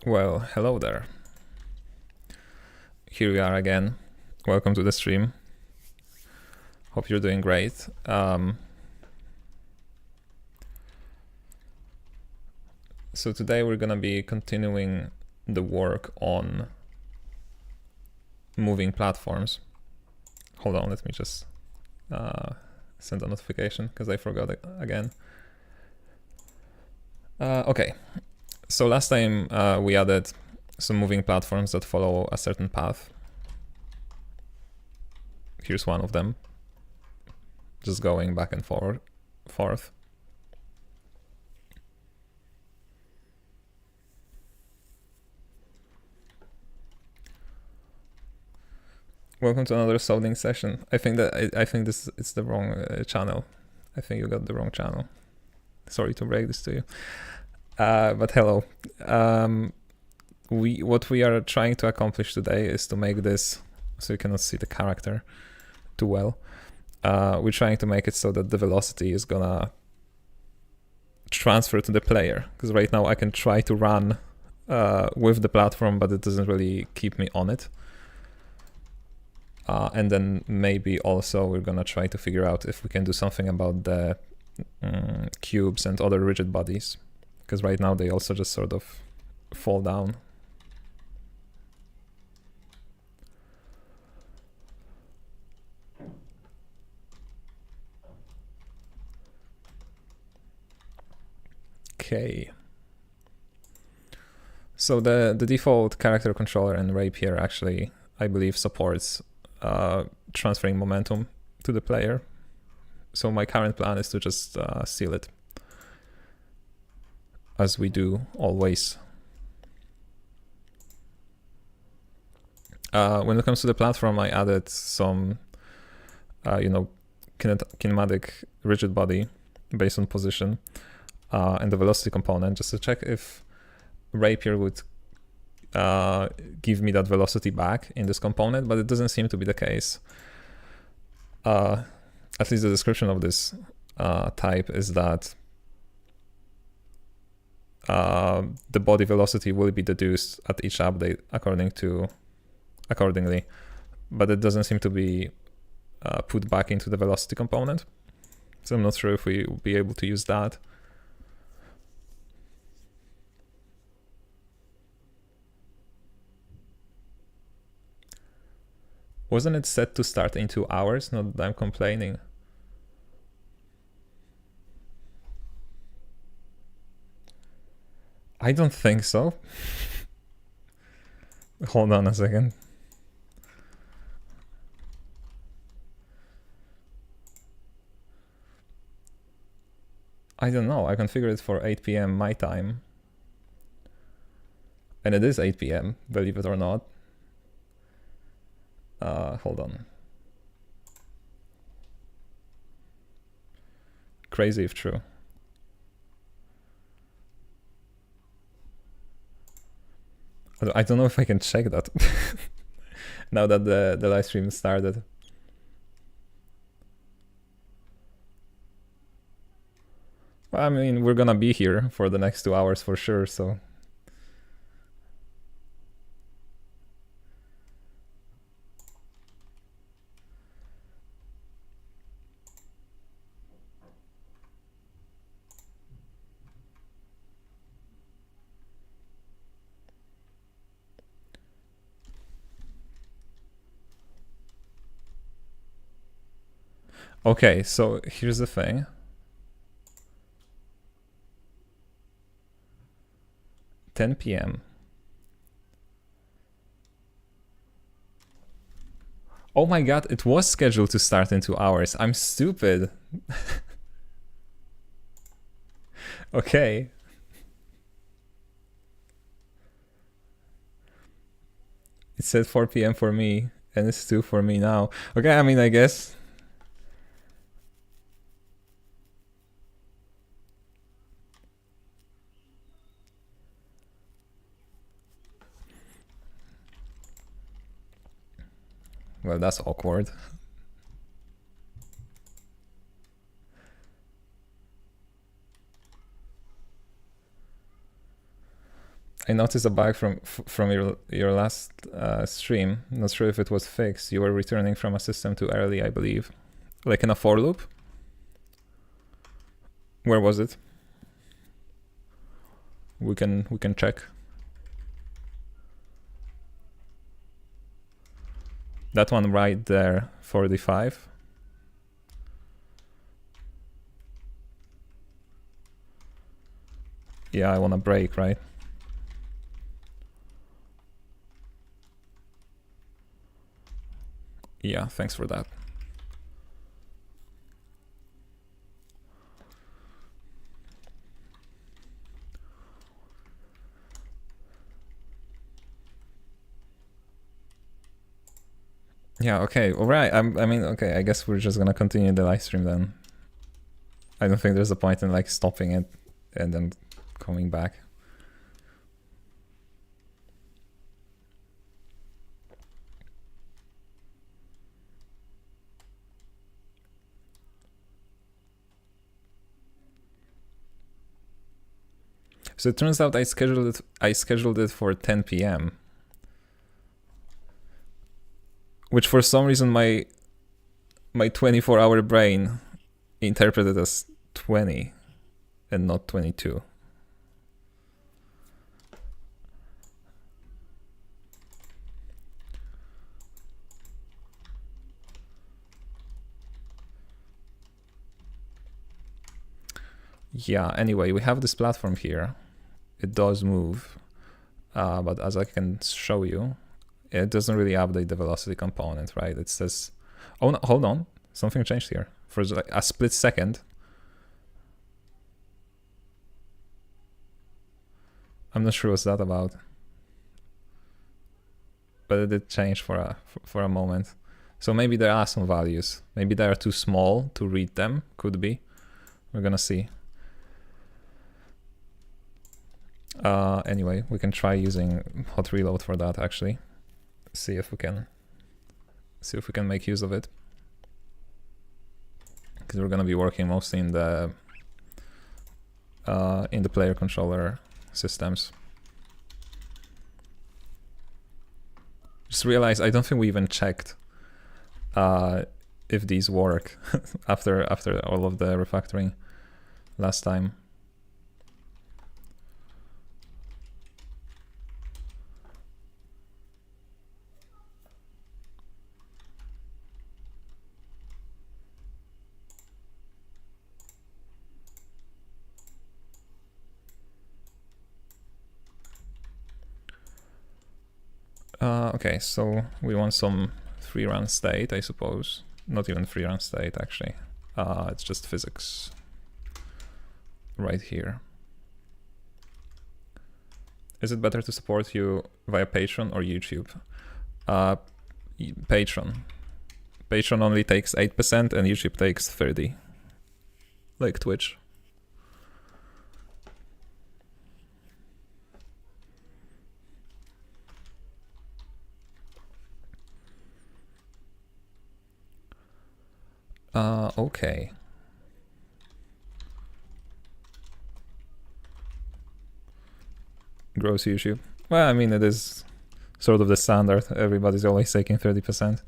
Well, hello there. Here we are again. Welcome to the stream. Hope you're doing great. So today we're gonna be continuing the work on moving platforms. Hold on, let me just send a notification because I forgot it again. Okay, so last time we added some moving platforms that follow a certain path. Here's one of them, just going back and forth. Welcome to another solding session. I think this it's the wrong channel. I think you got the wrong channel. Sorry to break this to you. But hello. What we are trying to accomplish today is to make this so you cannot see the character too well. We're trying to make it so that the velocity is gonna transfer to the player, because right now I can try to run with the platform, but it doesn't really keep me on it. And then maybe also we're gonna try to figure out if we can do something about the cubes and other rigid bodies, because right now they also just sort of fall down. Okay. So the default character controller in Rapier actually, I believe, supports transferring momentum to the player. So my current plan is to just seal it, as we do always. When it comes to the platform, I added some, kinematic rigid body based on position and the velocity component, just to check if Rapier would give me that velocity back in this component, but it doesn't seem to be the case. At least the description of this type is that the body velocity will be deduced at each update accordingly, but it doesn't seem to be put back into the velocity component. So I'm not sure if we will be able to use that. Wasn't it set to start in 2 hours? Not that I'm complaining. I don't think so. Hold on a second. I don't know. I configured it for 8 p.m. my time. And it is 8 p.m., believe it or not. Hold on. Crazy if true. I don't know if I can check that now that the live stream started. Well, I mean, we're gonna be here for the next 2 hours for sure, so. Okay, so here's the thing. (10 p.m.) Oh my god, it was scheduled to start in 2 hours. I'm stupid. Okay. It said 4 p.m. for me, and it's 2 for me now. Okay, I mean, I guess. Well, that's awkward. I noticed a bug from your last stream. Not sure if it was fixed. You were returning from a system too early, I believe. Like in a for loop? Where was it? We can check. That one right there, 45. Yeah, I want to break, right? Yeah, thanks for that. Yeah, okay, all right. I mean, okay, I guess we're just gonna continue the live stream then. I don't think there's a point in like stopping it and then coming back. So it turns out I scheduled it for 10 p.m. which for some reason my 24-hour brain interpreted as 20 and not 22. Yeah, anyway, we have this platform here. It does move, but as I can show you, it doesn't really update the velocity component, right? It says, oh no, hold on, something changed here. For like a split second, I'm not sure what's that about, but it did change for a moment. So maybe there are some values. Maybe they are too small to read them, could be. We're gonna see. Anyway, we can try using hot reload for that actually. See if we can make use of it. Because we're gonna be working mostly in the player controller systems. Just realized I don't think we even checked if these work after all of the refactoring last time. Okay, so we want some free run state, I suppose. Not even free run state, actually. It's just physics right here. Is it better to support you via Patreon or YouTube? Patreon. Patreon only takes 8% and YouTube takes 30%. Like Twitch. Okay. Gross YouTube. Well, I mean, it is sort of the standard. Everybody's always taking 30%.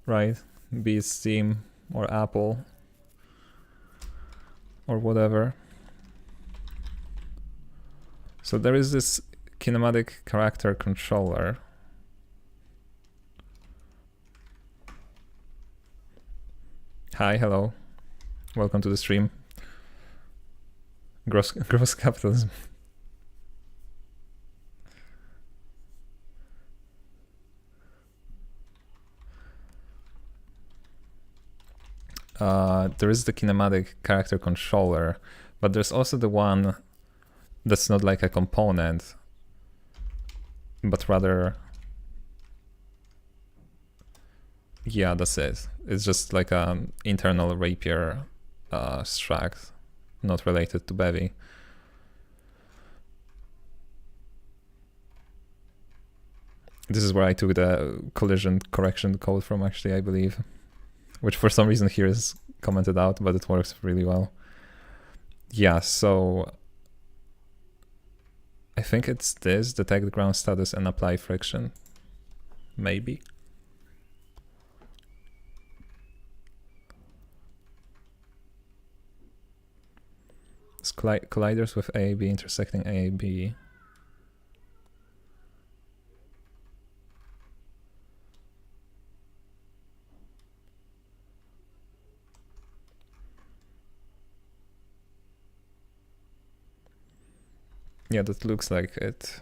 Right? Be it Steam or Apple or whatever. So there is this kinematic character controller. Hi, hello. Welcome to the stream. Gross capitalism. There is the kinematic character controller, but there's also the one that's not like a component, but rather, yeah, that's it. It's just like an internal rapier struct, not related to Bevy. This is where I took the collision correction code from, actually, I believe, which for some reason here is commented out, but it works really well. Yeah, so I think it's this, detect ground status and apply friction. Maybe. It's colliders with A, B intersecting A, B. Yeah, that looks like it.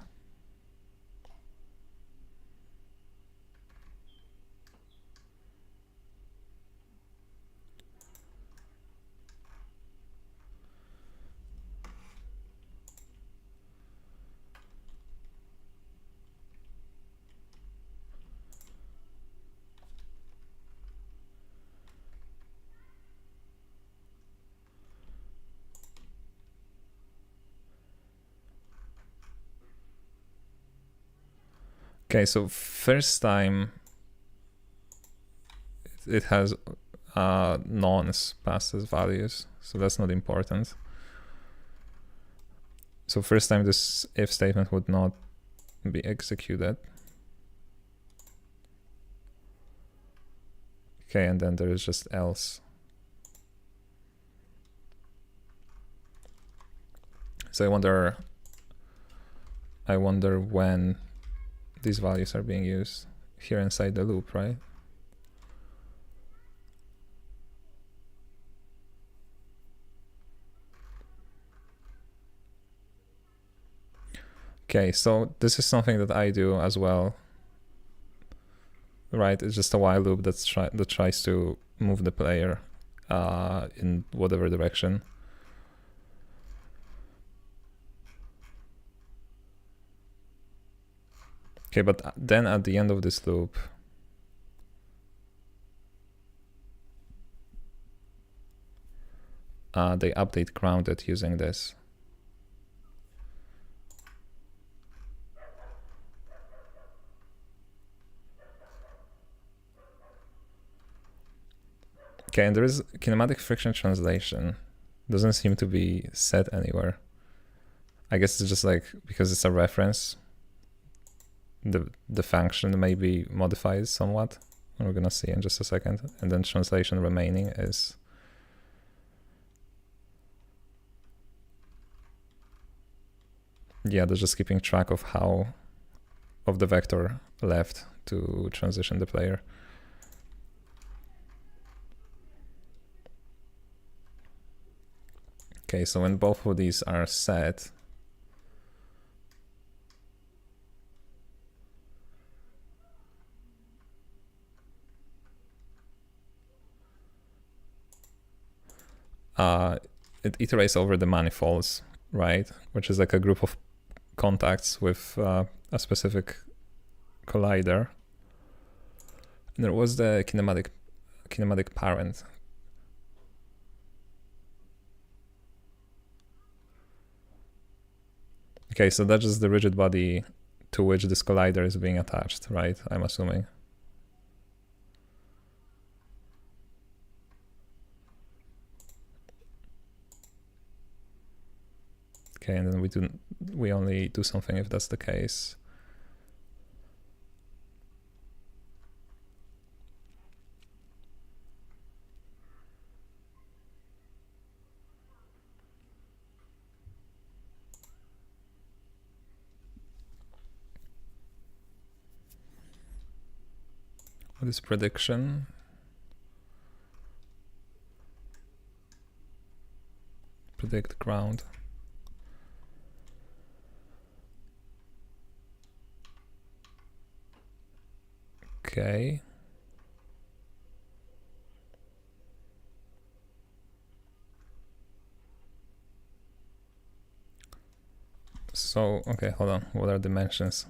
Okay, so first time it has nonce passed as values, so that's not important. So first time this if statement would not be executed. Okay, and then there is just else. So I wonder when these values are being used here inside the loop, right? Okay, so this is something that I do as well, right? It's just a while loop that tries to move the player in whatever direction. Okay, but then at the end of this loop, they update grounded using this. Okay, and there is kinematic friction translation. Doesn't seem to be set anywhere. I guess it's just like, because it's a reference, the function may be modified somewhat. We're gonna see in just a second. And then translation remaining is yeah, they're just keeping track of the vector left to transition the player. Okay, so when both of these are set, it iterates over the manifolds, right? Which is like a group of contacts with a specific collider. And there was the kinematic parent. Okay, so that's just the rigid body to which this collider is being attached, right? I'm assuming. Okay, and then we only do something if that's the case. What is prediction? Predict ground. Okay. So, okay, hold on. What are dimensions?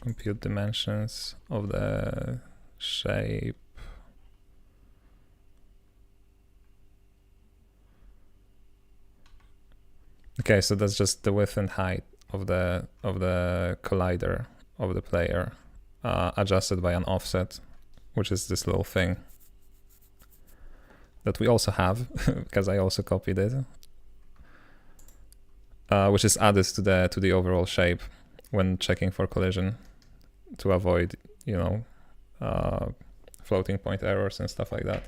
Compute dimensions of the shape. Okay, so that's just the width and height of the collider of the player, adjusted by an offset, which is this little thing. that we also have because I also copied it, which is added to the overall shape when checking for collision to avoid, you know, floating point errors and stuff like that.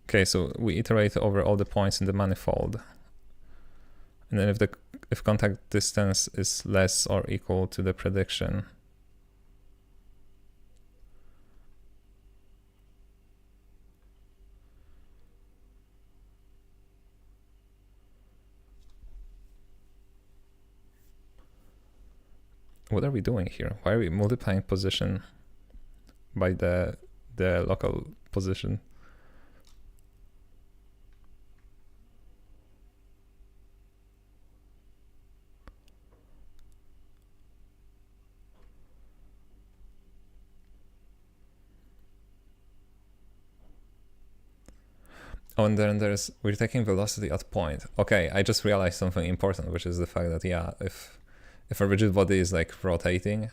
Okay, so we iterate over all the points in the manifold. And then if contact distance is less or equal to the prediction, what are we doing here? Why are we multiplying position by the local position? Oh, and then we're taking velocity at point. Okay, I just realized something important, which is the fact that, yeah, if a rigid body is like rotating,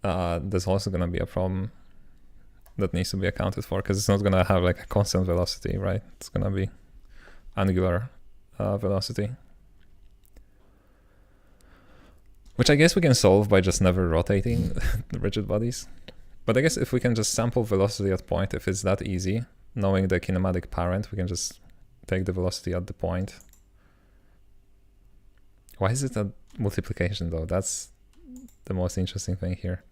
there's also going to be a problem that needs to be accounted for, because it's not going to have like a constant velocity, right? It's going to be angular velocity, which I guess we can solve by just never rotating the rigid bodies. But I guess if we can just sample velocity at point, if it's that easy, knowing the kinematic parent, we can just take the velocity at the point. Why is it a multiplication though? That's the most interesting thing here.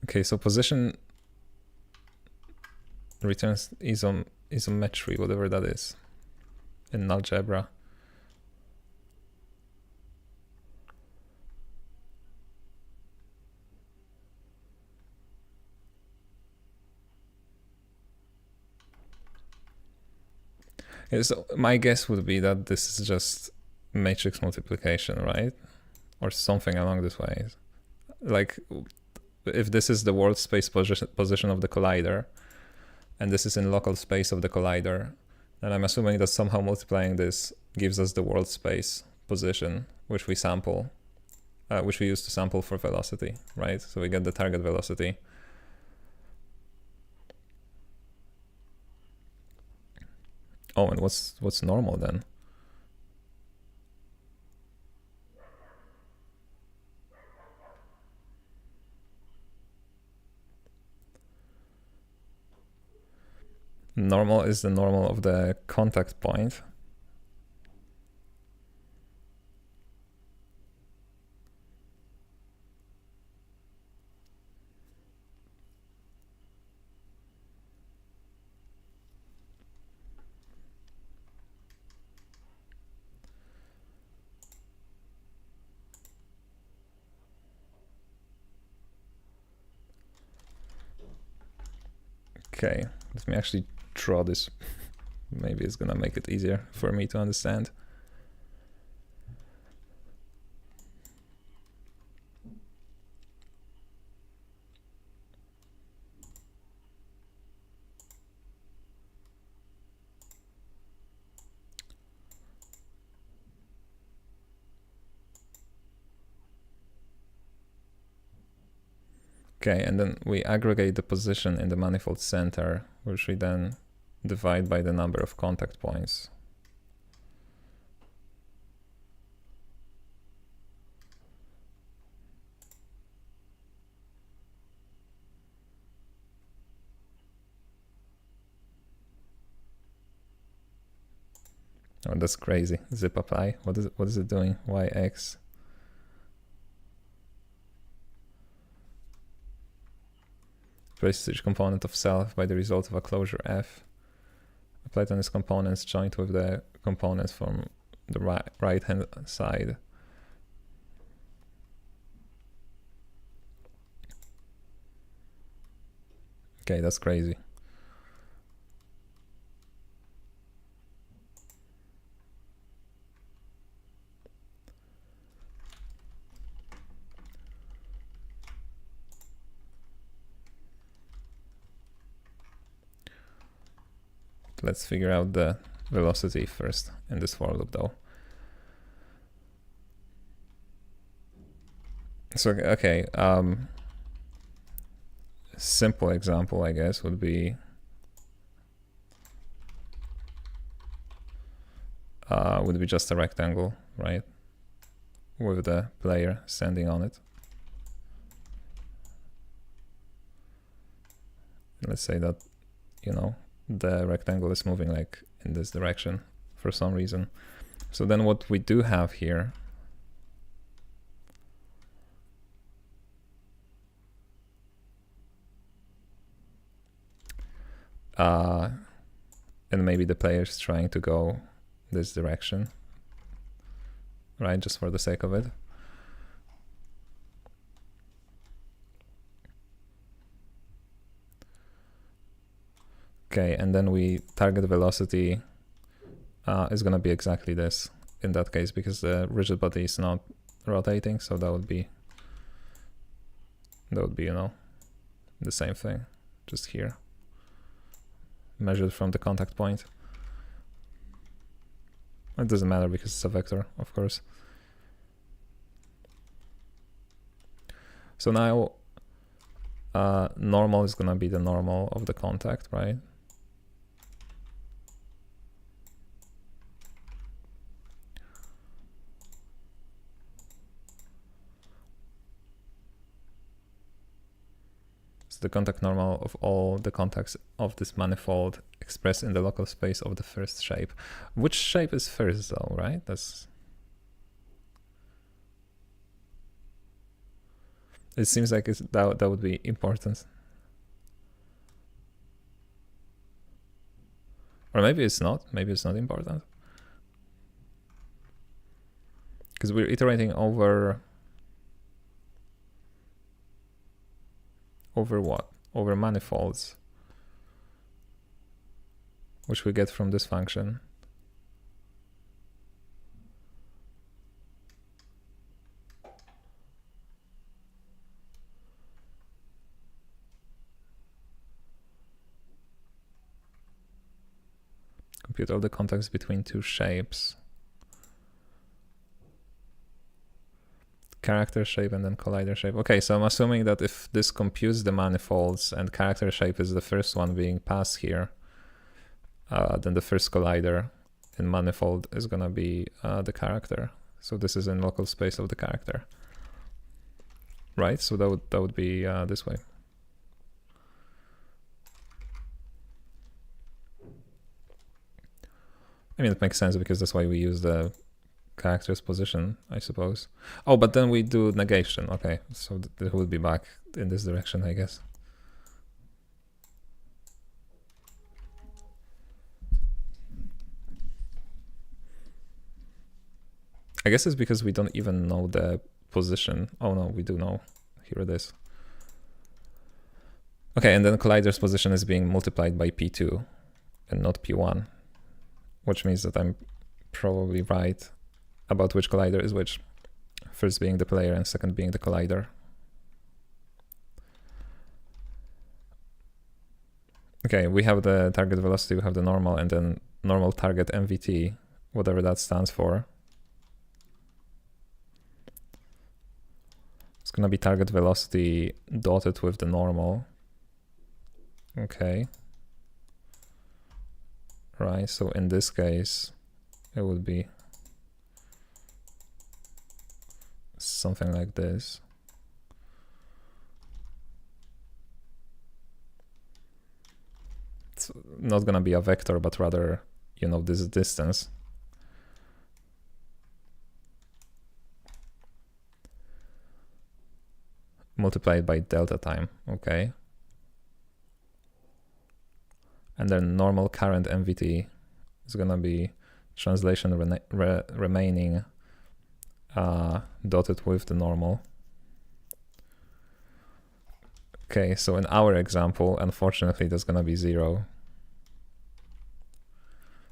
Okay, so position returns isometry, whatever that is, in algebra. Yeah, so my guess would be that this is just matrix multiplication, right? Or something along this way. Like, if this is the world space position of the collider, and this is in local space of the collider, then I'm assuming that somehow multiplying this gives us the world space position, which we sample, which we use to sample for velocity, right? So we get the target velocity. Oh, and what's normal then? Normal is the normal of the contact point. Okay, let me actually draw this. Maybe it's gonna make it easier for me to understand. Okay, and then we aggregate the position in the manifold center, which we then divide by the number of contact points. Oh, that's crazy. Zip apply. What is it doing? YX. Replaces each component of self by the result of a closure F. Applied on its components joined with the components from the right hand side. Okay, that's crazy. Let's figure out the velocity first in this for loop though. So, okay, simple example, I guess, would be just a rectangle, right? With the player standing on it. Let's say that, you know, the rectangle is moving like in this direction for some reason. So then what we do have here and maybe the player's trying to go this direction, right? Just for the sake of it. Okay, and then we target velocity is gonna be exactly this in that case, because the rigid body is not rotating, so that would be, you know, the same thing, just here, measured from the contact point. It doesn't matter because it's a vector, of course. So now normal is gonna be the normal of the contact, right? The contact normal of all the contacts of this manifold expressed in the local space of the first shape. Which shape is first though, right? It seems like that would be important. Or maybe it's not. Maybe it's not important. Because we're iterating over what? Over manifolds, which we get from this function. Compute all the contacts between two shapes. Character shape and then collider shape. Okay, so I'm assuming that if this computes the manifolds and character shape is the first one being passed here, then the first collider in manifold is gonna be the character. So this is in local space of the character, right? So that would be this way. I mean, it makes sense because that's why we use the character's position, I suppose. Oh, but then we do negation. Okay, so it would be back in this direction, I guess. I guess it's because we don't even know the position. Oh no, we do know. Here it is. Okay, and then collider's position is being multiplied by P2 and not P1, which means that I'm probably right about which collider is which. First being the player and second being the collider. Okay, we have the target velocity, we have the normal, and then normal target MVT, whatever that stands for. It's gonna be target velocity dotted with the normal. Okay. Right, so in this case, it would be something like this. It's not gonna be a vector, but rather, you know, this distance. Multiplied by delta time, okay. And then normal current MVT is gonna be translation remaining dotted with the normal. Okay, so in our example, unfortunately, there's gonna be 0.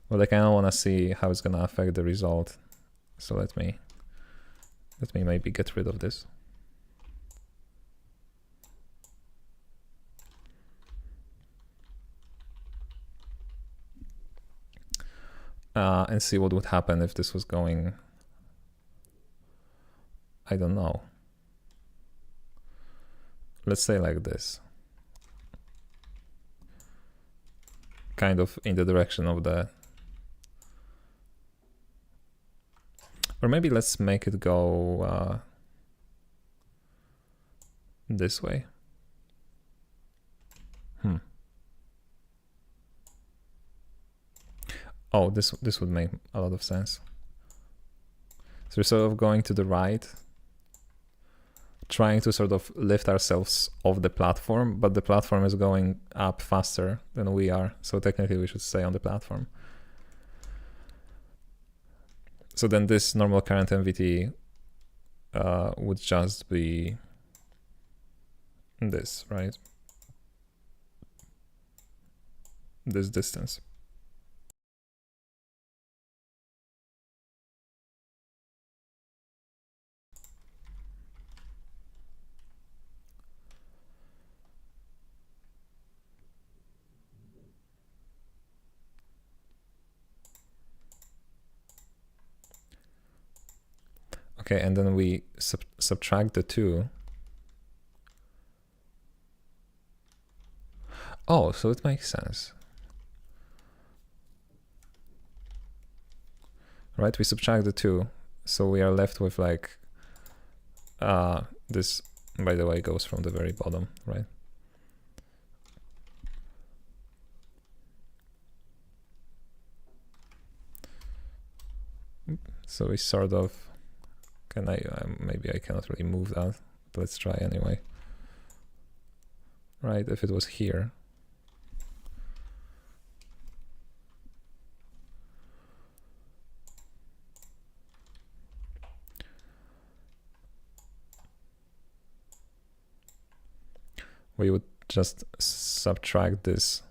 But I kind of want to see how it's gonna affect the result. So let me maybe get rid of this. and see what would happen if this was going, I don't know. Let's say like this. Kind of in the direction of the, or maybe let's make it go this way. Oh, this would make a lot of sense. So we're sort of going to the right, trying to sort of lift ourselves off the platform, but the platform is going up faster than we are. So technically we should stay on the platform. So then this normal current MVT would just be this, right? This distance. Okay, and then we subtract the 2. Oh, so it makes sense. Right, we subtract the 2, so we are left with like, this, by the way, goes from the very bottom, right? So we sort of, can maybe I cannot really move that, but let's try anyway. Right, if it was here. We would just subtract this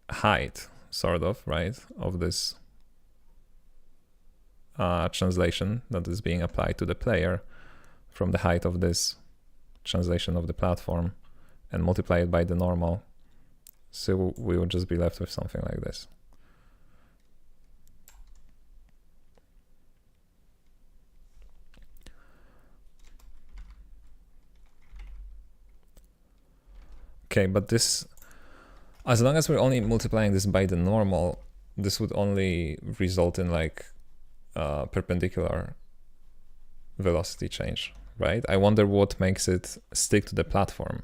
height, sort of, right, of this translation that is being applied to the player from the height of this translation of the platform and multiply it by the normal. So we would just be left with something like this. Okay, but this, as long as we're only multiplying this by the normal, this would only result in like perpendicular velocity change, right? I wonder what makes it stick to the platform,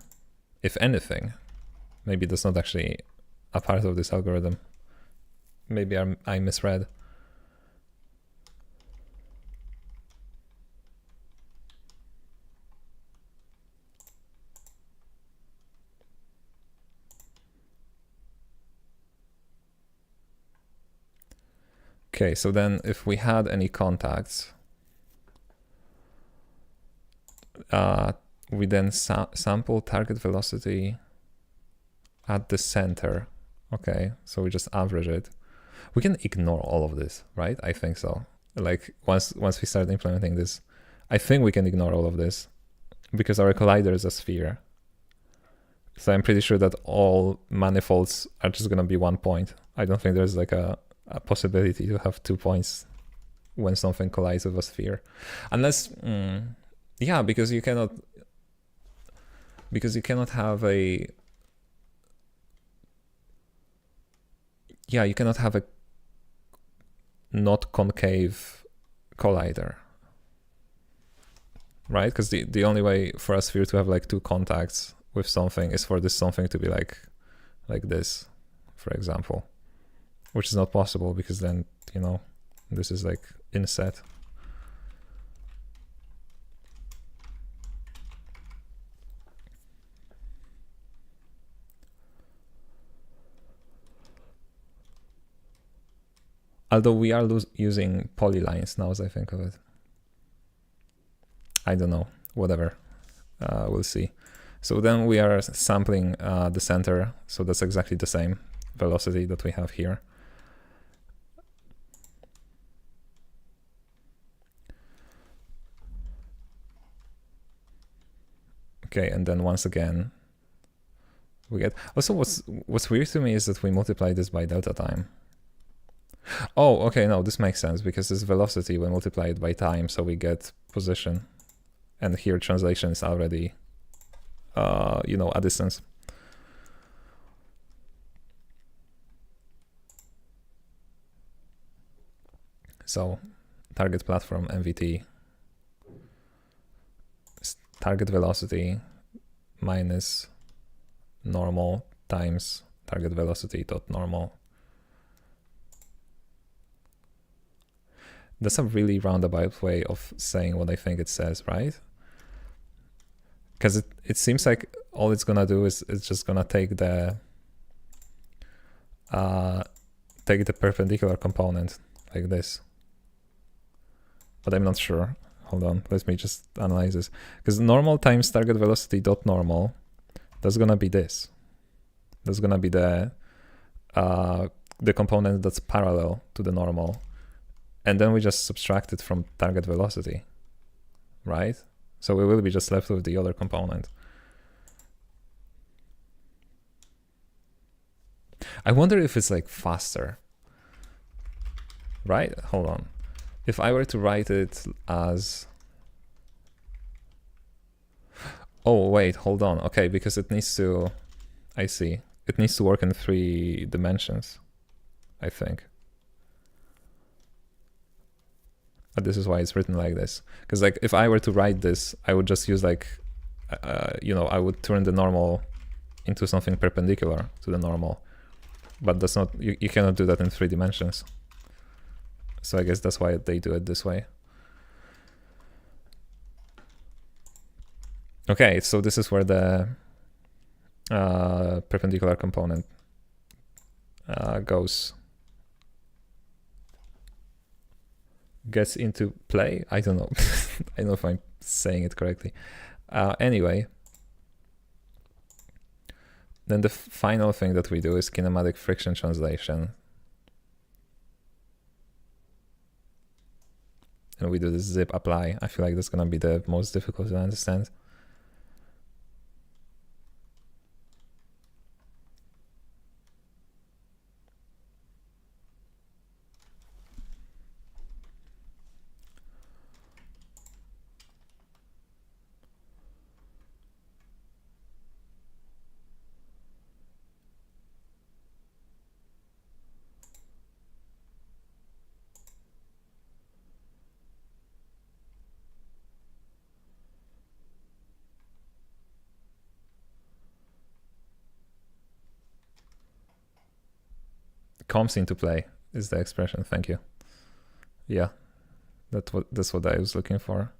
if anything. Maybe that's not actually a part of this algorithm. Maybe I misread. Okay, so then if we had any contacts, we then sample target velocity at the center. Okay, so we just average it. We can ignore all of this, right? I think so. Like once we start implementing this, I think we can ignore all of this because our collider is a sphere. So I'm pretty sure that all manifolds are just gonna be 1 point. I don't think there's like a possibility to have 2 points when something collides with a sphere, unless yeah, because you cannot have a you cannot have a not concave collider, right? Because the only way for a sphere to have like 2 contacts with something is for this something to be like this, for example. Which is not possible because then, you know, this is like inset. Although we are using polylines now as I think of it. I don't know, whatever, we'll see. So then we are sampling the center, so that's exactly the same velocity that we have here. Okay, and then once again, we get. Also, what's weird to me is that we multiply this by delta time. Oh, okay, no, this makes sense because this velocity, we multiply it by time, so we get position. And here translation is already, you know, a distance. So target platform MVT, target velocity minus normal times target velocity dot normal. That's a really roundabout way of saying what I think it says, right? Because it seems like all it's gonna do is it's just gonna take the perpendicular component like this. But I'm not sure. Hold on, let me just analyze this. Because normal times target velocity dot normal, that's gonna be this. That's gonna be the component that's parallel to the normal. And then we just subtract it from target velocity, right? So we will be just left with the other component. I wonder if it's like faster, right? Hold on. If I were to write it as, oh wait, hold on. Okay, because it needs to, I see. It needs to work in 3 dimensions, I think. But this is why it's written like this. Because like if I were to write this, I would just use like, you know, I would turn the normal into something perpendicular to the normal. But that's not, you cannot do that in 3 dimensions. So I guess that's why they do it this way. Okay, so this is where the perpendicular component gets into play. I don't know. I don't know if I'm saying it correctly. Anyway, then the final thing that we do is kinematic friction translation. And we do this zip apply. I feel like that's gonna be the most difficult to understand. Comes into play is the expression. Thank you. Yeah, that's what I was looking for.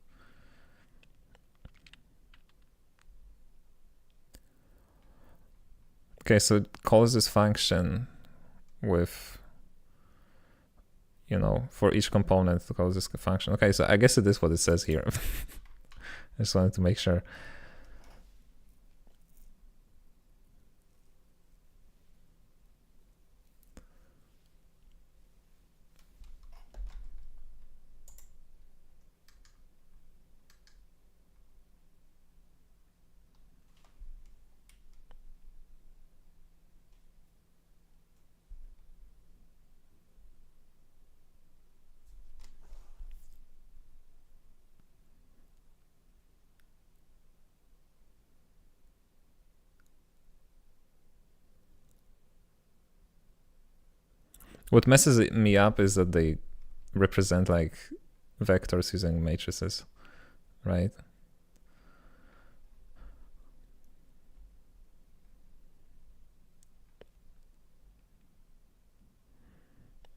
Okay, so it calls this function with, you know, for each component to call this function. Okay, so I guess it is what it says here. I just wanted to make sure. What messes me up is that they represent like vectors using matrices, right?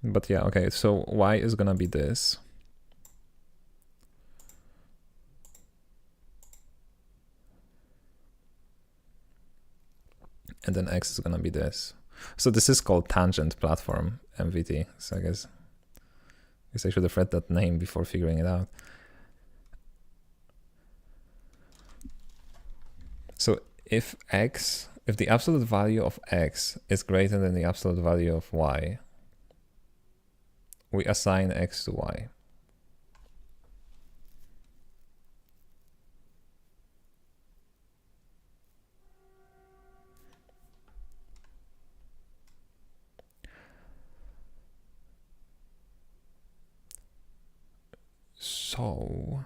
But yeah, okay, so y is gonna be this. And then x is gonna be this. So this is called tangent platform MVT. So I guess I should have read that name before figuring it out. So if the absolute value of x is greater than the absolute value of y, we assign x to y. So,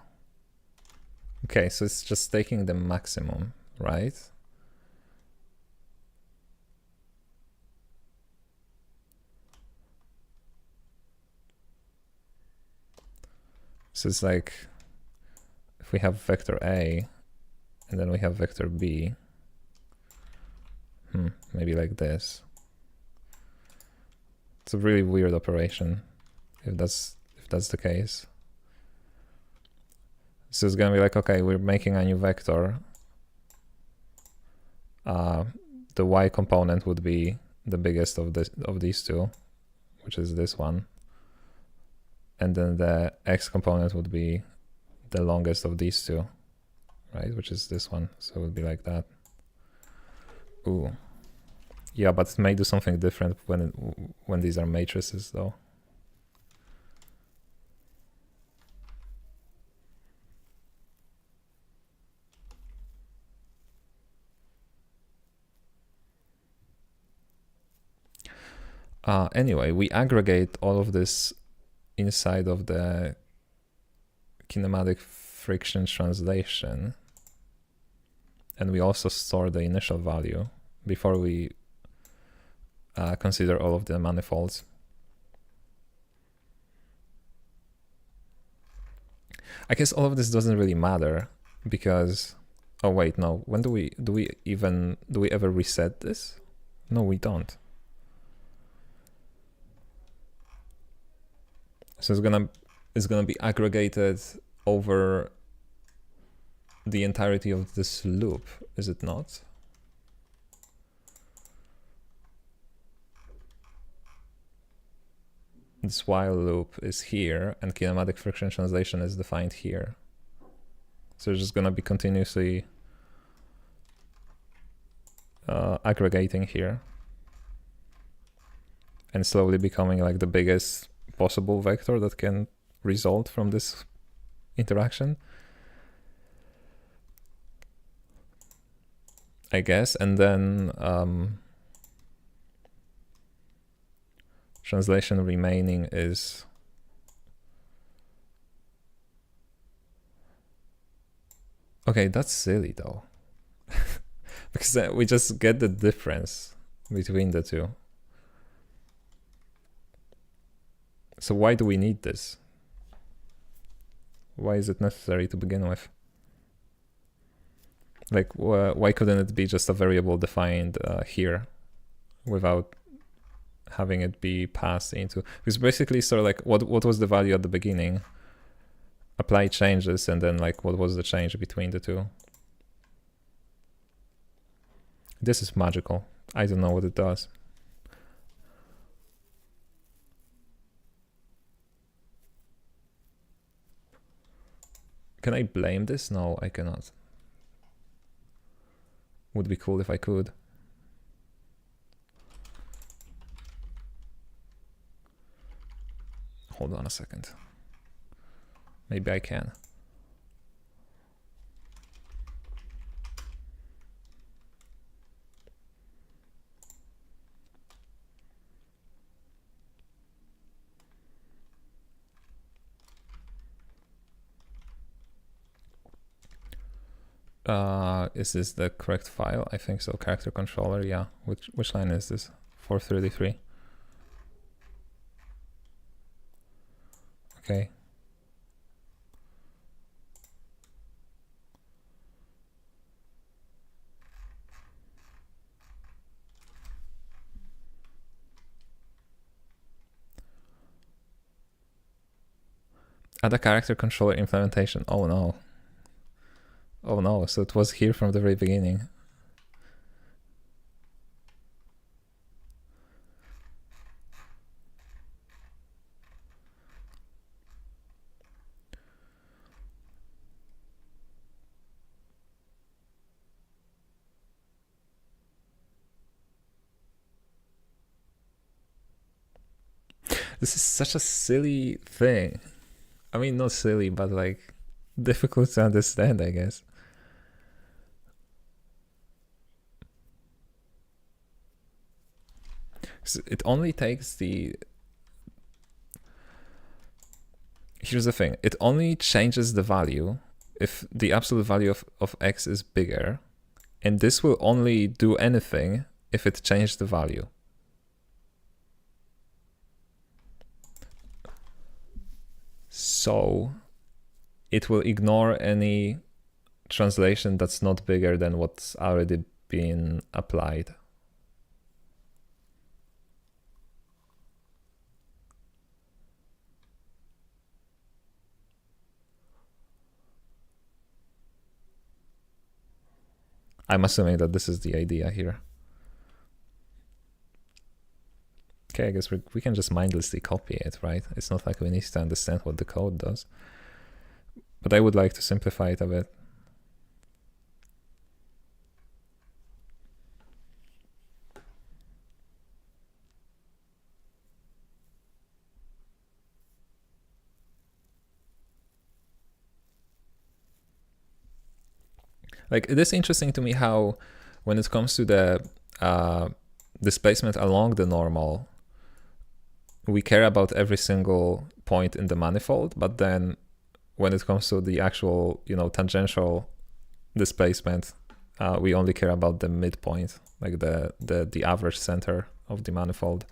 okay, so it's just taking the maximum, right? So it's like if we have vector A and then we have vector B, maybe like this. It's a really weird operation if that's the case. So it's gonna be like, okay, we're making a new vector. The y component would be the biggest of these two, which is this one. And then the x component would be the longest of these two, right? Which is this one. So it would be like that. Ooh. Yeah, but it may do something different when these are matrices though. Anyway, we aggregate all of this inside of the kinematic friction translation, and we also store the initial value before we consider all of the manifolds. I guess all of this doesn't really matter because, oh wait, no, when do we ever reset this? No, we don't. So it's gonna be aggregated over the entirety of this loop, is it not? This while loop is here and kinematic friction translation is defined here. So it's just gonna be continuously aggregating here and slowly becoming like the biggest possible vector that can result from this interaction, I guess. And then translation remaining is okay. That's silly though, because we just get the difference between the two. So why do we need this? Why is it necessary to begin with? Like, why couldn't it be just a variable defined here without having it be passed into? Because basically, sort of like, what was the value at the beginning? Apply changes, and then like, what was the change between the two? This is magical. I don't know what it does. Can I blame this? No, I cannot. Would be cool if I could. Hold on a second. Maybe I can. Is this the correct file? I think so. Character controller, yeah. Which line is this? 433. Okay. Add a character controller implementation. Oh no. Oh no, so it was here from the very beginning. This is such a silly thing. I mean, not silly, but like difficult to understand, I guess. It only takes the... here's the thing. It only changes the value if the absolute value of x is bigger. And this will only do anything if it changed the value. So it will ignore any translation that's not bigger than what's already been applied. I'm assuming that this is the idea here. Okay, I guess we can just mindlessly copy it, right? It's not like we need to understand what the code does. But I would like to simplify it a bit. Like, it is interesting to me how when it comes to the displacement along the normal, we care about every single point in the manifold, but then when it comes to the actual, tangential displacement, we only care about the midpoint, like the average center of the manifold.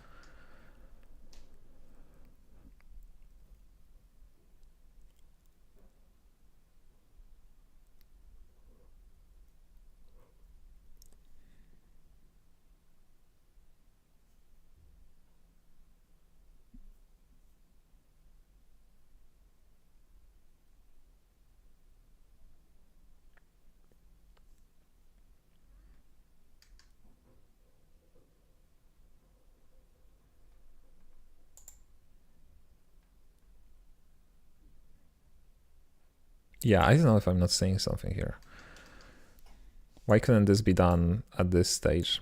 Yeah, I don't know if I'm not saying something here. Why couldn't this be done at this stage?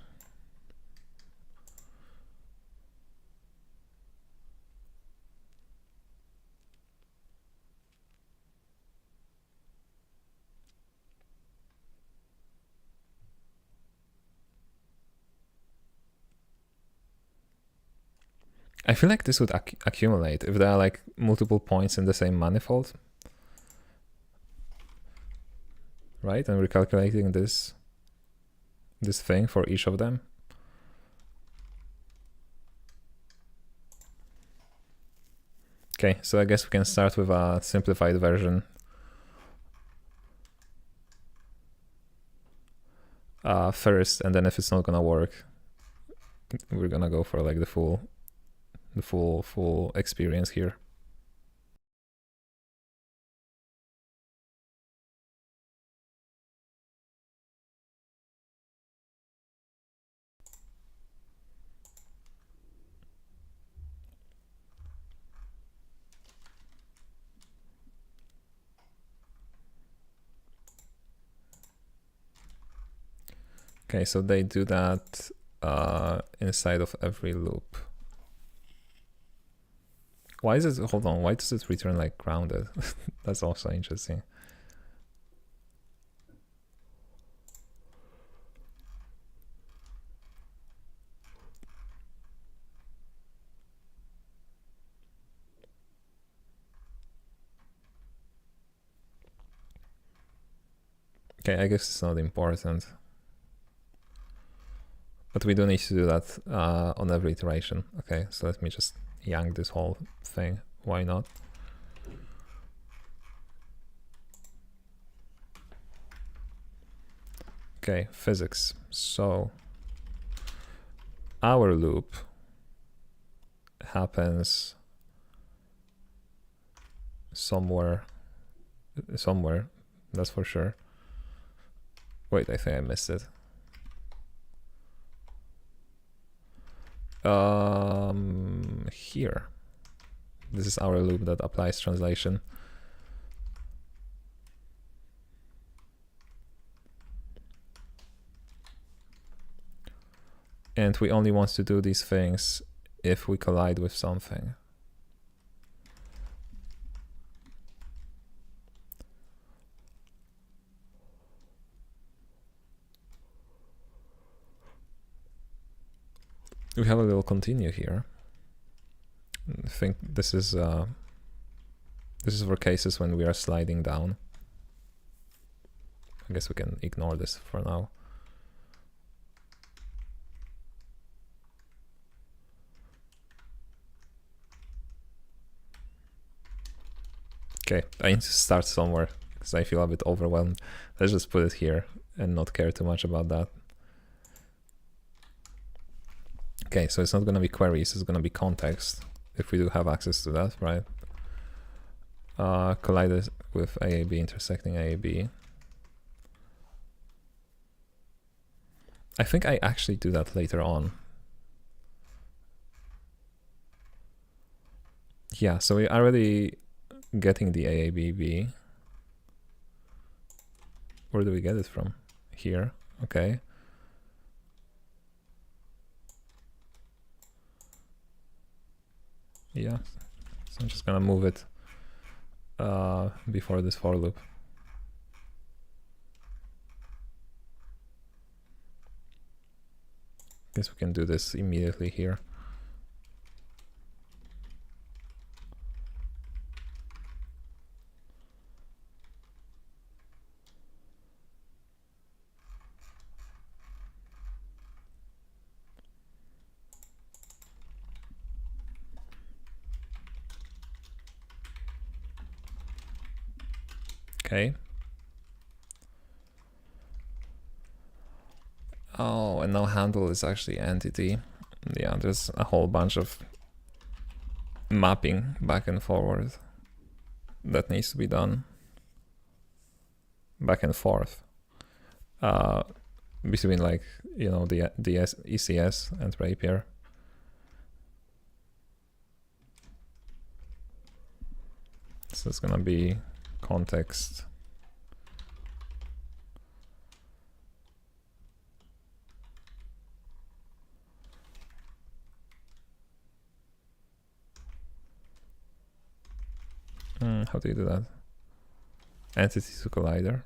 I feel like this would accumulate if there are like multiple points in the same manifold. Right, and we're calculating this thing for each of them. Okay, so I guess we can start with a simplified version. First, and then if it's not gonna work, we're gonna go for like the full experience here. Okay, so they do that inside of every loop. Why is it, hold on, why does it return like grounded? That's also interesting. Okay, I guess it's not important. But we do need to do that on every iteration. Okay, so let me just yank this whole thing. Why not? Okay, physics. So our loop happens somewhere, that's for sure. Wait, I think I missed it. Here. This is our loop that applies translation. And we only want to do these things if we collide with something. We have a little continue here. I think this is This is for cases when we are sliding down. I guess we can ignore this for now. Okay, I need to start somewhere because I feel a bit overwhelmed. Let's just put it here and not care too much about that. Okay, so it's not going to be queries, it's going to be context, if we do have access to that, right? Collided with AAB, intersecting AAB. I think I actually do that later on. Yeah, so we're already getting the AABB. Where do we get it from? Here, okay. Yeah, so I'm just gonna move it before this for loop. Guess we can do this immediately here. Okay. Oh, and now handle is actually entity. Yeah, there's a whole bunch of mapping back and forward that needs to be done. Back and forth. Between, like, you know, the ECS and Rapier. So it's gonna be context. How do you do that? Entity to collider.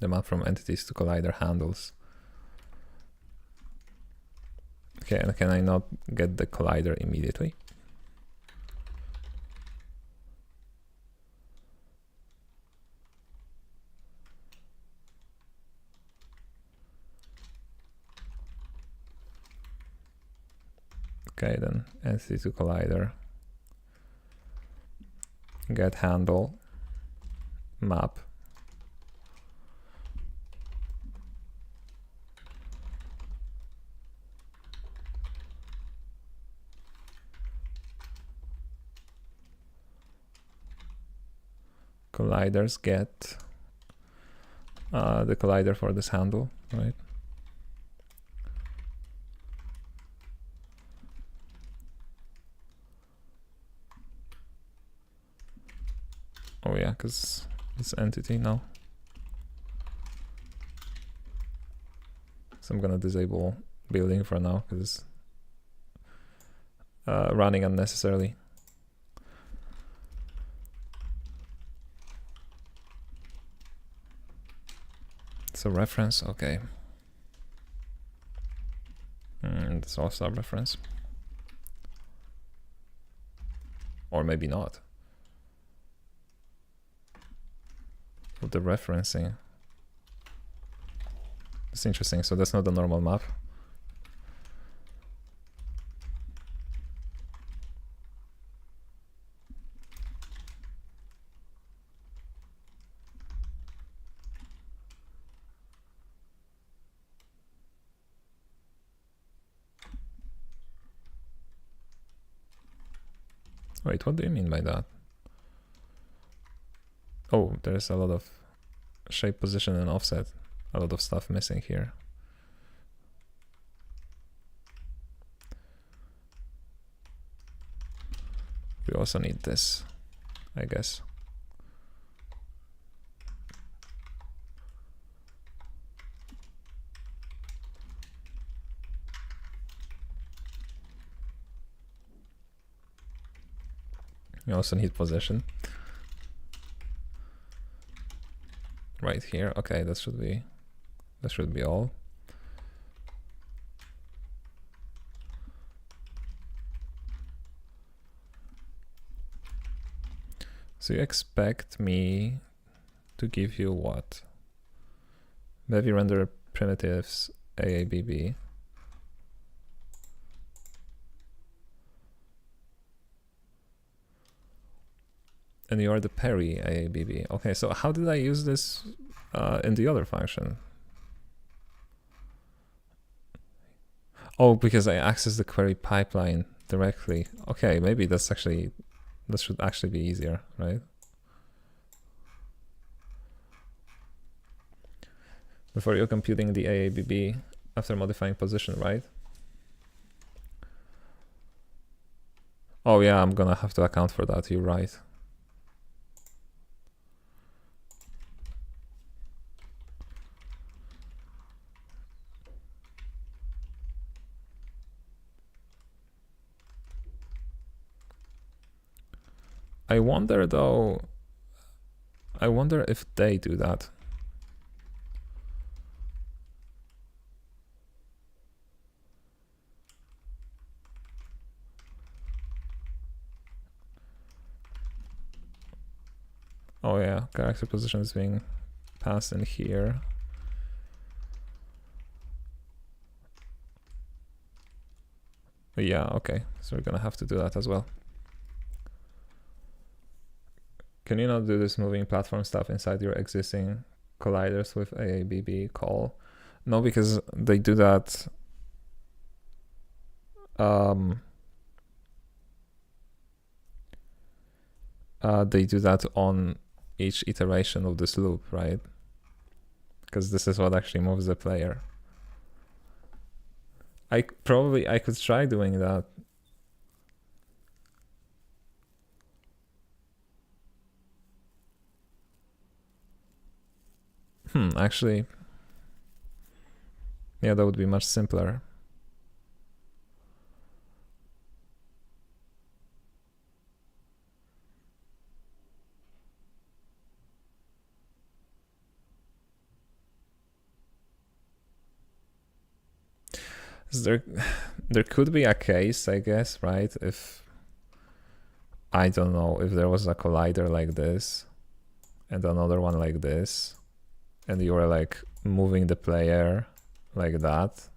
The map from entities to collider handles. Okay, and can I not get the collider immediately? Okay, then entity to collider, get handle, map. Colliders get the collider for this handle, right? Oh yeah, because it's entity now. So I'm gonna disable building for now because it's running unnecessarily. It's a reference, okay. And it's also a reference. Or maybe not. With the referencing. It's interesting, so that's not the normal map. Wait, what do you mean by that? Oh, there's a lot of shape, position, and offset. A lot of stuff missing here. We also need this, I guess. We also need position. right here. Okay, that should be all. So you expect me to give you what? Bevy render primitives AABB. And you are the Perry AABB. Okay, so how did I use this in the other function? Oh, because I access the query pipeline directly. Okay, maybe that should actually be easier, right? Before you're computing the AABB after modifying position, right? Oh yeah, I'm gonna have to account for that, you're right. I wonder though, I wonder if they do that. Oh yeah, character position is being passed in here. Yeah, okay, so we're gonna have to do that as well. Can you not do this moving platform stuff inside your existing colliders with AABB call? No, because they do that. They do that on each iteration of this loop, right? Because this is what actually moves the player. I could try doing that. Actually, yeah, that would be much simpler. There could be a case, I guess, right? If I don't know, if there was a collider like this and another one like this, and you were like moving the player like that,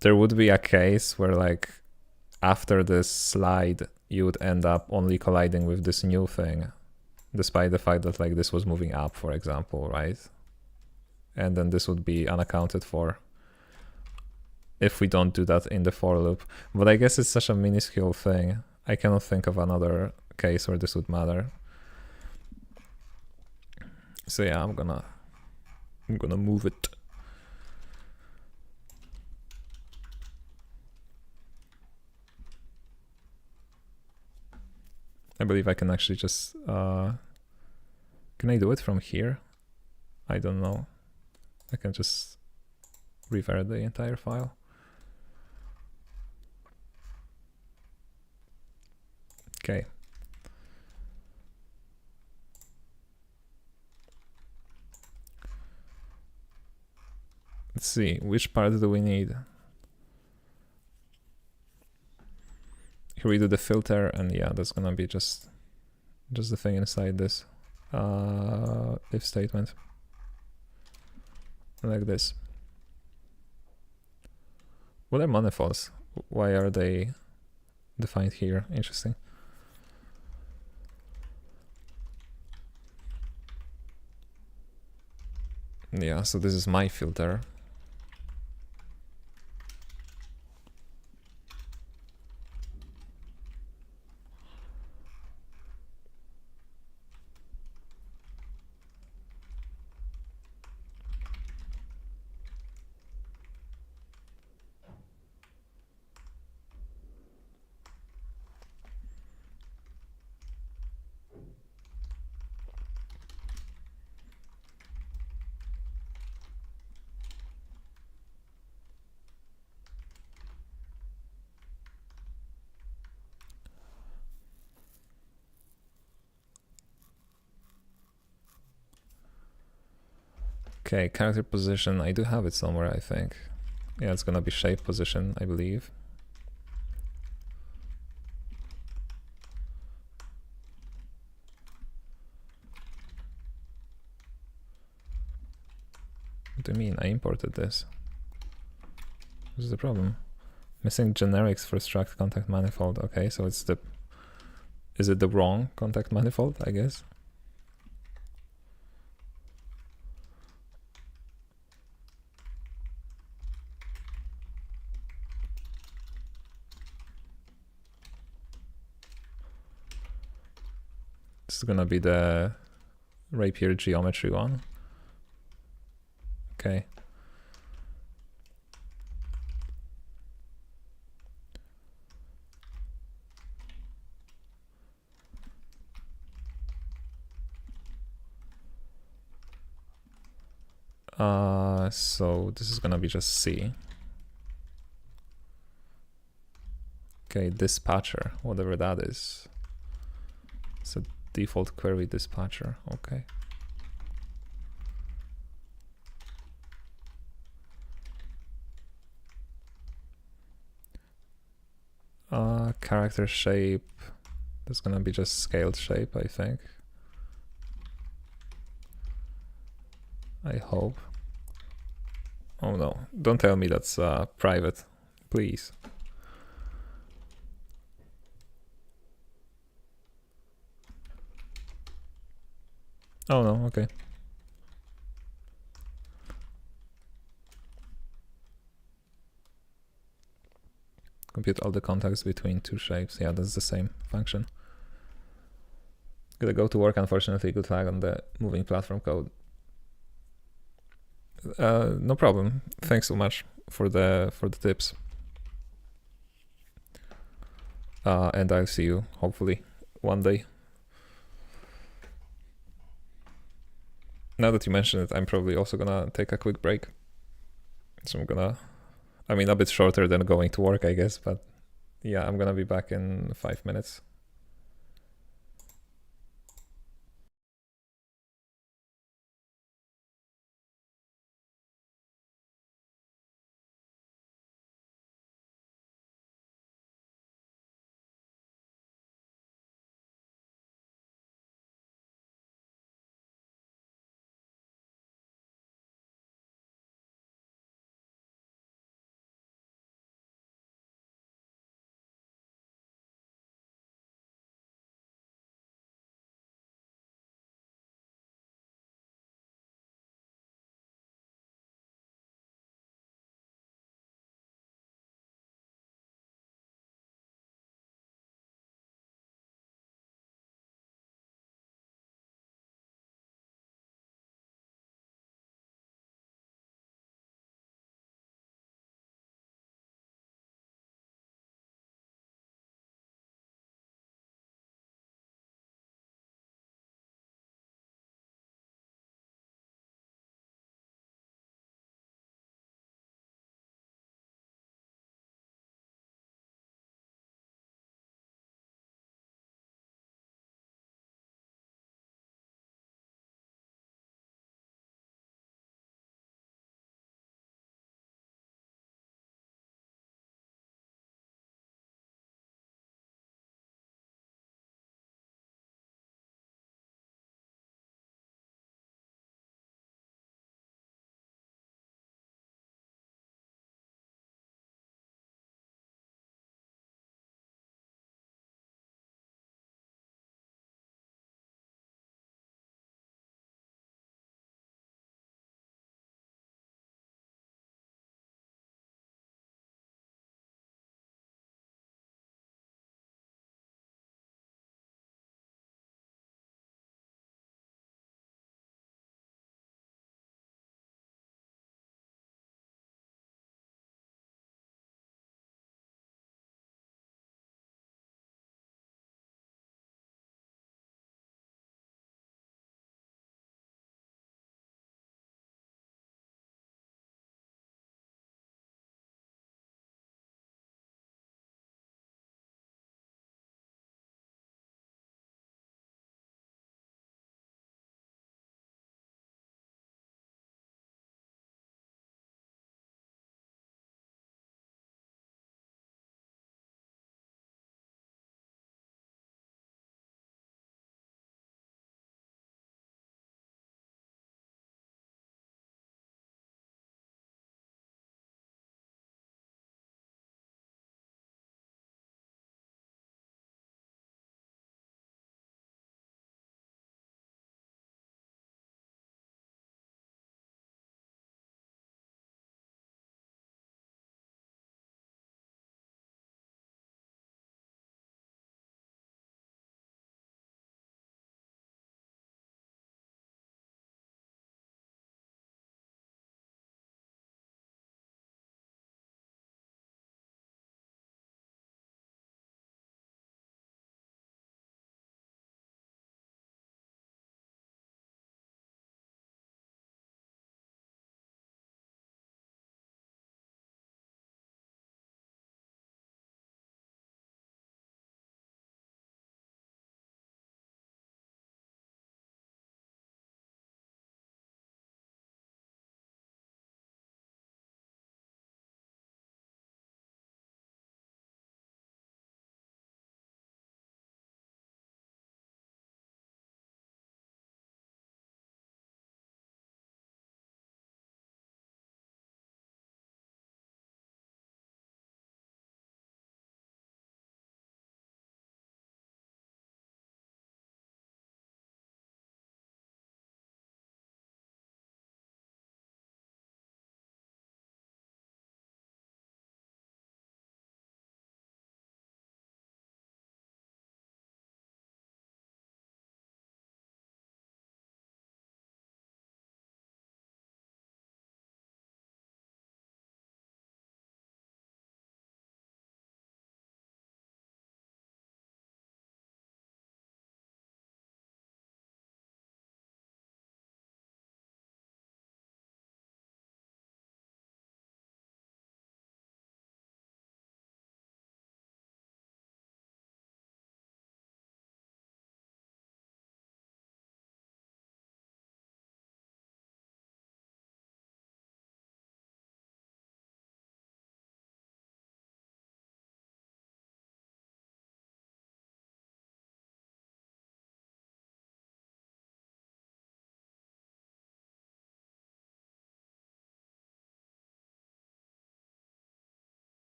there would be a case where like after this slide you would end up only colliding with this new thing, despite the fact that like this was moving up, for example, right? And then this would be unaccounted for if we don't do that in the for loop. But I guess it's such a minuscule thing. I cannot think of another case where this would matter. So yeah, I'm gonna move it. I believe I can actually just can I do it from here? I don't know. I can just revert the entire file. Okay. Let's see, which part do we need? Here we do the filter, and yeah, that's gonna be just the thing inside this if statement. Like this. What are manifolds? Why are they defined here? Interesting. Yeah, so this is my filter. Okay, character position. I do have it somewhere, I think. Yeah, it's gonna be shape position, I believe. What do you mean? I imported this. What's the problem? Missing generics for struct contact manifold. Okay, so it's the... Is it the wrong contact manifold, I guess? This is gonna be the rapier geometry one. Okay. So this is gonna be just C. Okay, dispatcher, whatever that is. It's a default query dispatcher, okay. Character shape, that's gonna be just scaled shape, I think. I hope. Oh no, don't tell me that's private, please. Oh no, okay. Compute all the contacts between two shapes. Yeah, that's the same function. Gotta go to work, unfortunately. Good flag on the moving platform code. No problem. Thanks so much for the tips. And I'll see you hopefully one day. Now that you mention it, I'm probably also gonna take a quick break. So I'm gonna, I mean, a bit shorter than going to work, I guess, but yeah, I'm gonna be back in 5 minutes.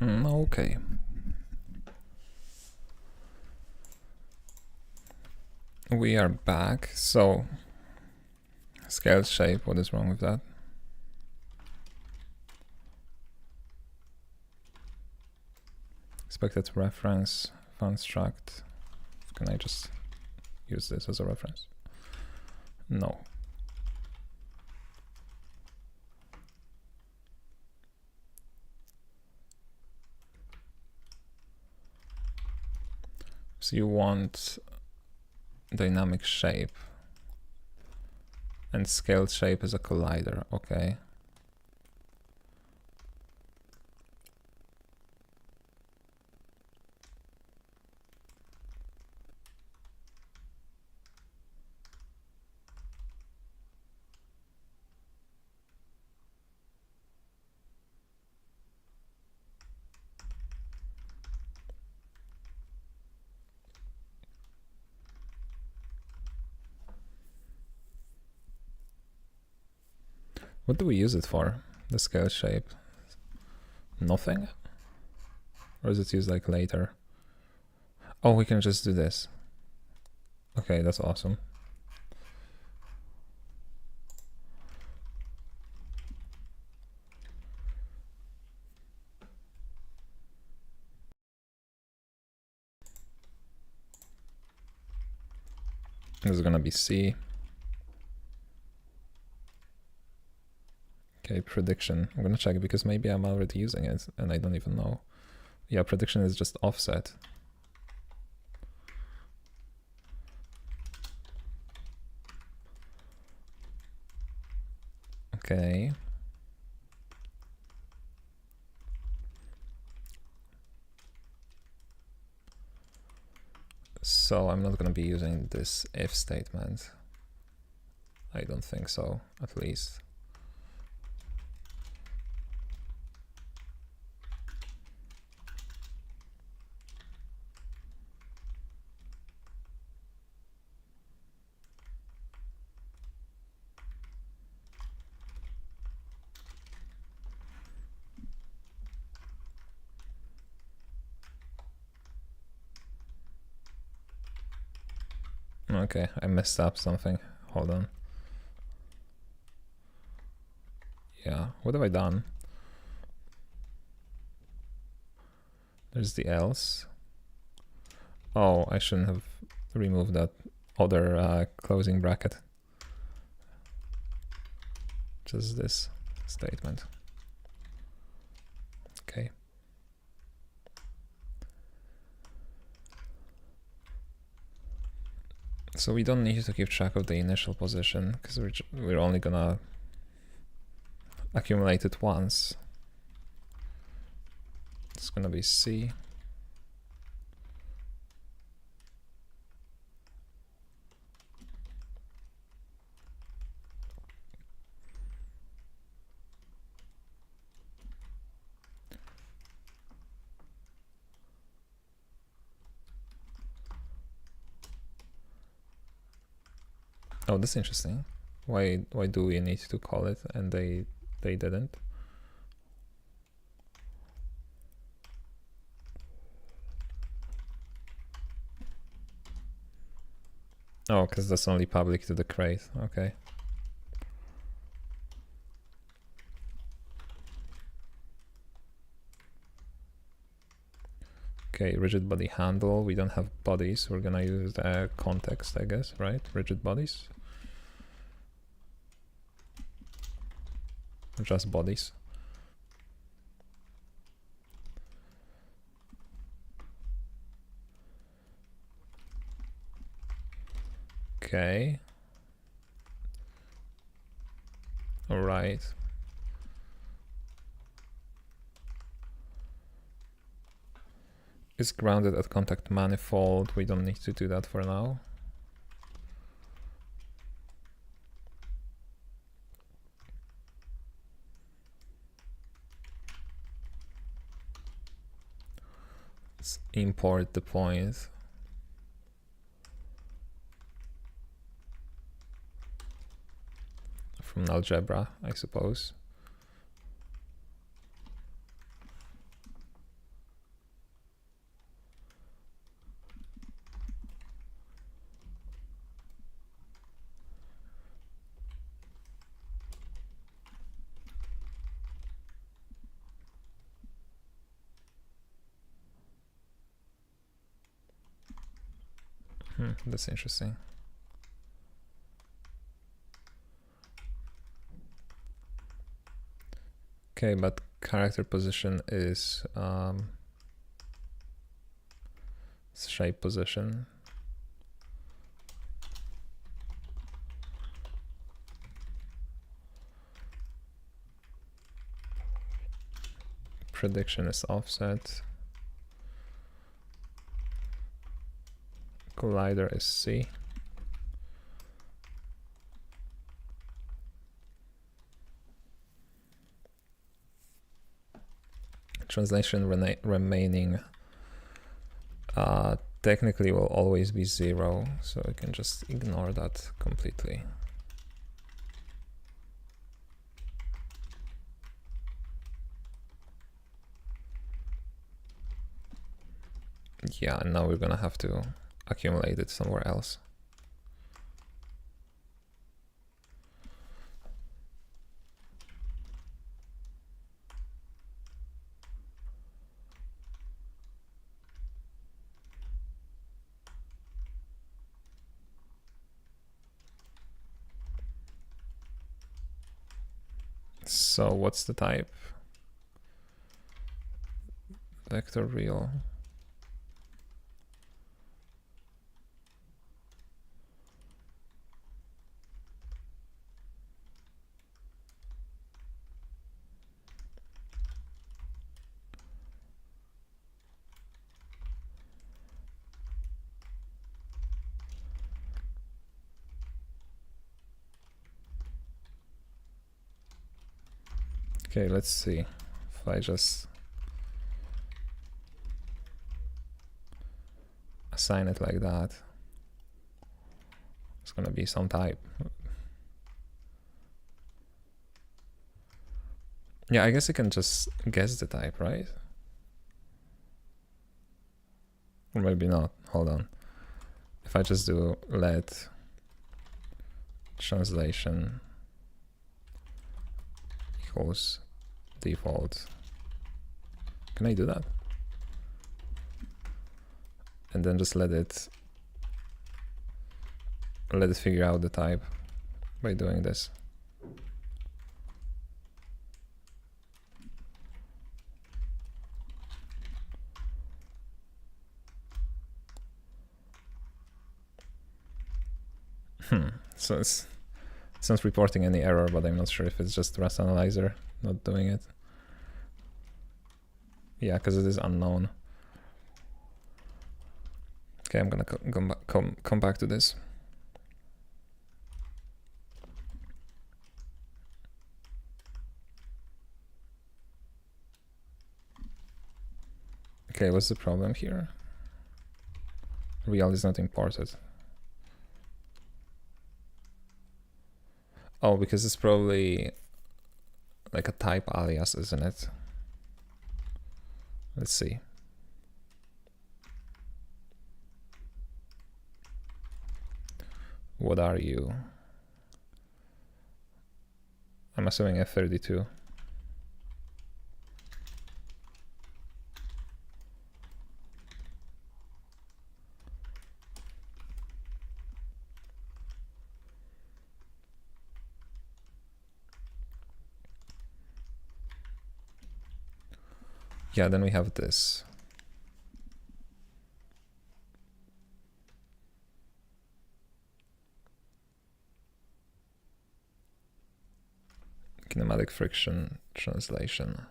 Okay. We are back. So, scale shape, what is wrong with that? Expected reference, construct. Can I just use this as a reference? No. So you want dynamic shape and scaled shape as a collider, okay. What do we use it for? The scale shape? Nothing? Or is it used like later? Oh, we can just do this. Okay, that's awesome. This is gonna be C. Okay, prediction. I'm gonna check because maybe I'm already using it and I don't even know. Yeah, prediction is just offset. Okay. So I'm not gonna be using this if statement. I don't think so, at least. Okay, I messed up something. Hold on. Yeah, what have I done? There's the else. Oh, I shouldn't have removed that other closing bracket. Just this statement. Okay. So we don't need to keep track of the initial position because we're only gonna accumulate it once. It's gonna be C. Oh, that's interesting. Why do we need to call it and they didn't? Oh, because that's only public to the crate. Okay. Okay, rigid body handle. We don't have bodies. We're gonna use the context, I guess, right? Rigid bodies. Just bodies. Okay. All right. It's grounded at contact manifold. We don't need to do that for now. Let's import the point. From algebra, I suppose. That's interesting. Okay, but character position is shape position. Prediction is offset. Collider is C. Translation remaining technically will always be 0, so we can just ignore that completely. Yeah, and now we're gonna have to accumulate it somewhere else. So what's the type? Vector real. Okay, let's see if I just assign it like that. It's gonna be some type. Yeah, I guess you can just guess the type, right? Or maybe not. Hold on. If I just do let translation equals default, can I do that? And then just let it figure out the type by doing this. So it's not reporting any error, but I'm not sure if it's just Rust Analyzer not doing it. Yeah, because it is unknown. Okay, I'm gonna come back to this. Okay, what's the problem here? Real is not imported. Oh, because it's probably like a type alias, isn't it? Let's see. What are you? I'm assuming F32. Yeah, then we have this. Kinematic friction translation.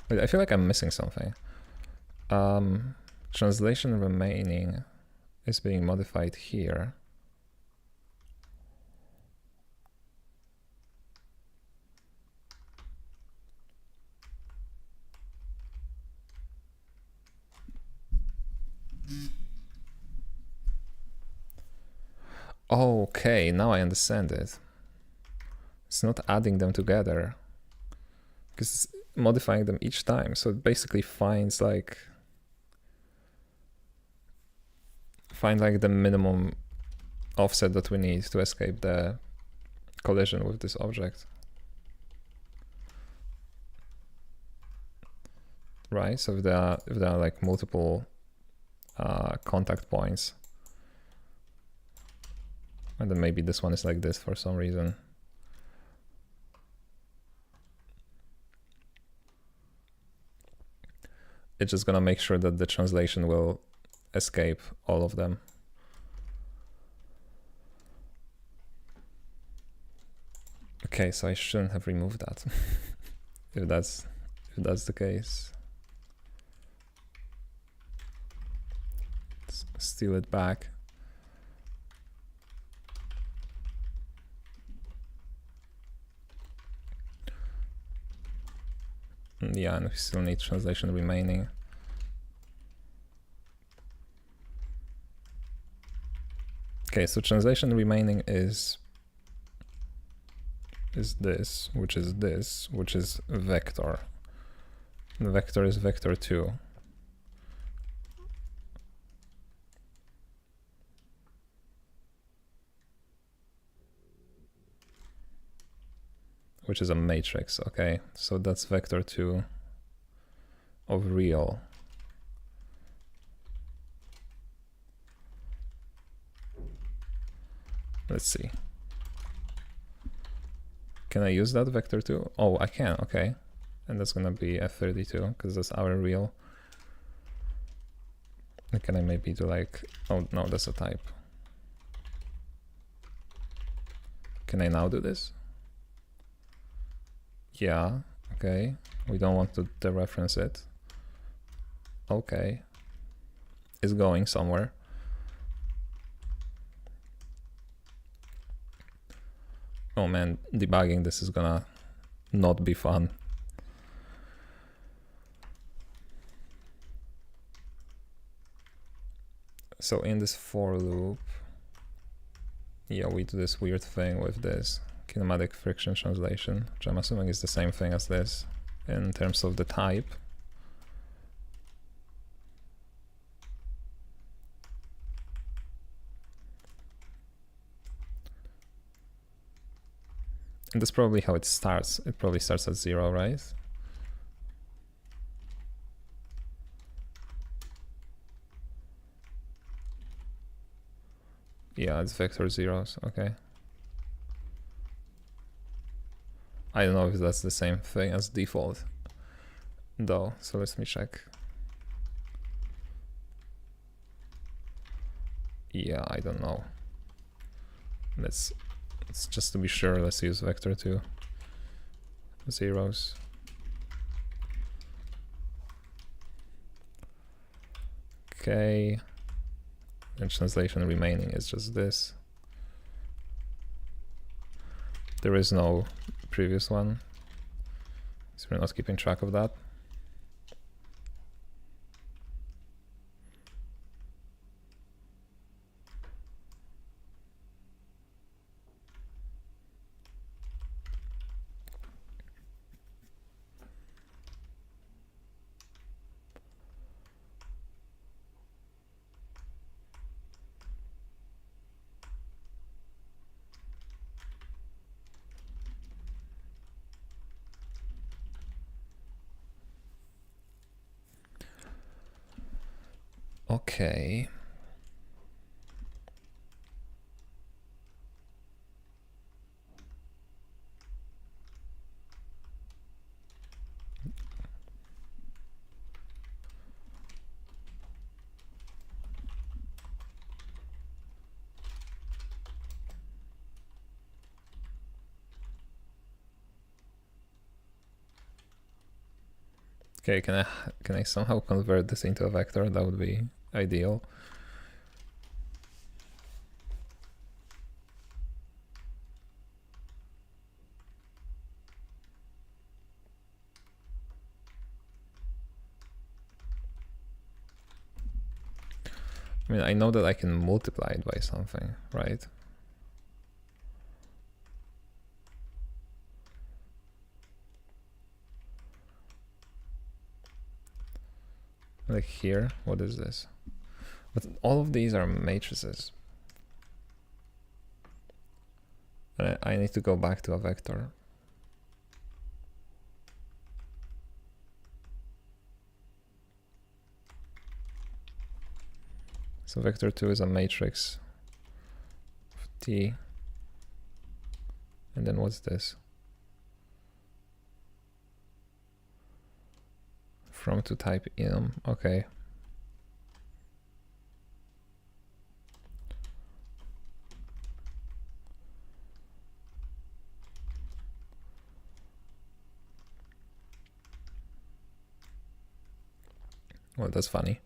Wait, I feel like I'm missing something. Translation remaining is being modified here. Okay, now I understand it. It's not adding them together, because it's modifying them each time. So it basically finds like the minimum offset that we need to escape the collision with this object. Right, so if there are like multiple contact points. And then maybe this one is like this for some reason. It's just gonna make sure that the translation will escape all of them. Okay, so I shouldn't have removed that. if that's the case. Let's steal it back. Yeah, and we still need translation remaining. Okay, so translation remaining is this, which is vector. The vector is vector 2. Which is a matrix, okay? So that's vector 2 of real. Let's see. Can I use that vector 2? Oh, I can, okay. And that's gonna be F32 because that's our real. And can I maybe do like, oh no, that's a type. Can I now do this? Yeah, okay. We don't want to dereference it. Okay. It's going somewhere. Oh man, debugging this is gonna not be fun. So in this for loop, yeah, we do this weird thing with this kinematic friction translation, which I'm assuming is the same thing as this in terms of the type. And that's probably how it starts. It probably starts at 0, right? Yeah, it's vector zeros, okay. I don't know if that's the same thing as default though, so let me check. Yeah, I don't know. Let's just to be sure, let's use vector 2 zeros. Okay, and translation remaining is just this. There is no previous one, so we're not keeping track of that. Okay. Okay, can I somehow convert this into a vector? That would be ideal. I mean, I know that I can multiply it by something, right? Like here, what is this? But all of these are matrices. I need to go back to a vector. So vector 2 is a matrix of T. And then what's this? From to type enum. Okay. Well, that's funny.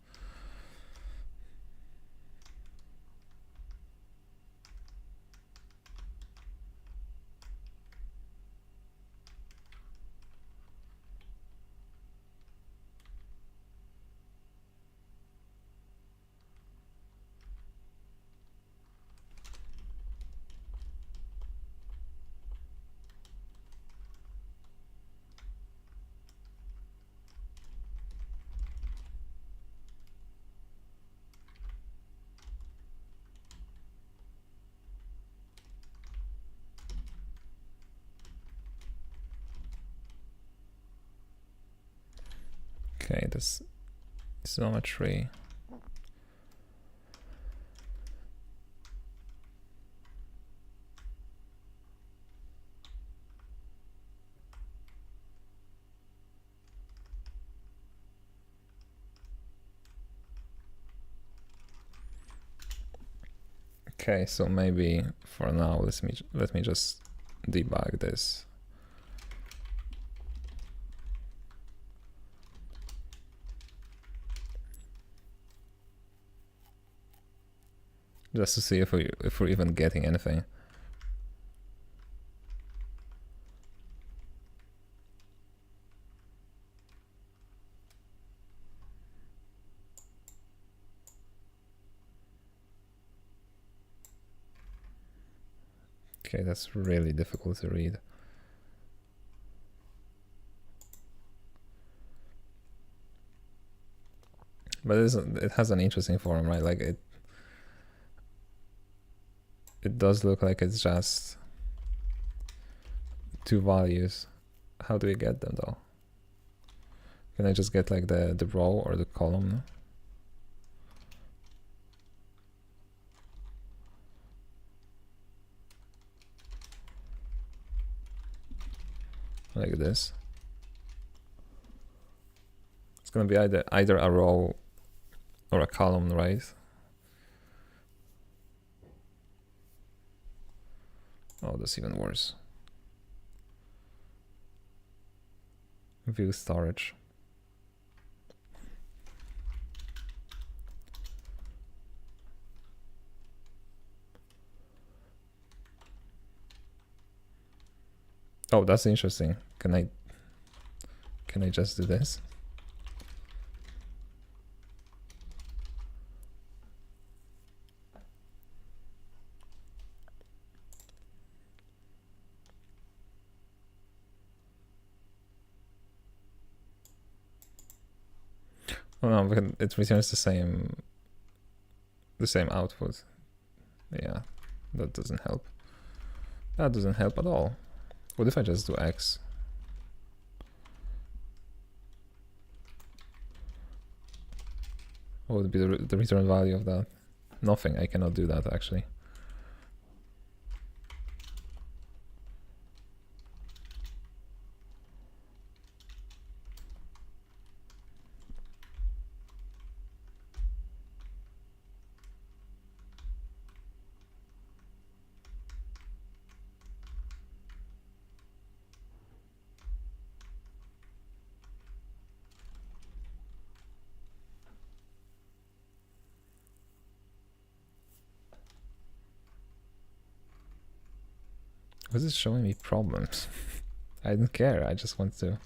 Okay, this is geometry. Okay, so maybe for now, let me just debug this. Just to see if we're even getting anything. Okay, that's really difficult to read. But it has an interesting form, right? Like it does look like it's just two values. How do we get them though? Can I just get like the row or the column? Like this. It's gonna be either a row or a column, right? Oh, that's even worse. View storage. Oh, that's interesting. Can I just do this? Oh no, but it returns the same output. Yeah, that doesn't help. That doesn't help at all. What if I just do X? What would be the return value of that? Nothing. I cannot do that actually. Was it showing me problems? I didn't care. I just want to.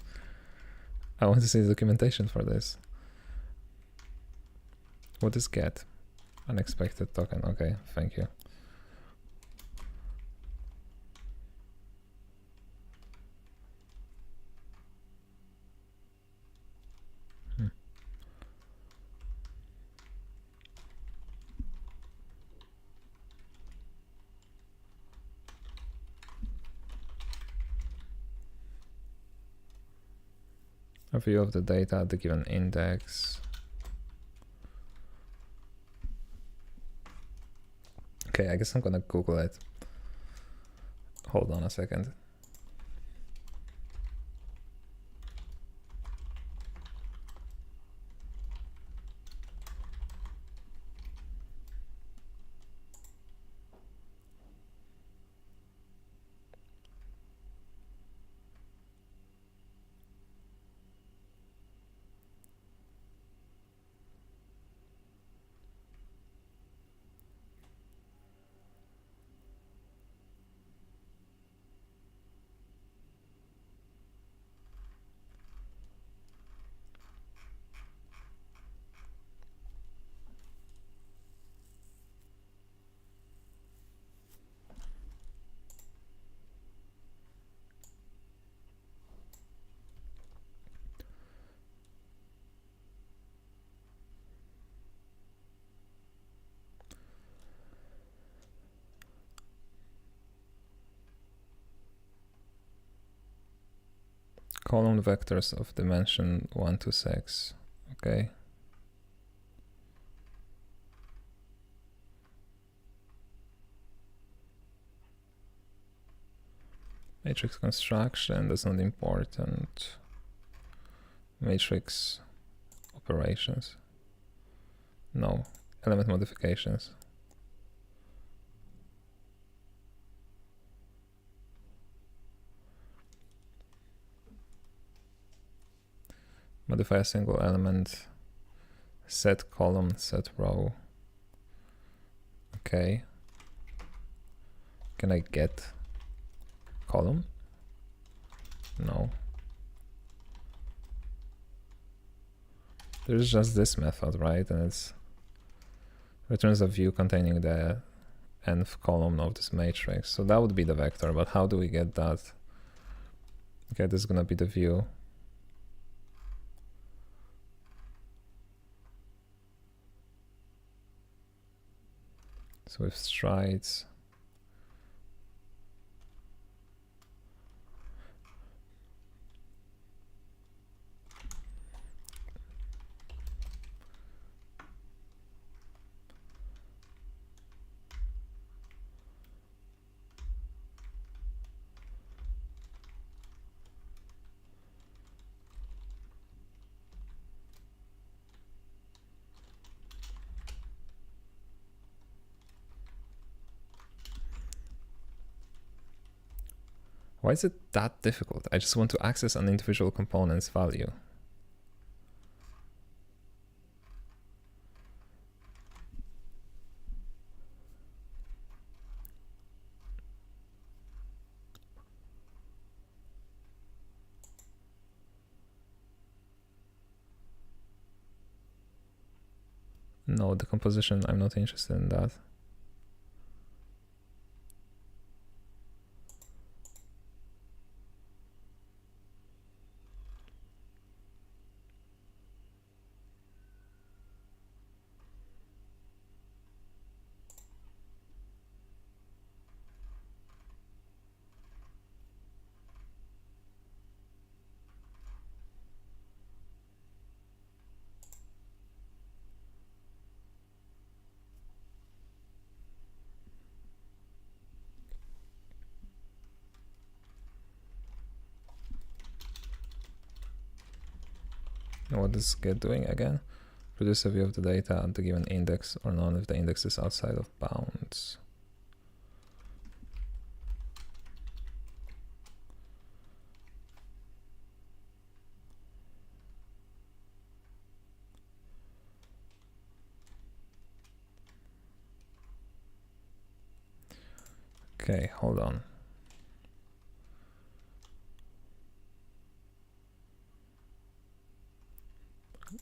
I want to see the documentation for this. What is get? Unexpected token. Okay, thank you. A view of the data at the given index. Okay, I guess I'm gonna Google it. Hold on a second. Column vectors of dimension 1 to 6. Okay. Matrix construction, that's not important. Matrix operations. No. Element modifications. Modify a single element. Set column, set row. Okay. Can I get column? No. There's just this method, right? And it's returns a view containing the nth column of this matrix. So that would be the vector, but how do we get that? Okay, this is gonna be the view. So with strides, why is it that difficult? I just want to access an individual component's value. No, the composition, I'm not interested in that. And what is get doing again? Produce a view of the data at the given index or none if the index is outside of bounds. Okay, hold on.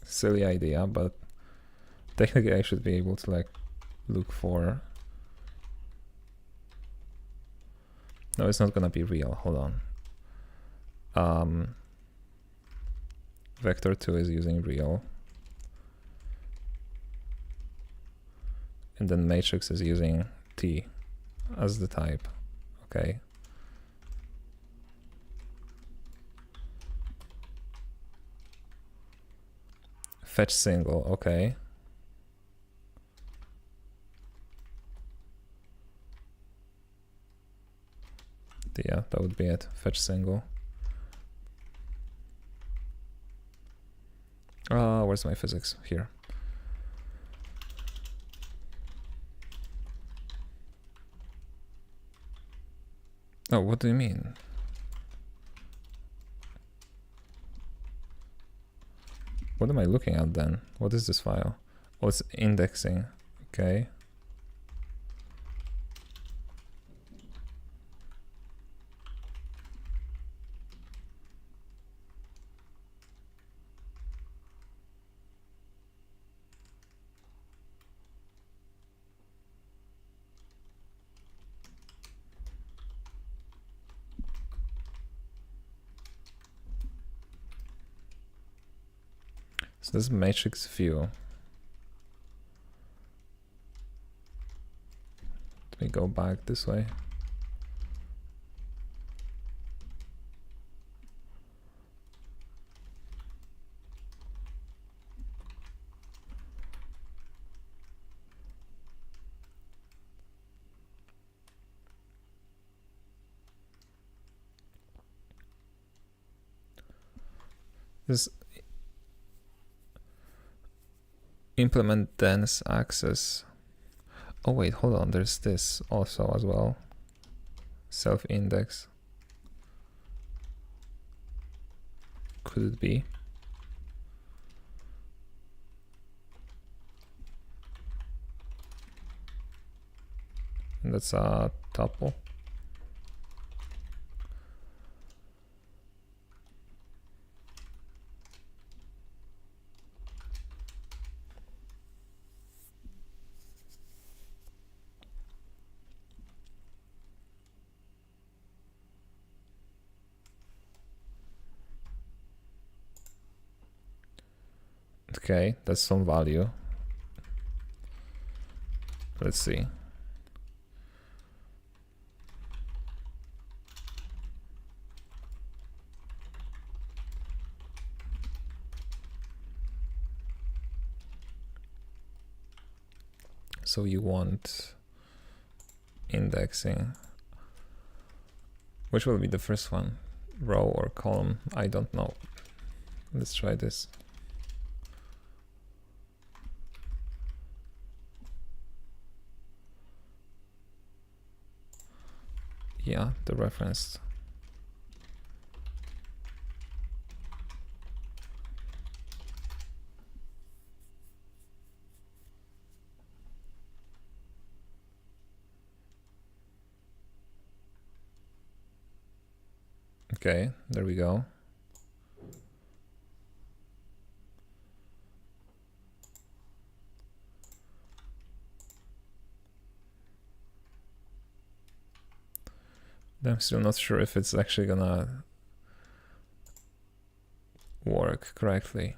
Silly idea, but technically I should be able to like look for. No, it's not gonna be real. Hold on. Vector 2 is using real. And then matrix is using T as the type. Okay. Fetch single, okay. Yeah, that would be it. Fetch single. Where's my physics? Here. Oh, what do you mean? What am I looking at then? What is this file? Oh, it's indexing. Okay. So this is matrix view. Let me go back this way. This implement dense access. Oh wait, hold on, there's this also as well. Self-index. Could it be? And that's a tuple. Okay, that's some value. Let's see. So you want indexing. Which will be the first one? Row or column? I don't know. Let's try this. Yeah, the reference. Okay, there we go. I'm still not sure if it's actually gonna work correctly.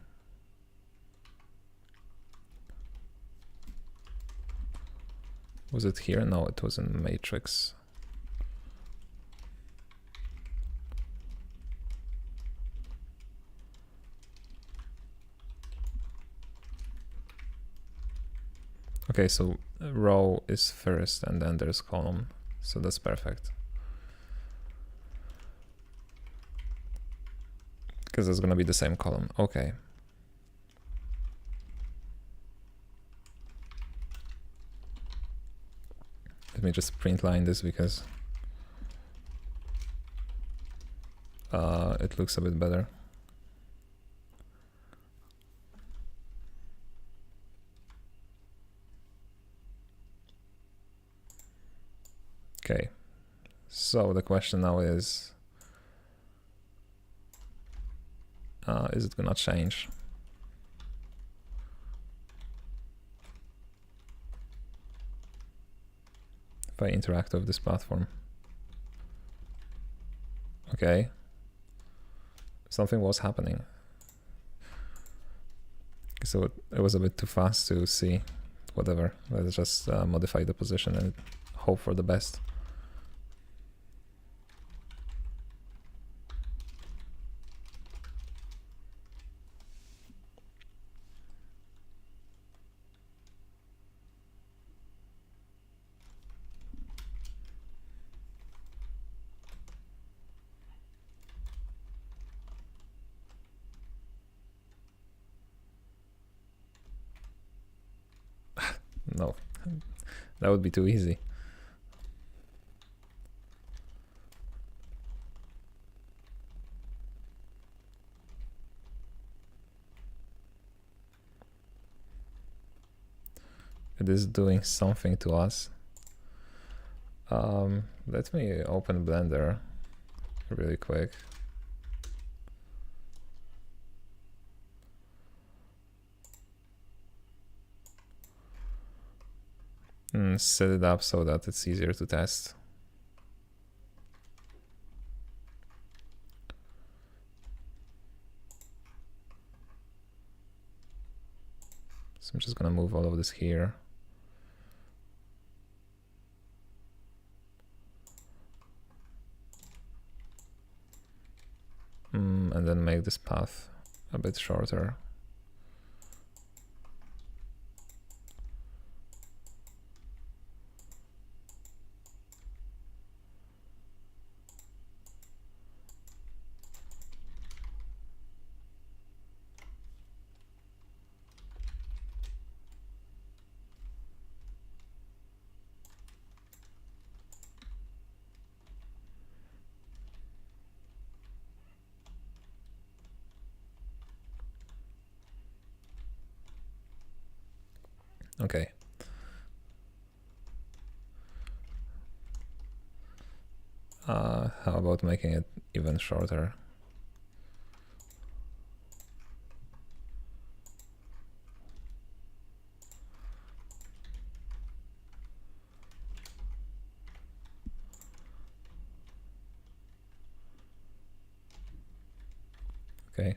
Was it here? No, it was in matrix. Okay, so row is first and then there's column. So that's perfect. Because it's gonna be the same column. Okay. Let me just print line this because it looks a bit better. Okay, so the question now is it gonna change? If I interact with this platform. Okay, something was happening. So it was a bit too fast to see. Whatever, let's just modify the position and hope for the best. That would be too easy. It is doing something to us. Let me open Blender really quick. And set it up so that it's easier to test. So I'm just gonna move all of this here. And then make this path a bit shorter. Okay. How about making it even shorter? Okay.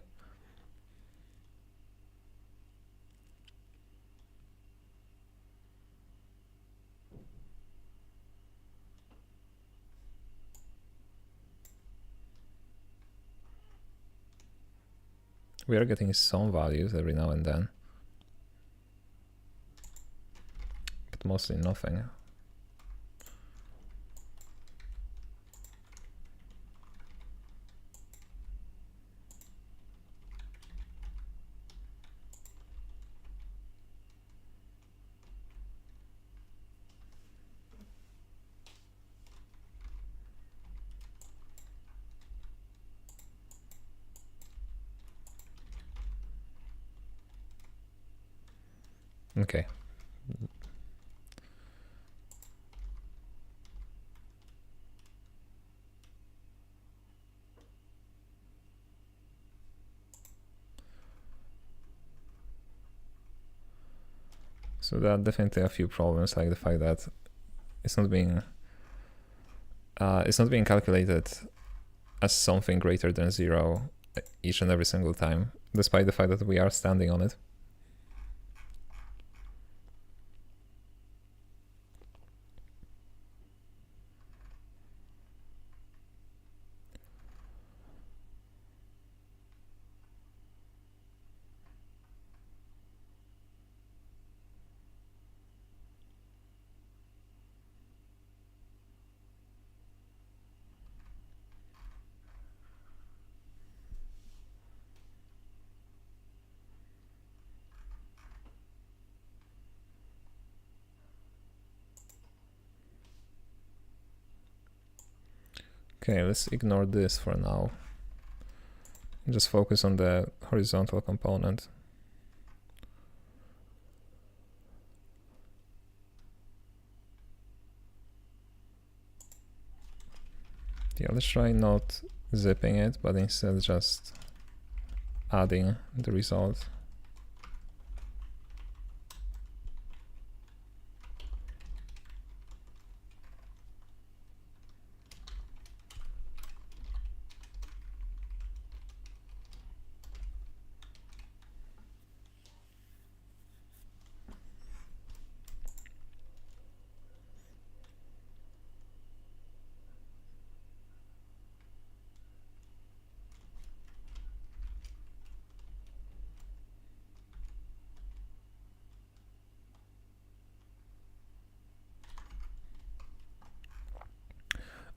We are getting some values every now and then, but mostly nothing. Okay. So there are definitely a few problems, like the fact that it's not being calculated as something greater than 0 each and every single time, despite the fact that we are standing on it. Okay, let's ignore this for now. Just focus on the horizontal component. Yeah, let's try not zipping it, but instead just adding the result.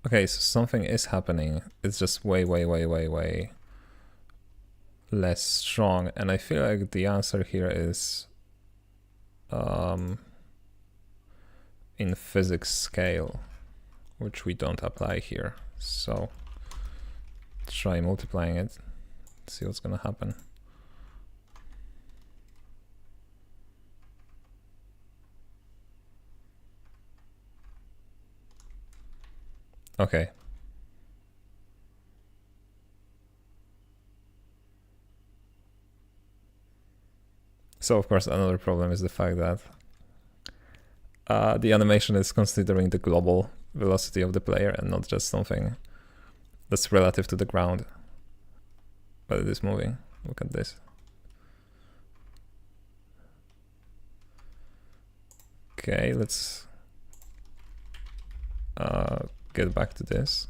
Okay, so something is happening. It's just way less strong. And I feel like the answer here is in physics scale, which we don't apply here. So try multiplying it, see what's gonna happen. Okay. So of course another problem is the fact that the animation is considering the global velocity of the player and not just something that's relative to the ground. But it is moving. Look at this. Okay, let's get back to this.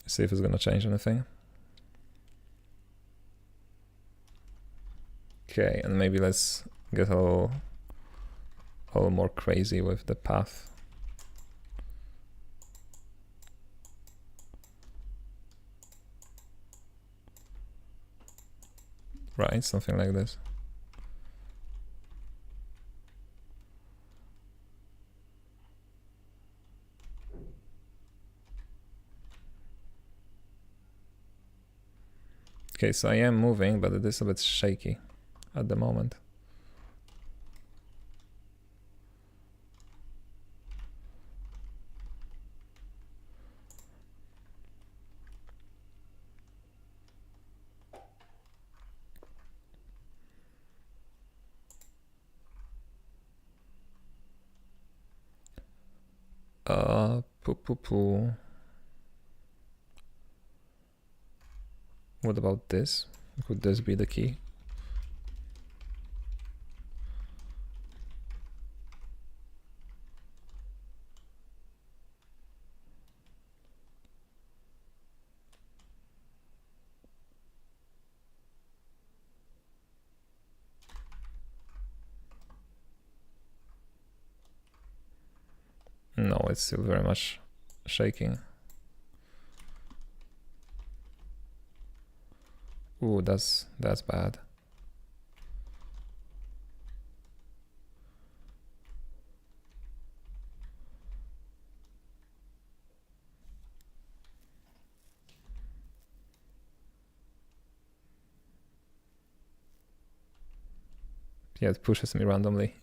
See if it's gonna change anything. Okay, and maybe let's get a little more crazy with the path. Right, something like this. Okay, so I am moving, but it is a bit shaky at the moment. What about this? Could this be the key? No, it's still very much shaking. Ooh, that's bad. Yeah, it pushes me randomly.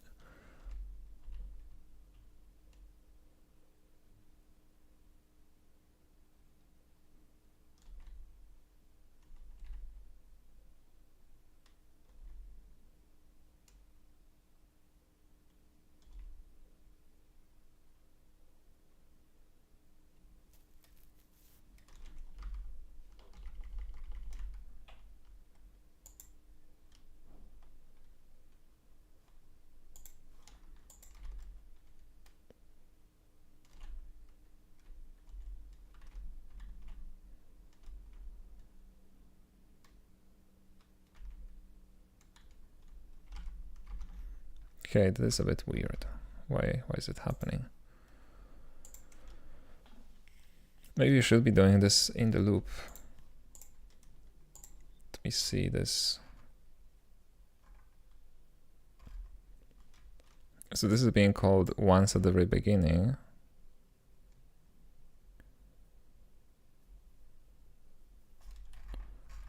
Okay, this is a bit weird. Why is it happening? Maybe you should be doing this in the loop. Let me see this. So this is being called once at the very beginning.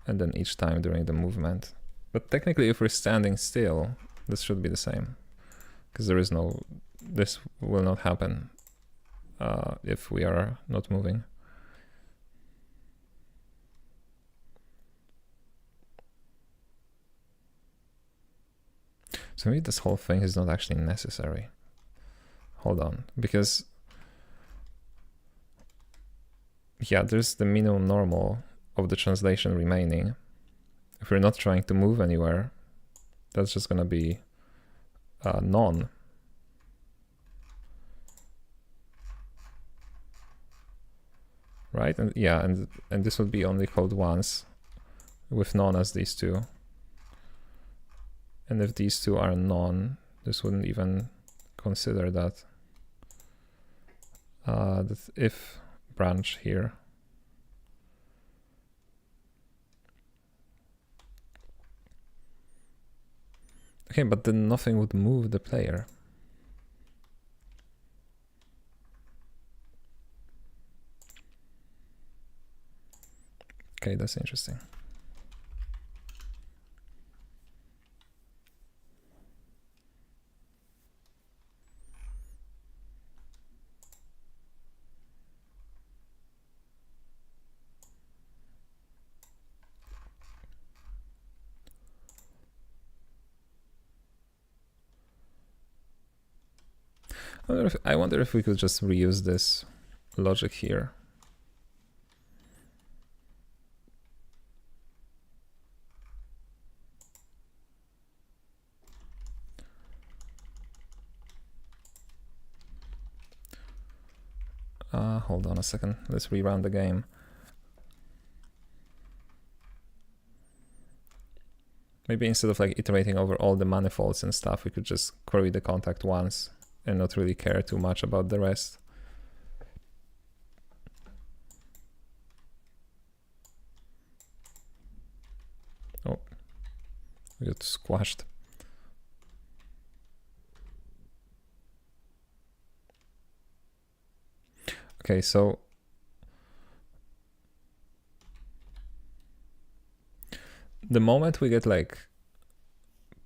And then each time during the movement. But technically if we're standing still, this should be the same. Because this will not happen if we are not moving. So maybe this whole thing is not actually necessary. Hold on, because yeah, there's the minimum normal of the translation remaining. If we're not trying to move anywhere, that's just gonna be none. Right, and yeah, and this would be only called once with none as these two. And if these two are none, this wouldn't even consider that if branch here. Okay, but then nothing would move the player. Okay, that's interesting. I wonder if we could just reuse this logic here. Hold on a second. Let's rerun the game. Maybe instead of like iterating over all the manifolds and stuff, we could just query the contact once and not really care too much about the rest. Oh, we got squashed. Okay, so the moment we get like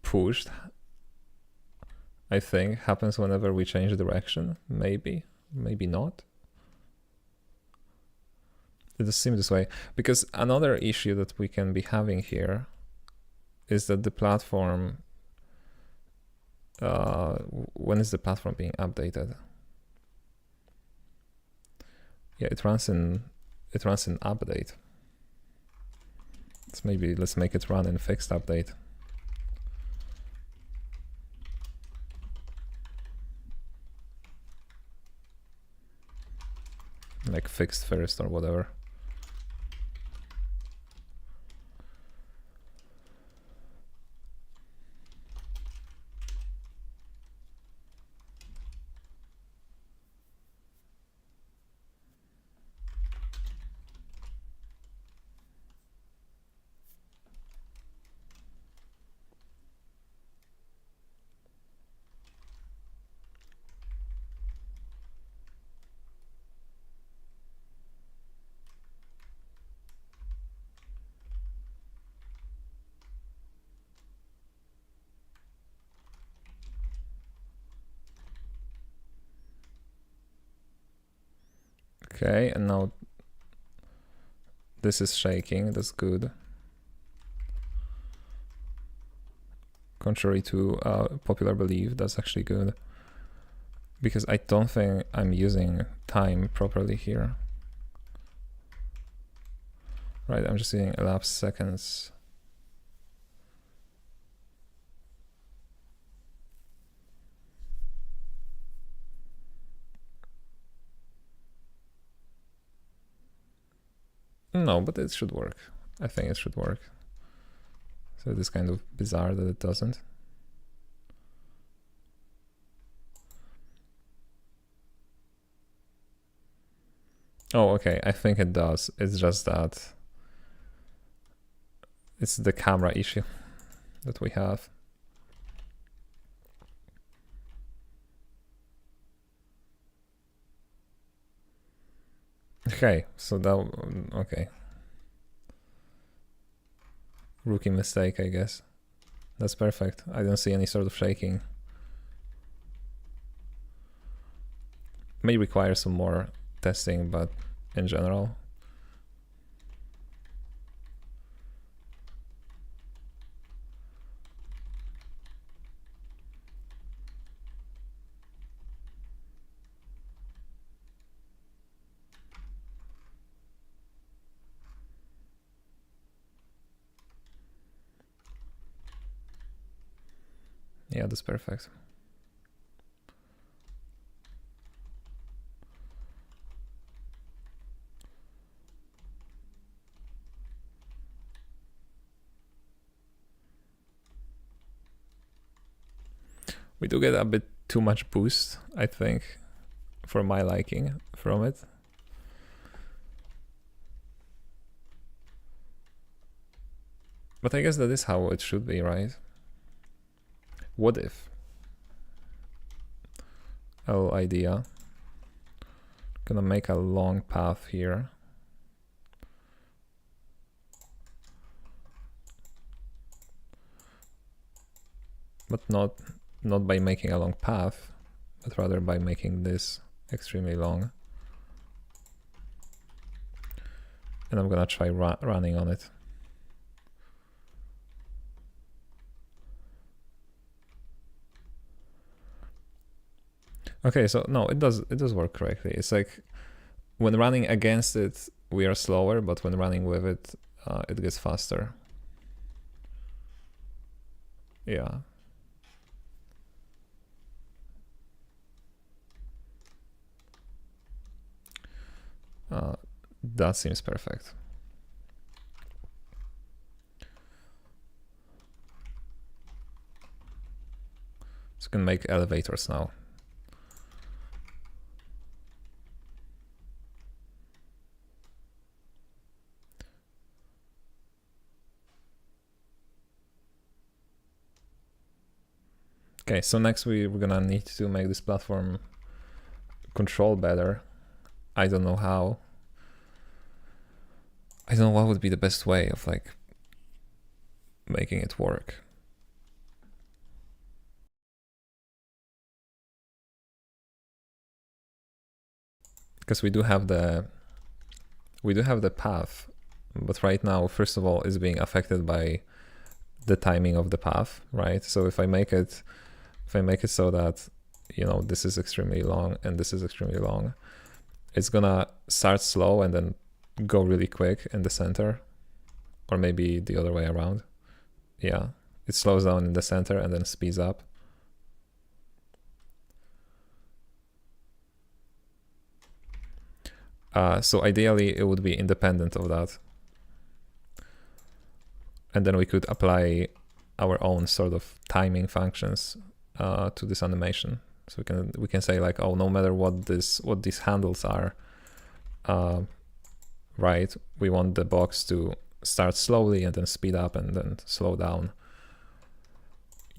pushed, I think happens whenever we change direction. Maybe, maybe not. It does seem this way, because another issue that we can be having here is that the platform, when is the platform being updated? Yeah, it runs in update. So maybe let's make it run in fixed update. Like fixed first or whatever. Okay, and now this is shaking, that's good. Contrary to popular belief, that's actually good. Because I don't think I'm using time properly here. Right, I'm just using elapsed seconds. No, but it should work. I think it should work. So it is kind of bizarre that it doesn't. Oh, okay, I think it does. It's just that it's the camera issue that we have. Okay, so that, okay. Rookie mistake, I guess. That's perfect. I don't see any sort of shaking. May require some more testing, but in general. Yeah, that's perfect. We do get a bit too much boost, I think, for my liking from it. But I guess that is how it should be, right? What if? Oh, idea. Gonna make a long path here. But not by making a long path, but rather by making this extremely long. And I'm gonna try running on it. Okay, so no, it does work correctly. It's like when running against it, we are slower, but when running with it, it gets faster. Yeah. That seems perfect. So we can make elevators now. Okay, so next we're gonna need to make this platform control better. I don't know how. I don't know what would be the best way of like making it work. Because we do have the path, but right now, first of all, is being affected by the timing of the path, right? So if I make it so that, you know, this is extremely long and this is extremely long, it's gonna start slow and then go really quick in the center, or maybe the other way around. Yeah, it slows down in the center and then speeds up. So ideally it would be independent of that. And then we could apply our own sort of timing functions to this animation. So we can say like, oh, no matter what these handles are, right? We want the box to start slowly and then speed up and then slow down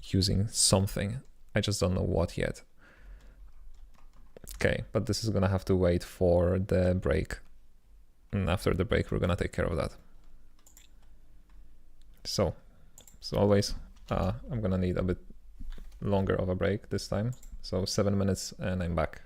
using something. I just don't know what yet. Okay, but this is gonna have to wait for the break. And after the break, we're gonna take care of that. So, as always, I'm gonna need a bit longer of a break this time. So 7 minutes and I'm back.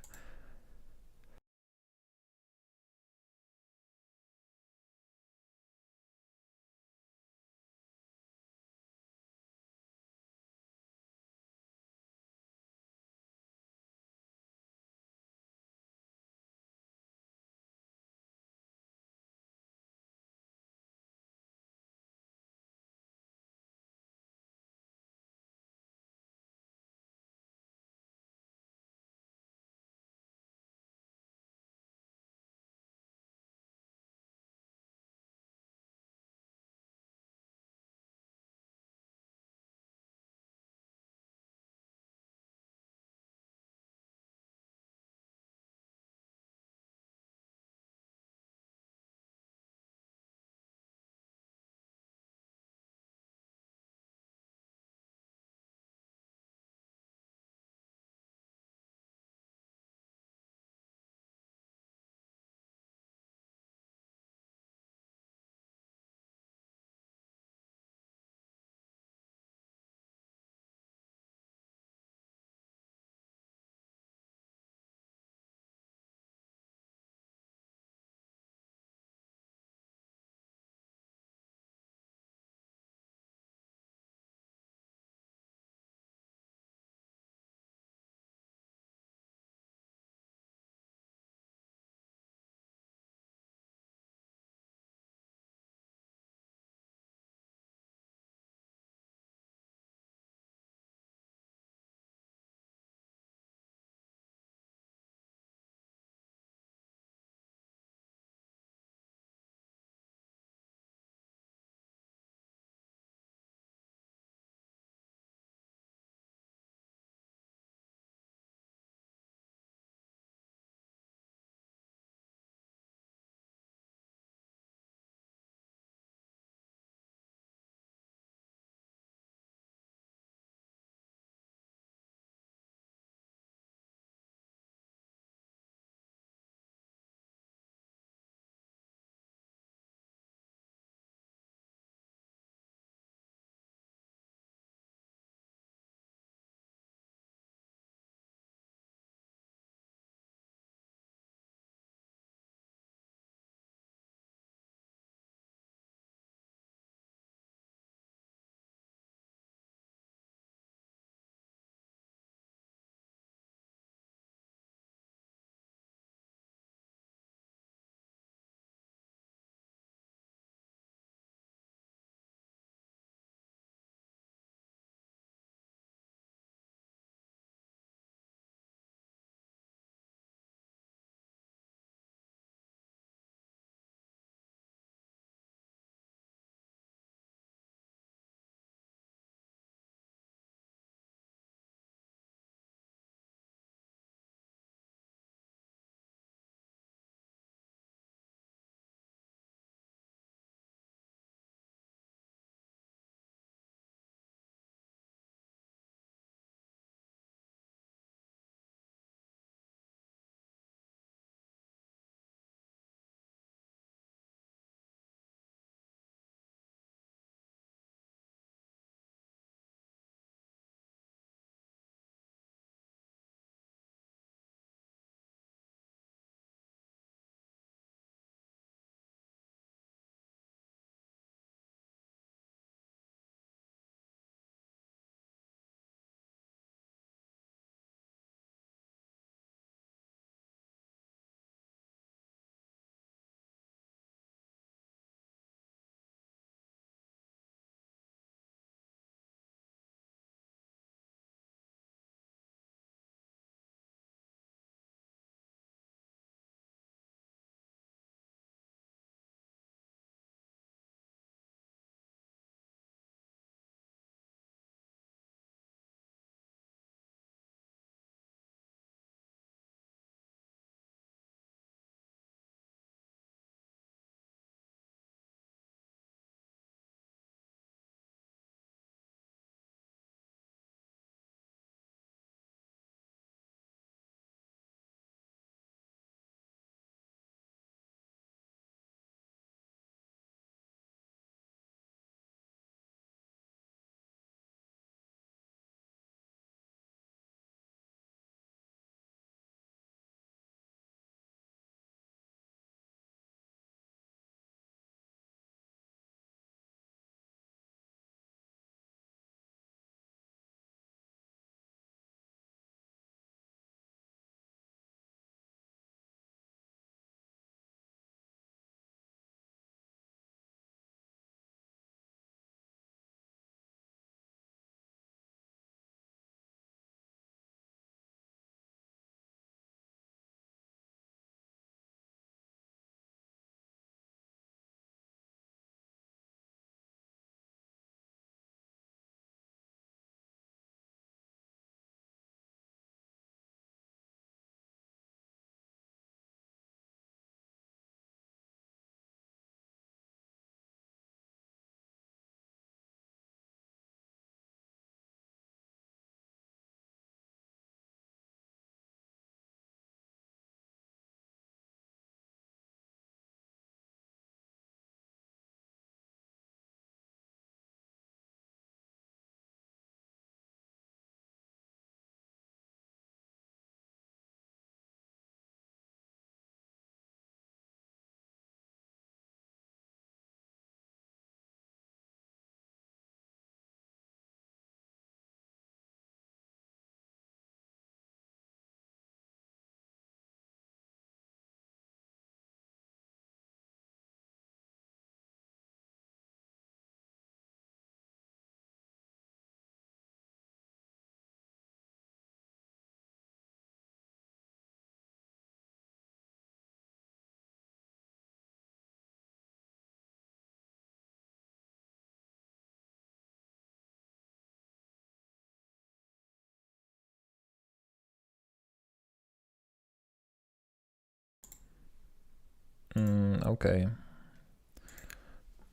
Okay.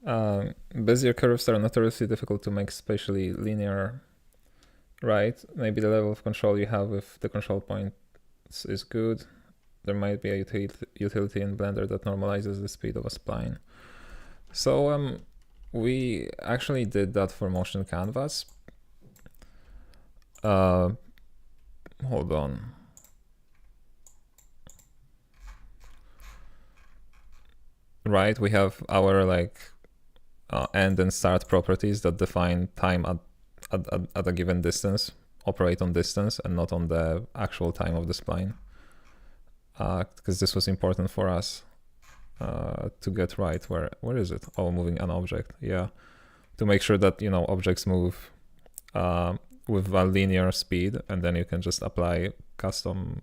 Bezier curves are notoriously difficult to make spatially linear, right? Maybe the level of control you have with the control points is good. There might be a utility in Blender that normalizes the speed of a spline. So we actually did that for motion canvas. Hold on. Right, we have our like end and start properties that define time at a given distance, operate on distance and not on the actual time of the spline. Because this was important for us to get right. Where is it? Oh, moving an object. Yeah, to make sure that objects move with a linear speed, and then you can just apply custom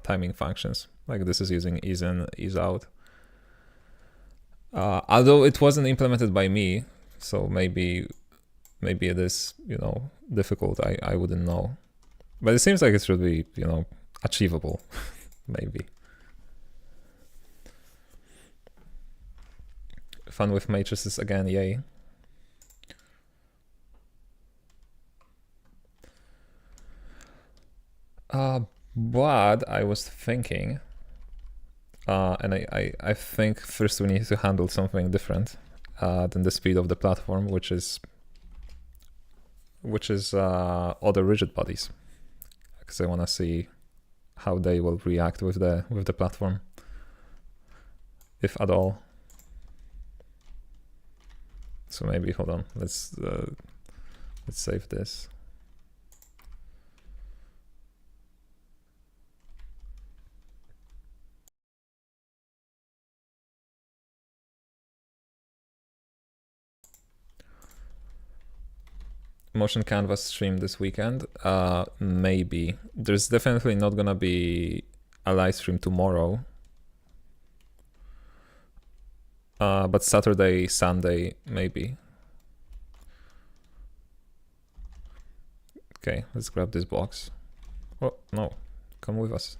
timing functions. Like this is using ease in, ease out. Although it wasn't implemented by me, so maybe it is difficult. I wouldn't know, but it seems like it should be achievable. Maybe. Fun with matrices again, yay. But I was thinking, and I think first we need to handle something different than the speed of the platform, which is other rigid bodies, because I want to see how they will react with the platform, if at all. So maybe hold on, let's save this. Motion canvas stream this weekend. Maybe. There's definitely not gonna be a live stream tomorrow. But Saturday, Sunday, maybe. Okay, let's grab this box. Oh, no, come with us.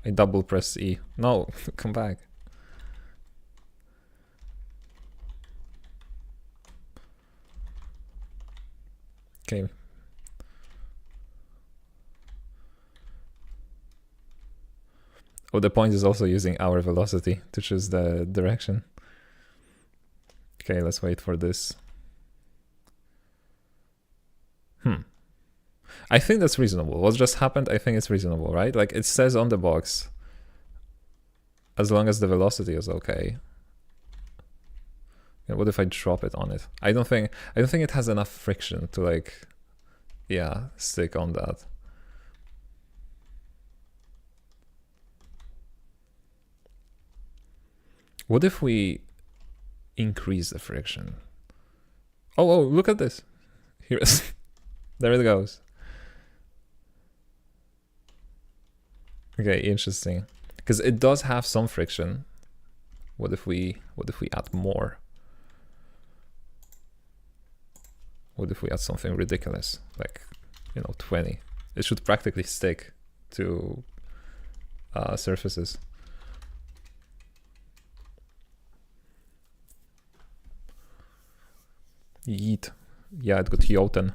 I double press E. No, come back. Okay. Oh, the point is also using our velocity to choose the direction. Okay, let's wait for this. I think that's reasonable. What just happened, I think it's reasonable, right? Like it says on the box, as long as the velocity is okay. Yeah, what if I drop it on it? I don't think it has enough friction to like, yeah, stick on that. What if we increase the friction? Oh, look at this. Here, there it goes. Okay, interesting. Because it does have some friction. What if we add more? What if we add something ridiculous, like 20? It should practically stick to surfaces. Yeet. Yeah, it got Yoten.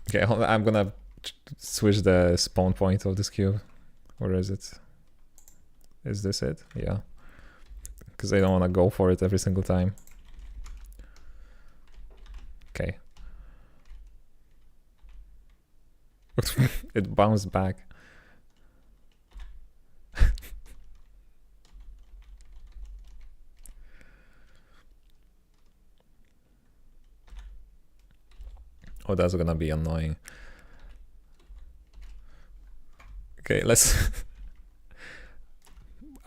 Okay, I'm gonna switch the spawn point of this cube. Where is it? Is this it? Yeah. Because I don't want to go for it every single time. Okay. It bounced back. Oh, that's gonna be annoying. Okay, let's...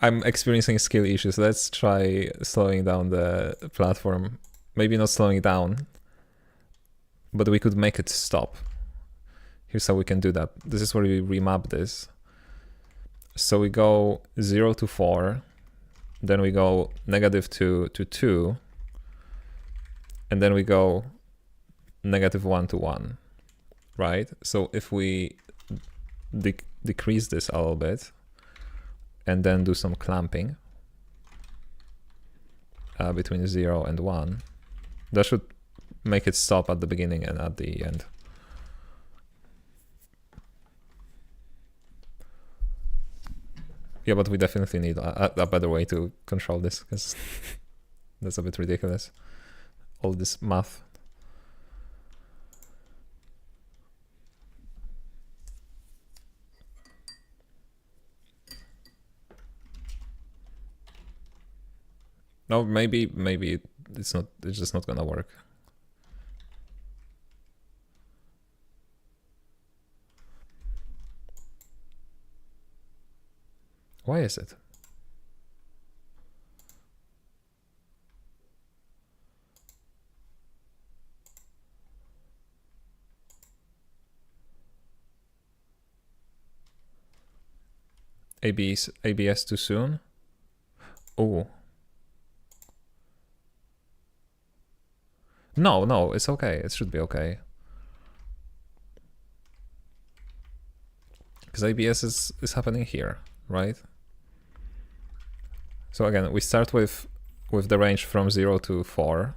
I'm experiencing skill issues. Let's try slowing down the platform. Maybe not slowing it down, but we could make it stop. Here's how we can do that. This is where we remap this. So we go 0 to 4, then we go -2 to 2, and then we go -1 to 1. right? So if we decrease this a little bit and then do some clamping between 0 and 1, that should make it stop at the beginning and at the end. Yeah, but we definitely need a better way to control this, because that's a bit ridiculous. All this math. No, maybe it's just not gonna work. Why is it? ABS too soon? Oh. No, it's okay. It should be okay. Because ABS is happening here, right? So again, we start with the range from 0 to 4.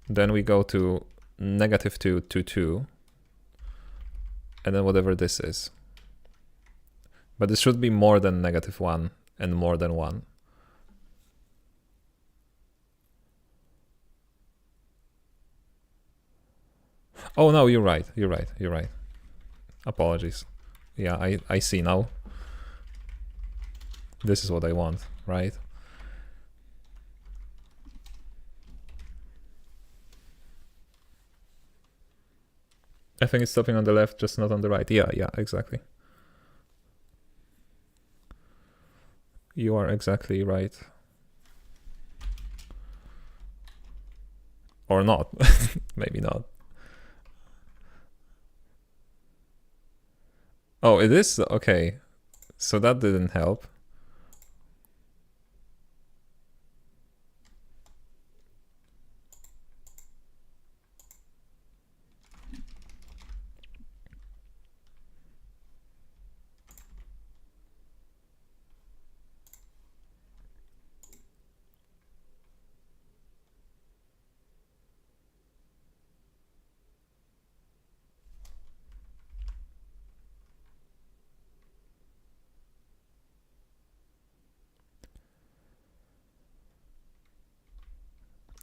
Then we go to -2 to 2. And then whatever this is. But this should be more than -1 and more than 1. Oh no, you're right. Apologies. Yeah, I see now. This is what I want, right? I think it's stopping on the left, just not on the right. Yeah, exactly. You are exactly right. Or not. Maybe not. Oh, it is? Okay. So that didn't help.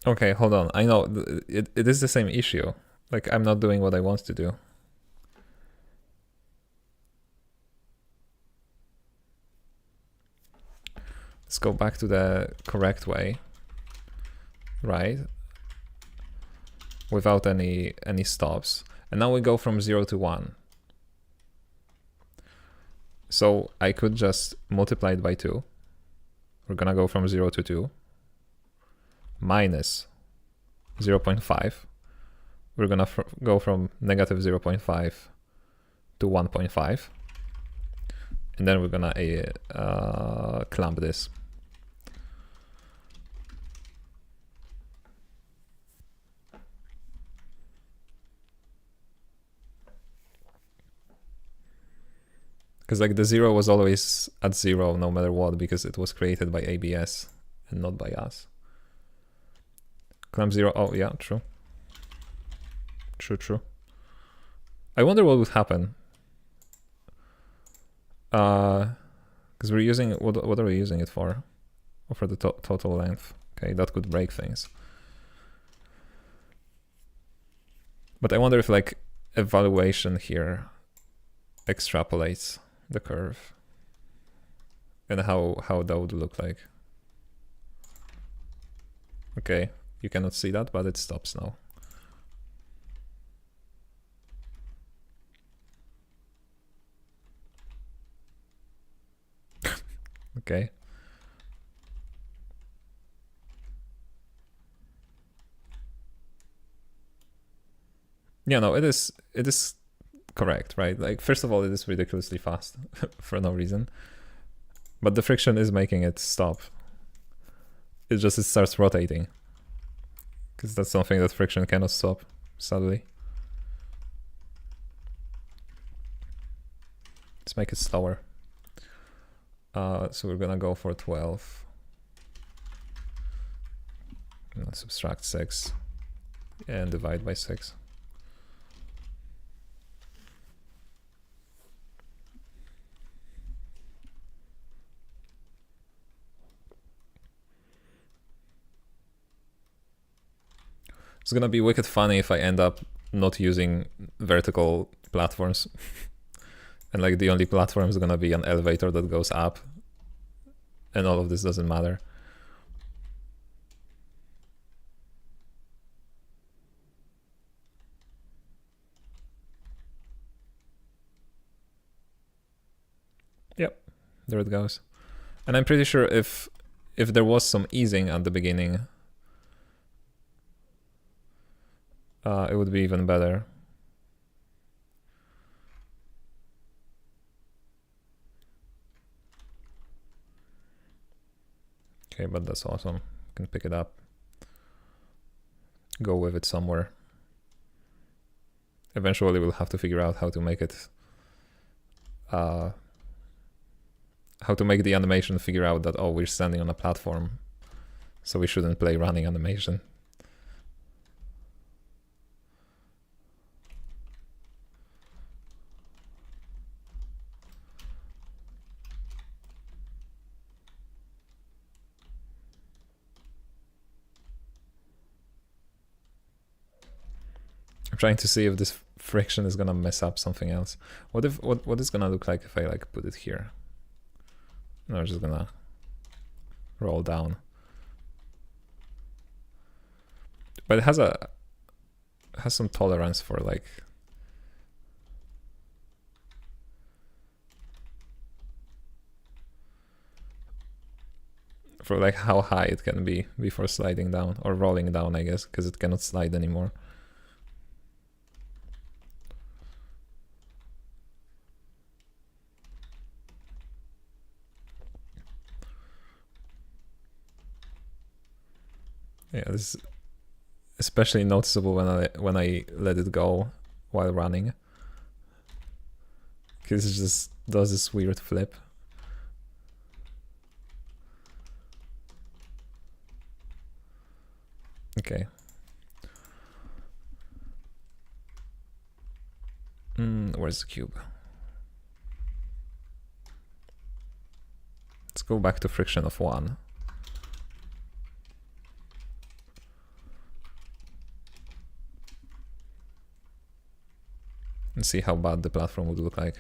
Okay, hold on. I know it is the same issue. Like, I'm not doing what I want to do. Let's go back to the correct way, right? Without any stops. And now we go from 0 to 1. So I could just multiply it by 2. We're gonna go from 0 to 2. Minus 0.5. We're gonna go from negative 0.5 to 1.5. And then we're gonna clamp this. Because like the 0 was always at 0 no matter what, because it was created by ABS and not by us. Clamp 0, oh yeah, true. True. I wonder what would happen. Because we're using, what are we using it for? Or for the total length. Okay, that could break things. But I wonder if like evaluation here extrapolates the curve and how that would look like. Okay, you cannot see that, but it stops now. Okay. Yeah, no, it is correct, right? Like, first of all, it is ridiculously fast for no reason, but the friction is making it stop. It starts rotating, because that's something that friction cannot stop, sadly. make it slower. So we're gonna go for 12. Let's subtract 6 and divide by 6. It's gonna be wicked funny if I end up not using vertical platforms. And like the only platform is gonna be an elevator that goes up. And all of this doesn't matter. Yep, there it goes. And I'm pretty sure if there was some easing at the beginning, it would be even better. Okay, but that's awesome. Can pick it up. Go with it somewhere. Eventually we'll have to figure out how to make it how to make the animation figure out that, oh, we're standing on a platform, so we shouldn't play running animation. I'm trying to see if this friction is gonna mess up something else. What is gonna look like if I like put it here? No, it's just gonna roll down. But it has some tolerance for like how high it can be before sliding down or rolling down, I guess, because it cannot slide anymore. Yeah, this is especially noticeable when I let it go while running, because it just does this weird flip. Okay. Where's the cube? Let's go back to friction of 1. And see how bad the platform would look like.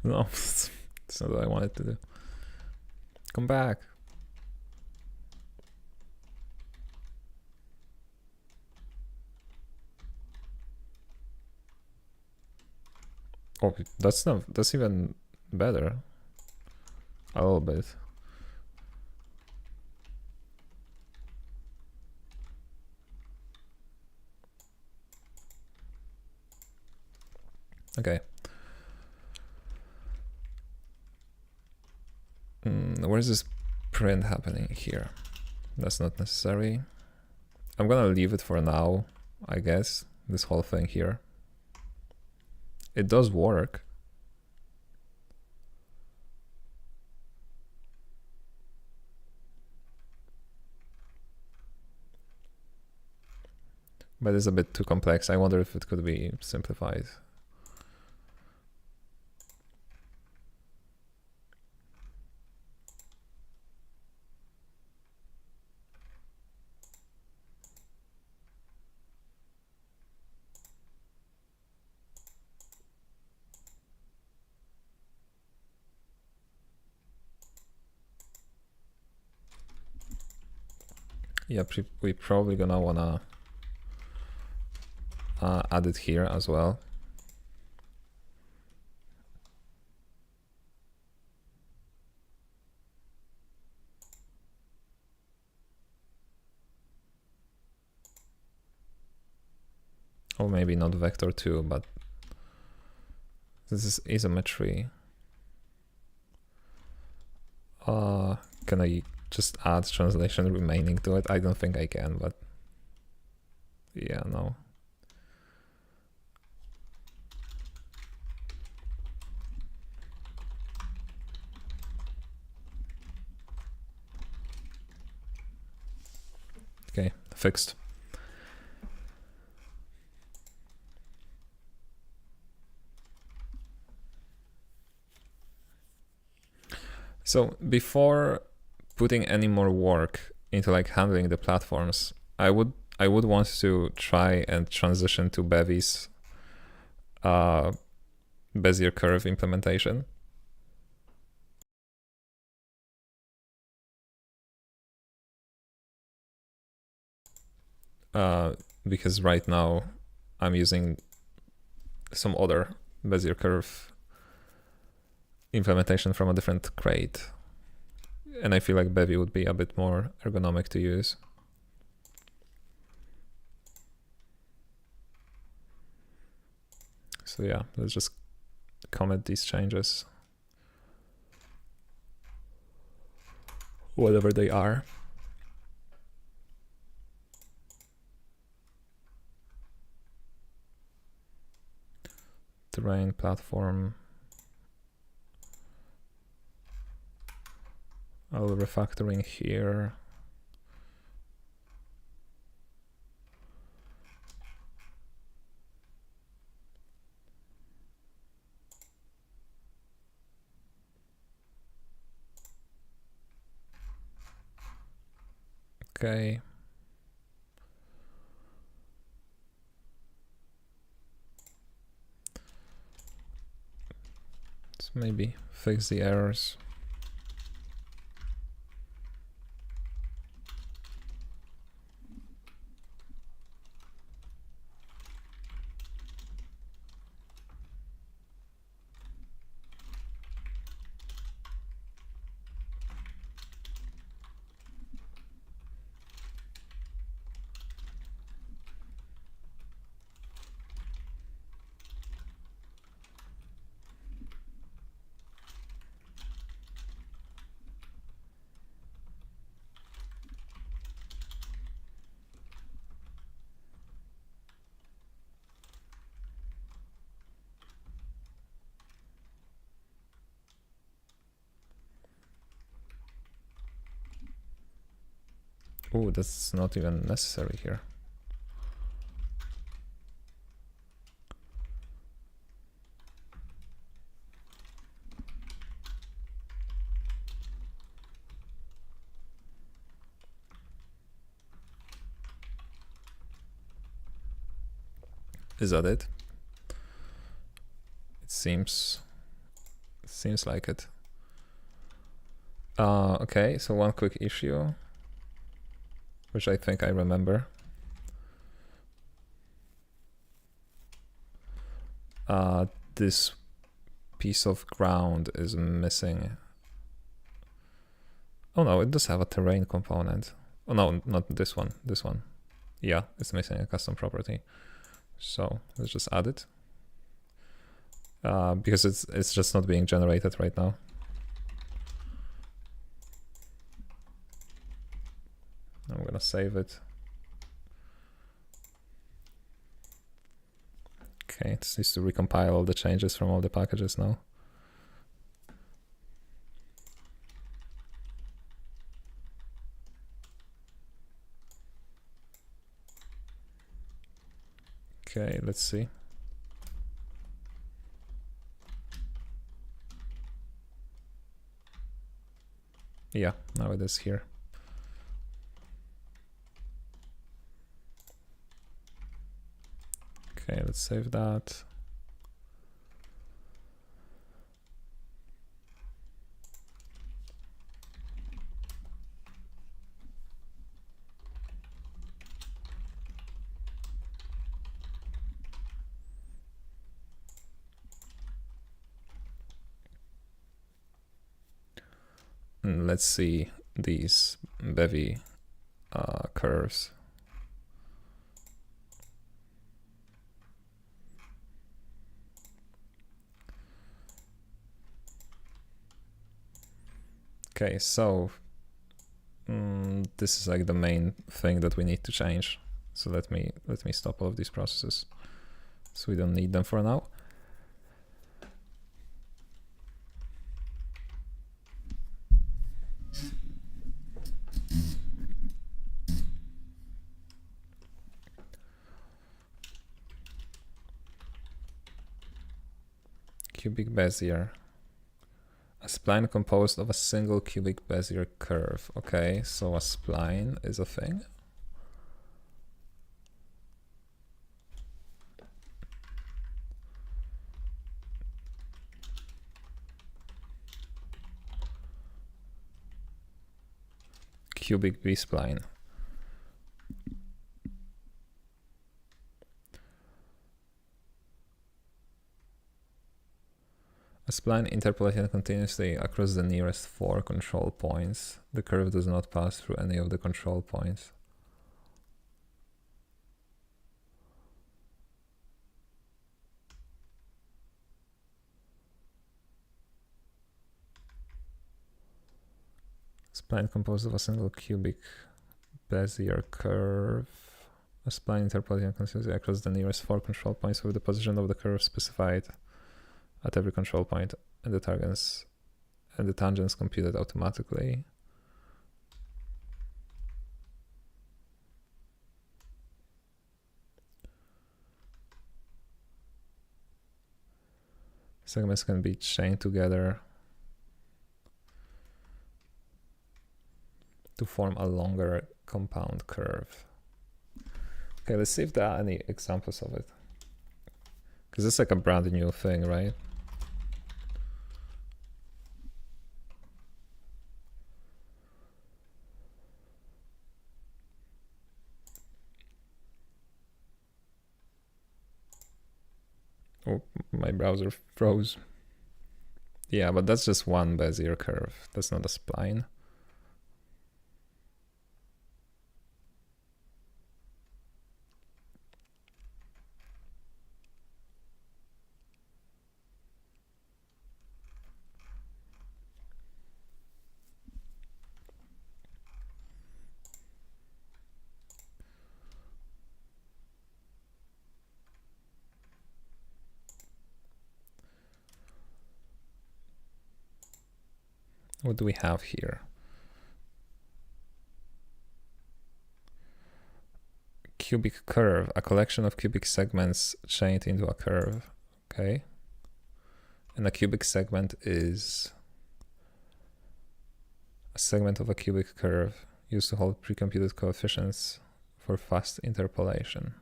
No, that's not what I wanted to do. Come back. Oh, that's even better. A little bit. Okay. Where's this print happening here? That's not necessary. I'm gonna leave it for now, I guess, this whole thing here. It does work. But it's a bit too complex. I wonder if it could be simplified. Yeah, we're probably gonna wanna add it here as well. Or maybe not vector 2, but This is isometry. Can I just add translation remaining to it? I don't think I can, but yeah, no. Okay, fixed. So before putting any more work into like handling the platforms, I would want to try and transition to Bevy's Bezier curve implementation. Because right now I'm using some other Bezier curve implementation from a different crate, and I feel like Bevy would be a bit more ergonomic to use. So yeah, let's just comment these changes, whatever they are. Terrain, platform. I'll refactoring here. Okay. Let's maybe fix the errors. Oh, that's not even necessary here. Is that it? It seems like it. Okay, so one quick issue, which I think I remember. This piece of ground is missing. Oh no, it does have a terrain component. Oh no, not this one, this one. Yeah, it's missing a custom property. So let's just add it. Because it's just not being generated right now. I'm gonna save it. Okay, it needs to recompile all the changes from all the packages now. Okay, let's see. Yeah, now it is here. Okay, let's save that. And let's see these Bevy curves. Okay, so this is like the main thing that we need to change. So let me stop all of these processes. So we don't need them for now. Cubic Bezier. A spline composed of a single cubic Bezier curve. Okay, so a spline is a thing. Cubic B-spline. A spline interpolated continuously across the nearest 4 control points. The curve does not pass through any of the control points. Spline composed of a single cubic Bezier curve. A spline interpolating continuously across the nearest 4 control points with the position of the curve specified at every control point and the tangents computed automatically. Segments can be chained together to form a longer compound curve. Okay, let's see if there are any examples of it. Because it's like a brand new thing, right? Oh, my browser froze. Yeah, but that's just one Bezier curve. That's not a spline. What do we have here? Cubic curve, a collection of cubic segments chained into a curve. Okay. And a cubic segment is a segment of a cubic curve used to hold pre-computed coefficients for fast interpolation.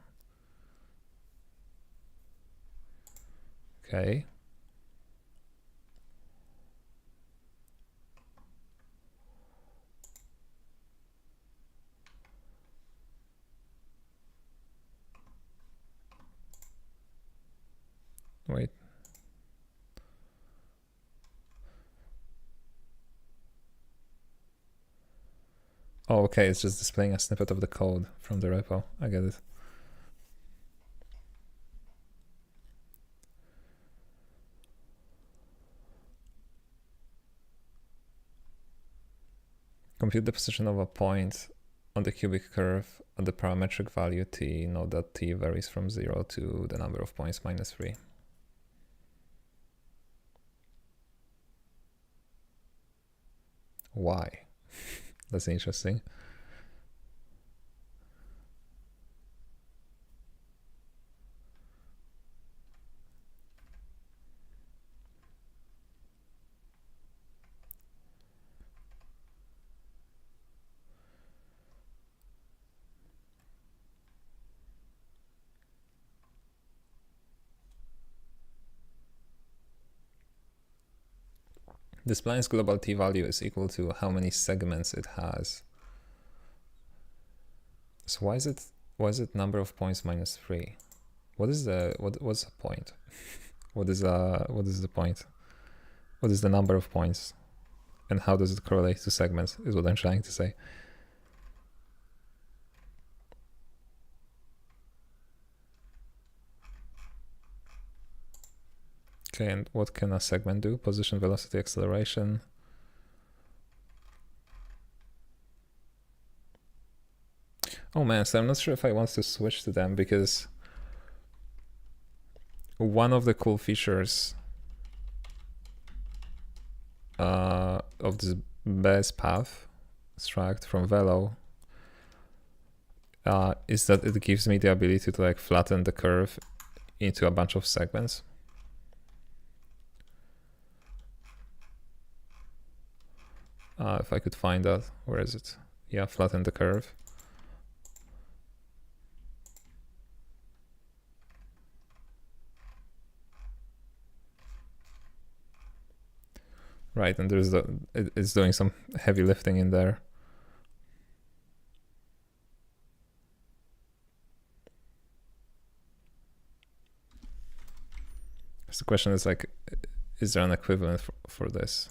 Okay. Wait. Oh, okay, it's just displaying a snippet of the code from the repo. I get it. Compute the position of a point on the cubic curve at the parametric value t. Note that t varies from 0 to the number of points minus 3. Why? That's interesting. The spline's global t value is equal to how many segments it has. So why is it number of points minus 3? What's the point? What is the point? What is the number of points? And how does it correlate to segments is what I'm trying to say. Okay, and what can a segment do? Position, velocity, acceleration. Oh man, so I'm not sure if I want to switch to them, because one of the cool features of this best path struct from Velo is that it gives me the ability to like flatten the curve into a bunch of segments. If I could find that, where is it? Yeah, flatten the curve. Right, and there's it's doing some heavy lifting in there. So the question is like, is there an equivalent for this?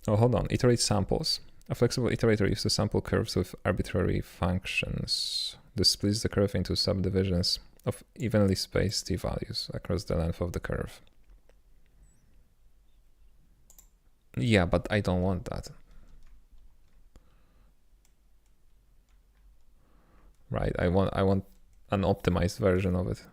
Oh, hold on. Iterate samples. A flexible iterator uses to sample curves with arbitrary functions. This splits the curve into subdivisions of evenly spaced t-values across the length of the curve. Yeah, but I don't want that. Right, I want an optimized version of it.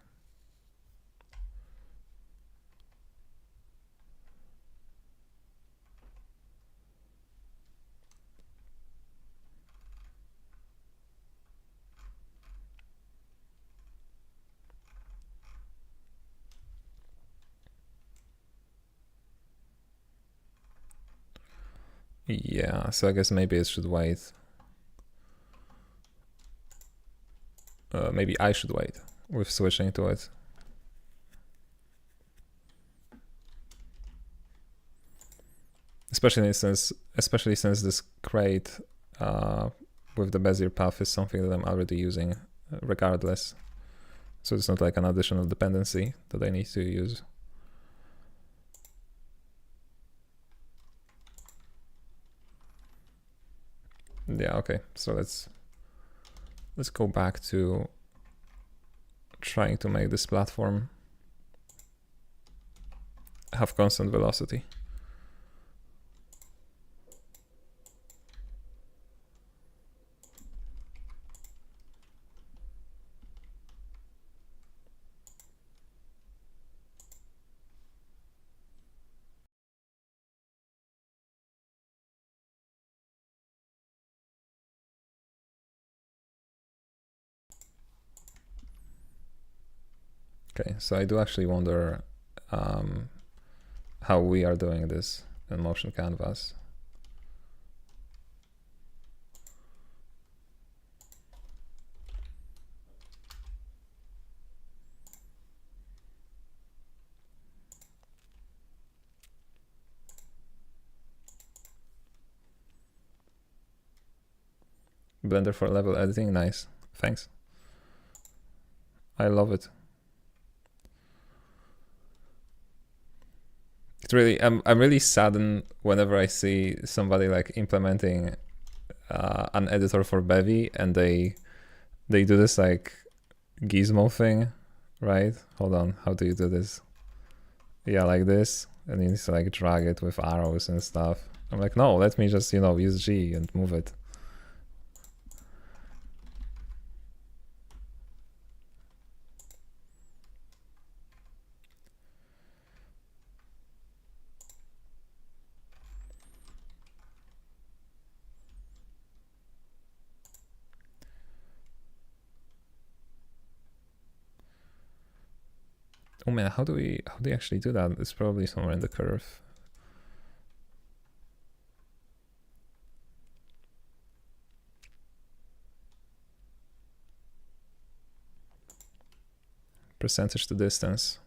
Yeah, so I guess maybe it should wait. Maybe I should wait with switching to it. Especially since this crate with the Bezier path is something that I'm already using regardless. So it's not like an additional dependency that I need to use. Yeah, okay. So let's go back to trying to make this platform have constant velocity. Okay, so I do actually wonder how we are doing this in Motion Canvas. Blender for level editing, nice. Thanks. I love it. It's really, I'm really saddened whenever I see somebody like implementing an editor for Bevy and they do this like gizmo thing, right? Hold on, how do you do this? Yeah, like this, and you need to like drag it with arrows and stuff. I'm like, no, let me just, you know, use G and move it. Oh man, how do you actually do that? It's probably somewhere in the curve. Percentage to distance.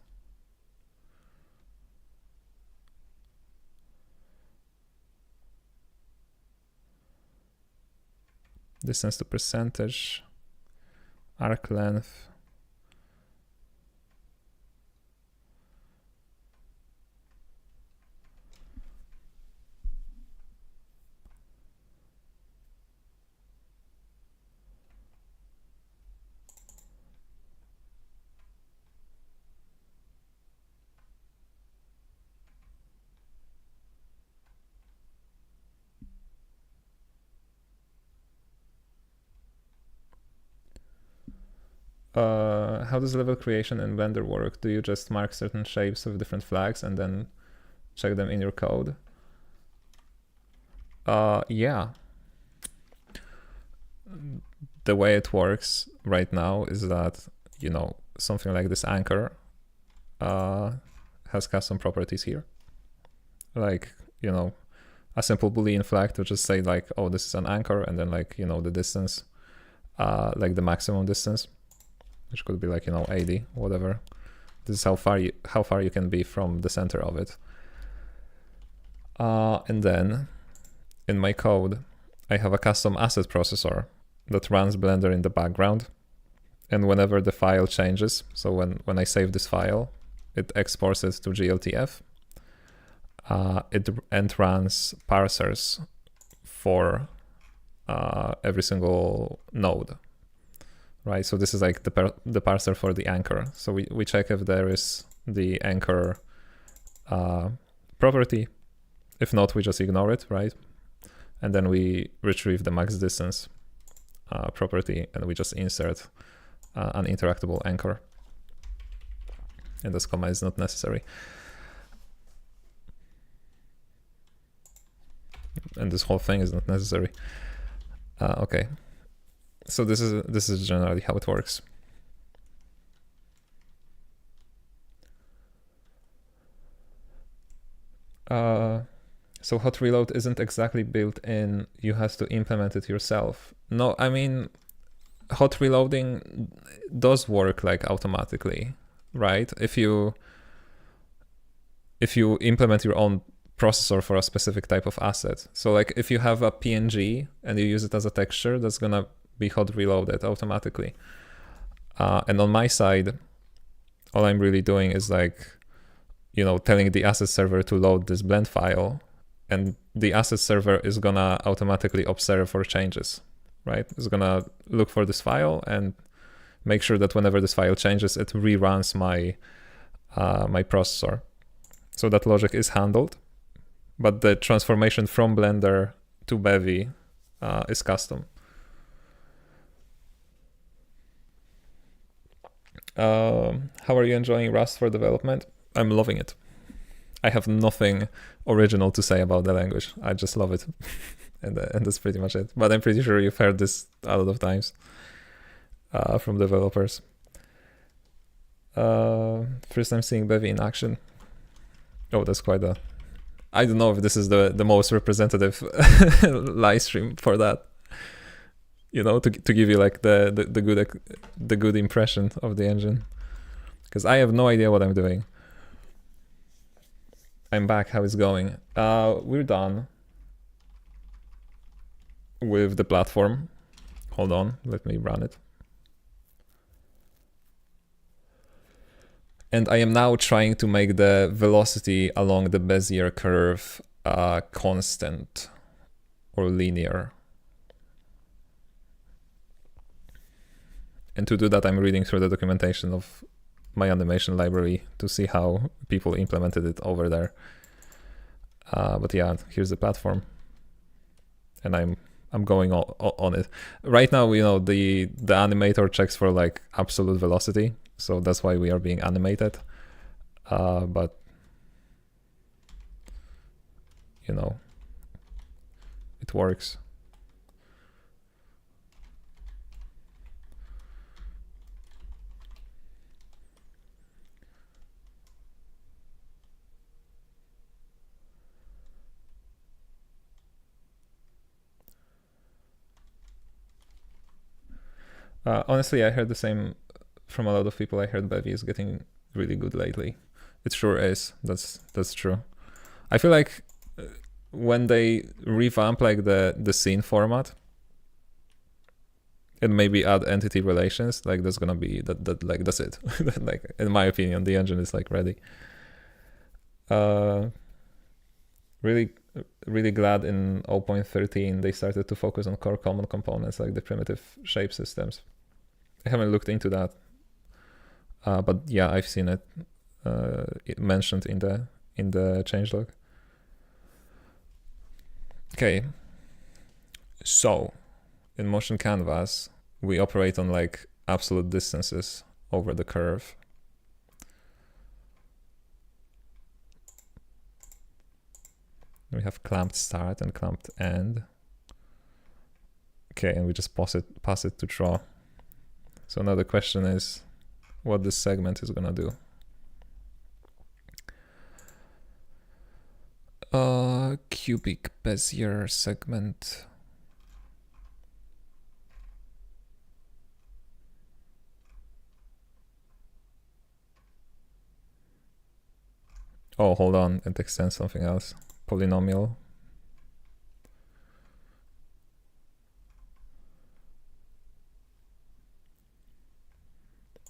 Distance to percentage. Arc length. How does level creation in Blender work? Do you just mark certain shapes with different flags and then check them in your code? Yeah. The way it works right now is that, you know, something like this anchor has custom properties here. Like, you know, a simple Boolean flag to just say like, oh, this is an anchor, and then like, you know, the distance, like the maximum distance, which could be like, you know, 80, whatever. This is how far you can be from the center of it. And then in my code, I have a custom asset processor that runs Blender in the background. And whenever the file changes, so when I save this file, it exports it to GLTF. It runs parsers for every single node, right? So this is like the parser for the anchor. So we check if there is the anchor property. If not, we just ignore it, right? And then we retrieve the max distance property, and we just insert an interactable anchor. And this comma is not necessary. And this whole thing is not necessary. Okay, so this is generally how it works. So hot reload isn't exactly built in, you have to implement it yourself. No, I mean, hot reloading does work like automatically, right? If you implement your own processor for a specific type of asset. So like if you have a PNG and you use it as a texture, that's gonna be hot reloaded automatically. And on my side, all I'm really doing is like, you know, telling the asset server to load this blend file, and the asset server is gonna automatically observe for changes, right? It's gonna look for this file and make sure that whenever this file changes, it reruns my my processor. So that logic is handled, but the transformation from Blender to Bevy is custom. How are you enjoying Rust for development? I'm loving it. I have nothing original to say about the language. I just love it. and that's pretty much it. But I'm pretty sure you've heard this a lot of times from developers. First time seeing Bevy in action. Oh, that's quite a... I don't know if this is the most representative live stream for that. You know, to give you like the good impression of the engine. Because I have no idea what I'm doing. I'm back, how it's going. We're done with the platform. Hold on, let me run it. And I am now trying to make the velocity along the Bezier curve constant or linear. And to do that, I'm reading through the documentation of my animation library to see how people implemented it over there. But yeah, here's the platform. And I'm going on it. Right now, you know, the animator checks for like absolute velocity. So that's why we are being animated. But, you know, it works. Honestly, I heard the same from a lot of people. I heard Bevy is getting really good lately. It sure is. That's true. I feel like when they revamp like the scene format and maybe add entity relations, like that's gonna be that like that's it. Like in my opinion, the engine is like ready. Really glad in 0.13 they started to focus on core common components like the primitive shape systems. I haven't looked into that, but yeah, I've seen it mentioned in the changelog. Okay, so in Motion Canvas we operate on like absolute distances over the curve. We have clamped start and clamped end. Okay, and we just pass it to draw. So now the question is what this segment is gonna do. Cubic Bezier segment. Oh, hold on, it extends something else. Polynomial.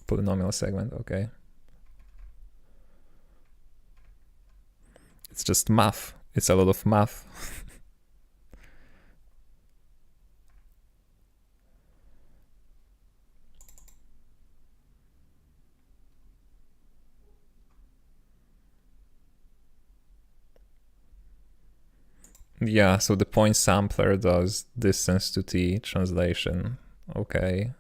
Polynomial segment, okay. It's just math. It's a lot of math. Yeah, so the point sampler does distance to t translation. Okay.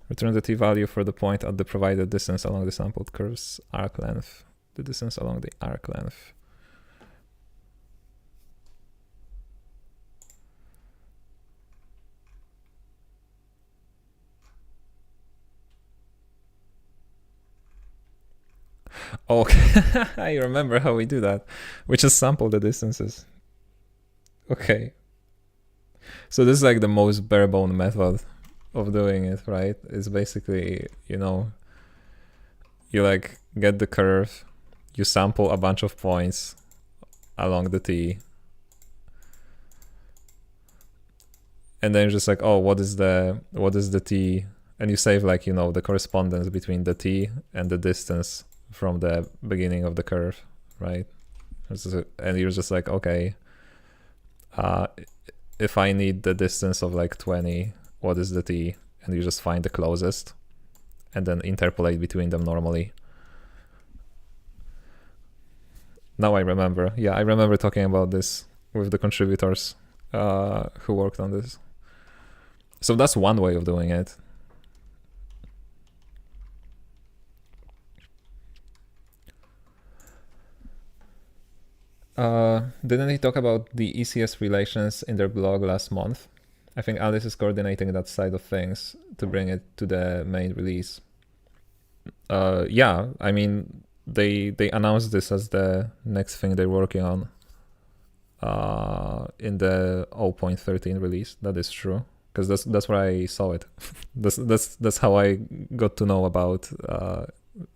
Return the t value for the point at the provided distance along the sampled curve's arc length. The distance along the arc length. Okay, I remember how we do that. We just sample the distances. Okay. So this is like the most bare bone method of doing it, right? It's basically, you know, you like get the curve, you sample a bunch of points along the t, and then you're just like, oh, what is the t, and you save like, you know, the correspondence between the t and the distance from the beginning of the curve, right? And you're just like, okay, if I need the distance of like 20, what is the t? And you just find the closest and then interpolate between them normally. Now I remember. Yeah, I remember talking about this with the contributors who worked on this. So that's one way of doing it. Didn't he talk about the ECS relations in their blog last month? I think Alice is coordinating that side of things to bring it to the main release. Yeah, I mean, they announced this as the next thing they're working on in the 0.13 release. That is true, because that's where I saw it. that's how I got to know about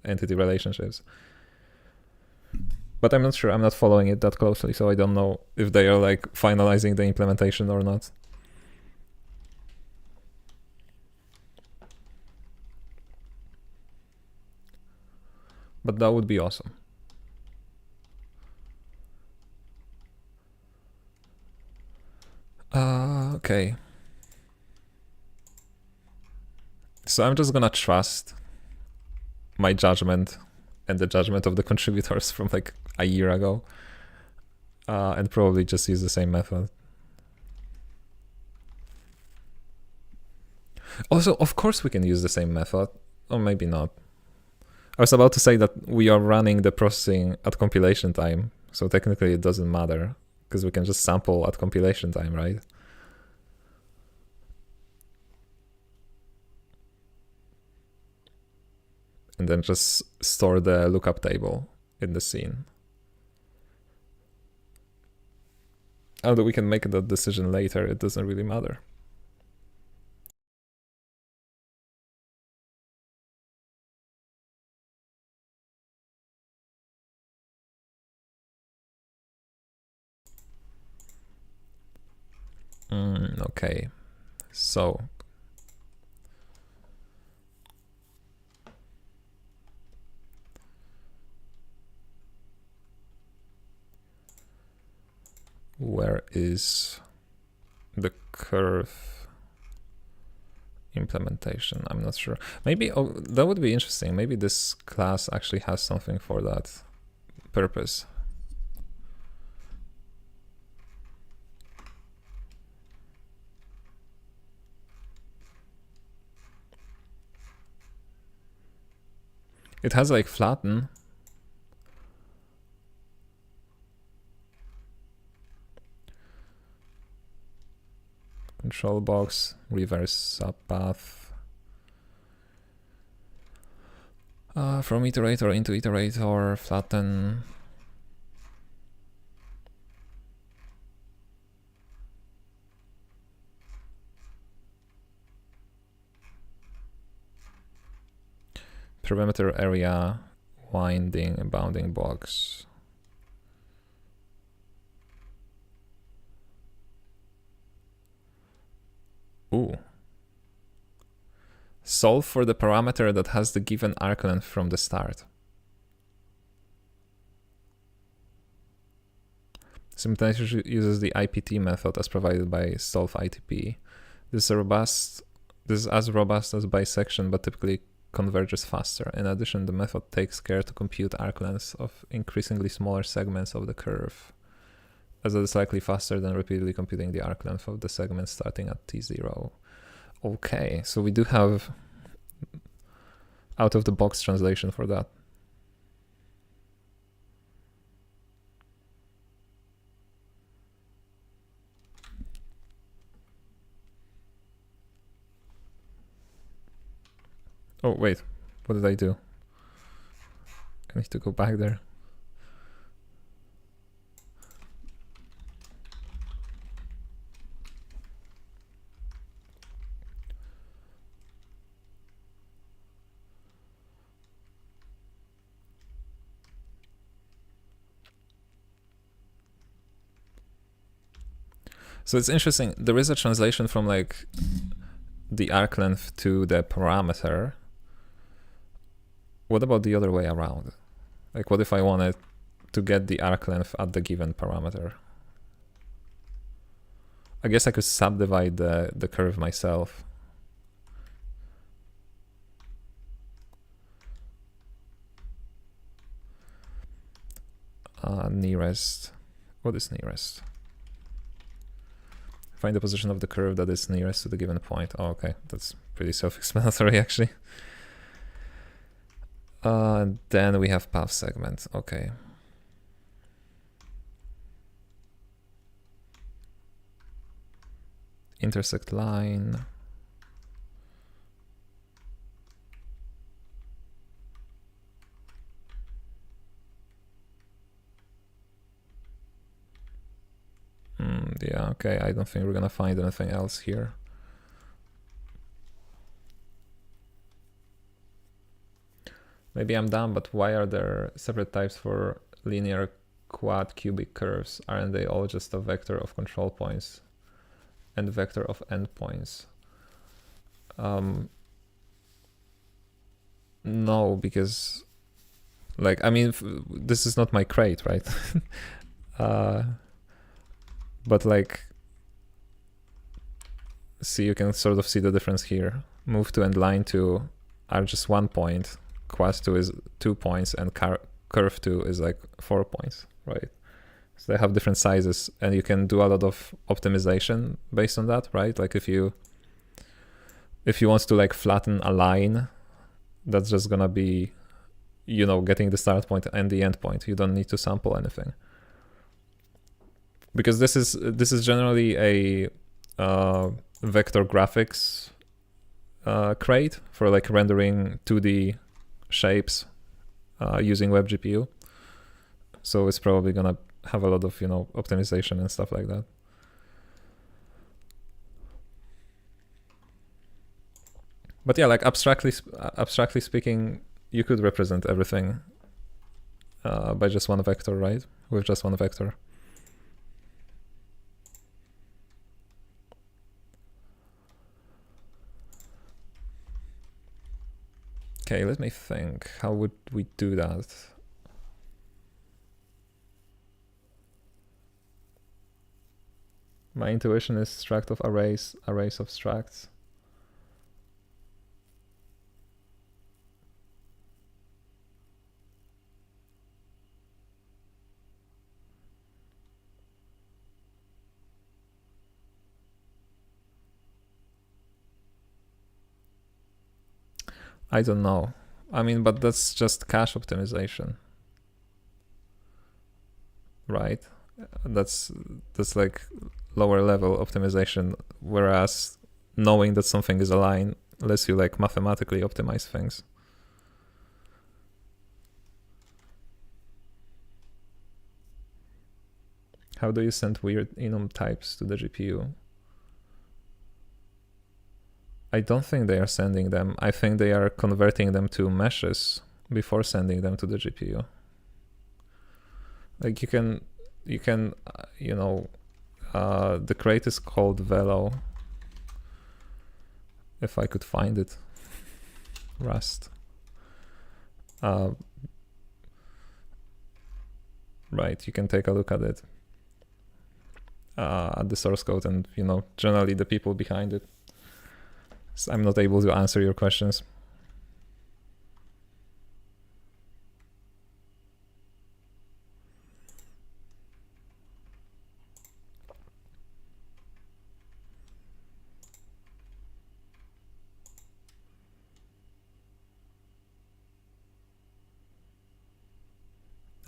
entity relationships. But I'm not sure. I'm not following it that closely, so I don't know if they are like finalizing the implementation or not. But that would be awesome. Okay. So I'm just gonna trust my judgment and the judgment of the contributors from like a year ago, and probably just use the same method. Also, of course we can use the same method, or maybe not. I was about to say that we are running the processing at compilation time, so technically it doesn't matter, because we can just sample at compilation time, right? And then just store the lookup table in the scene. Although we can make that decision later, it doesn't really matter. Okay, so where is the curve implementation. I'm not sure. Maybe that would be interesting. Maybe this class actually has something for that purpose. It has like flatten. Control box, reverse subpath. From iterator into iterator, flatten. Perimeter area, winding and bounding box. Ooh. Solve for the parameter that has the given arc length from the start. Simultaneously uses the IPT method as provided by solve ITP. This is as robust as bisection, but typically converges faster. In addition, the method takes care to compute arc lengths of increasingly smaller segments of the curve, as it is likely faster than repeatedly computing the arc length of the segment starting at t0. Okay, so we do have out-of-the-box translation for that. Oh, wait, what did I do? I need to go back there. So it's interesting. There is a translation from like the arc length to the parameter. What about the other way around? Like, what if I wanted to get the arc length at the given parameter? I guess I could subdivide the curve myself. Nearest. What is nearest? Find the position of the curve that is nearest to the given point. Oh, okay, that's pretty self-explanatory actually. Then we have path segment. Okay. Intersect line. Yeah, okay, I don't think we're gonna find anything else here. Maybe I'm dumb, but why are there separate types for linear quad cubic curves? Aren't they all just a vector of control points and vector of endpoints? No, because like, I mean, this is not my crate, right? But like, see, you can sort of see the difference here. Move to and line 2 are just 1 point, quad 2 is 2 points, and curve 2 is like 4 points, right? So they have different sizes, and you can do a lot of optimization based on that, right? Like if you want to like flatten a line, that's just gonna be, you know, getting the start point and the end point. You don't need to sample anything. Because this is generally a vector graphics crate for like rendering 2D shapes using WebGPU. So it's probably gonna have a lot of, you know, optimization and stuff like that. But yeah, like abstractly speaking, you could represent everything by just one vector, right? With just one vector. Okay, let me think. How would we do that? My intuition is struct of arrays of structs. I don't know. I mean, but that's just cache optimization, right? That's like lower level optimization, whereas knowing that something is aligned lets you like mathematically optimize things. How do you send weird enum types to the GPU? I don't think they are sending them. I think they are converting them to meshes before sending them to the GPU. Like you can, you know, the crate is called Velo. If I could find it, Rust. Right, you can take a look at it, at the source code, and you know, generally the people behind it. So I'm not able to answer your questions.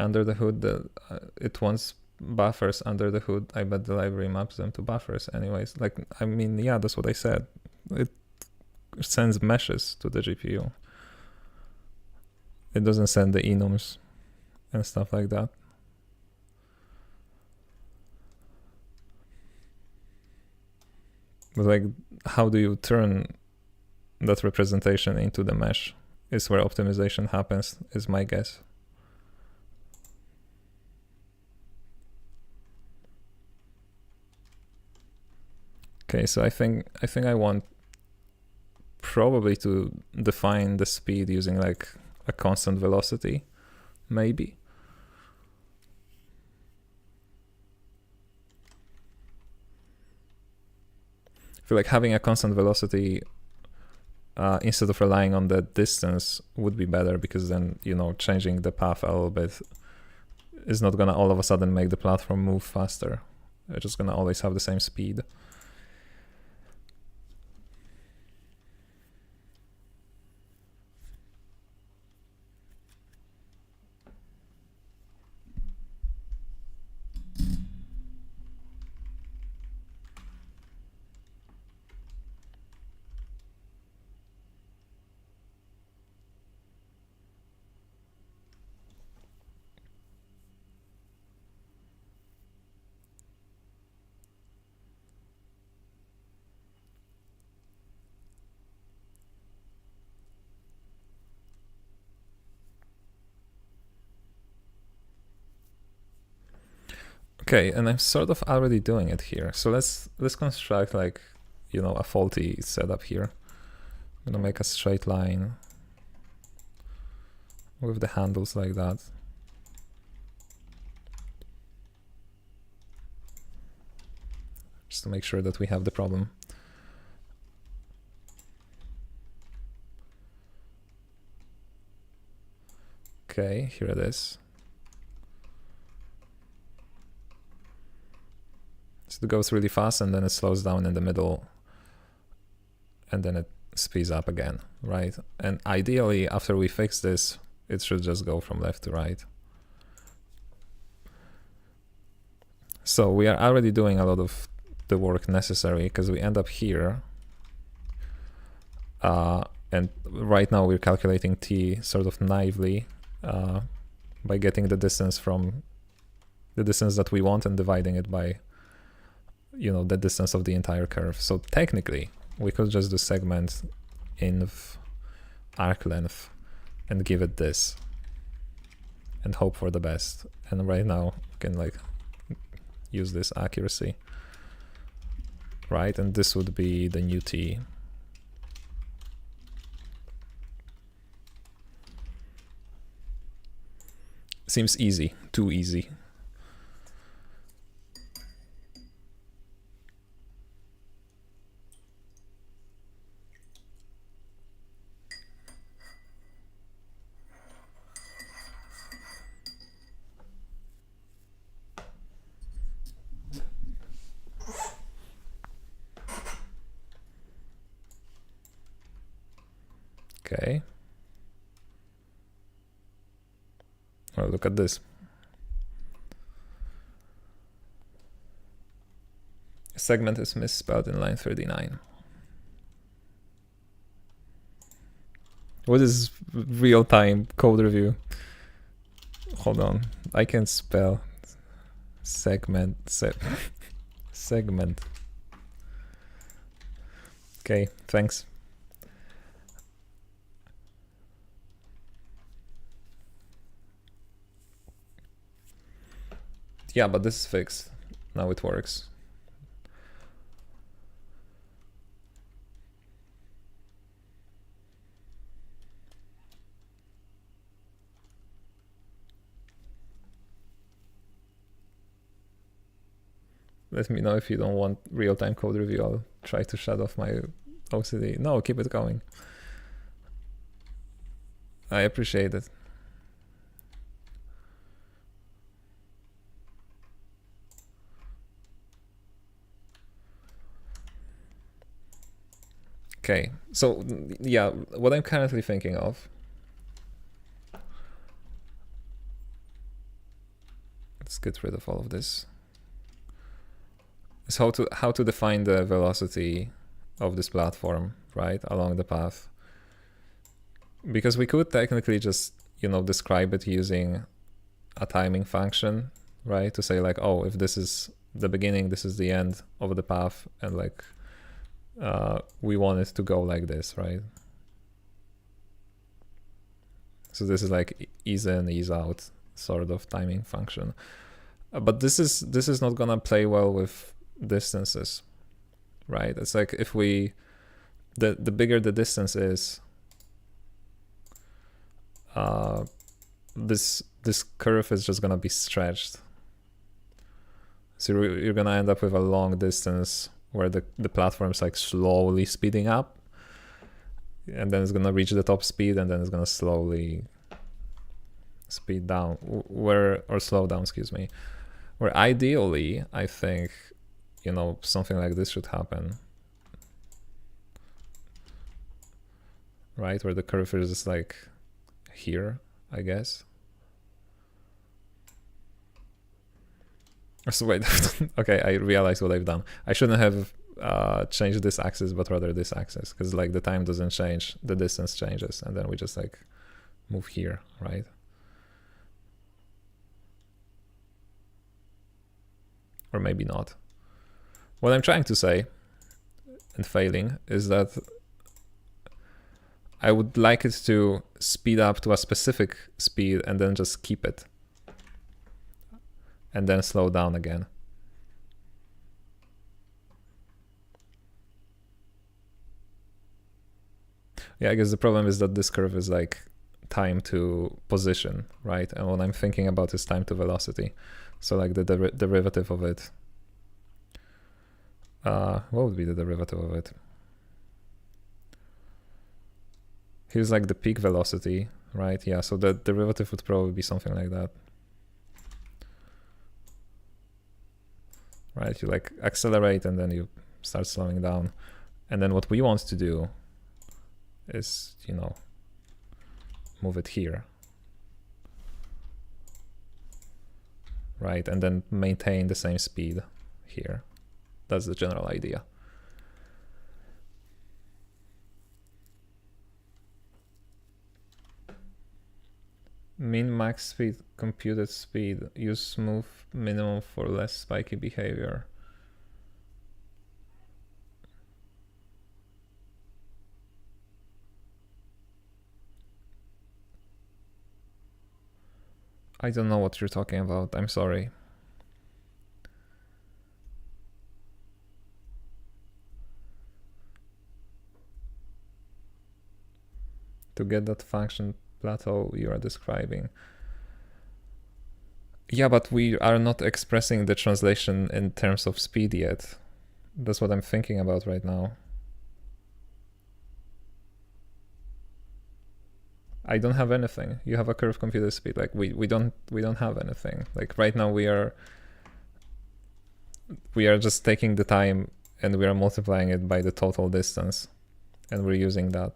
Under the hood, it wants buffers under the hood. I bet the library maps them to buffers anyways. Like, I mean, yeah, that's what I said. It sends meshes to the GPU. It doesn't send the enums and stuff like that. But like, how do you turn that representation into the mesh is where optimization happens, is my guess. Okay, so I think I want probably to define the speed using like a constant velocity, maybe. I feel like having a constant velocity instead of relying on the distance would be better, because then, you know, changing the path a little bit is not gonna all of a sudden make the platform move faster. It's just gonna always have the same speed. Okay, and I'm sort of already doing it here. So let's construct like, you know, a faulty setup here. I'm gonna make a straight line with the handles like that. Just to make sure that we have the problem. Okay, here it is. So it goes really fast and then it slows down in the middle and then it speeds up again, right? And ideally, after we fix this, it should just go from left to right. So we are already doing a lot of the work necessary, because we end up here. And right now we're calculating t sort of naively by getting the distance from the distance that we want and dividing it by, you know, the distance of the entire curve. So technically we could just do segment inv arc length and give it this and hope for the best. And right now we can like use this accuracy, right? And this would be the new t. Seems easy, too easy. Okay. Well, look at this. Segment is misspelled in line 39. What is real-time code review? Hold on, I can spell segment. Segment. Okay, thanks. Yeah, but this is fixed. Now it works. Let me know if you don't want real-time code review. I'll try to shut off my OCD. No, keep it going. I appreciate it. Okay, so yeah, what I'm currently thinking of, let's get rid of all of this, is how to define the velocity of this platform, right, along the path. Because we could technically just, you know, describe it using a timing function, right, to say like, oh, if this is the beginning, this is the end of the path, and like we want it to go like this, right? So this is like ease in, ease out sort of timing function. But this is not gonna play well with distances, right? It's like if we, the bigger the distance is, this curve is just gonna be stretched. So you're gonna end up with a long distance where the platform's like slowly speeding up, and then it's gonna reach the top speed, and then it's gonna slowly speed down, or slow down, excuse me. Where ideally, I think, you know, something like this should happen, right? Where the curve is just like here, I guess. So wait, okay, I realized what I've done. I shouldn't have changed this axis, but rather this axis, because like the time doesn't change, the distance changes, and then we just like move here, right? Or maybe not. What I'm trying to say, and failing, is that I would like it to speed up to a specific speed and then just keep it, and then slow down again. Yeah, I guess the problem is that this curve is like time to position, right? And what I'm thinking about is time to velocity. So like the derivative of it. What would be the derivative of it? Here's like the peak velocity, right? Yeah, so the derivative would probably be something like that. Right, you like accelerate and then you start slowing down. And then what we want to do is, you know, move it here. Right, and then maintain the same speed here. That's the general idea. Min max speed, computed speed, use smooth minimum for less spiky behavior. I don't know what you're talking about, I'm sorry. To get that function plateau you are describing. Yeah, but we are not expressing the translation in terms of speed yet. That's what I'm thinking about right now. I don't have anything. You have a curve computed speed. Like we don't have anything. Like right now we are just taking the time and we are multiplying it by the total distance, and we're using that.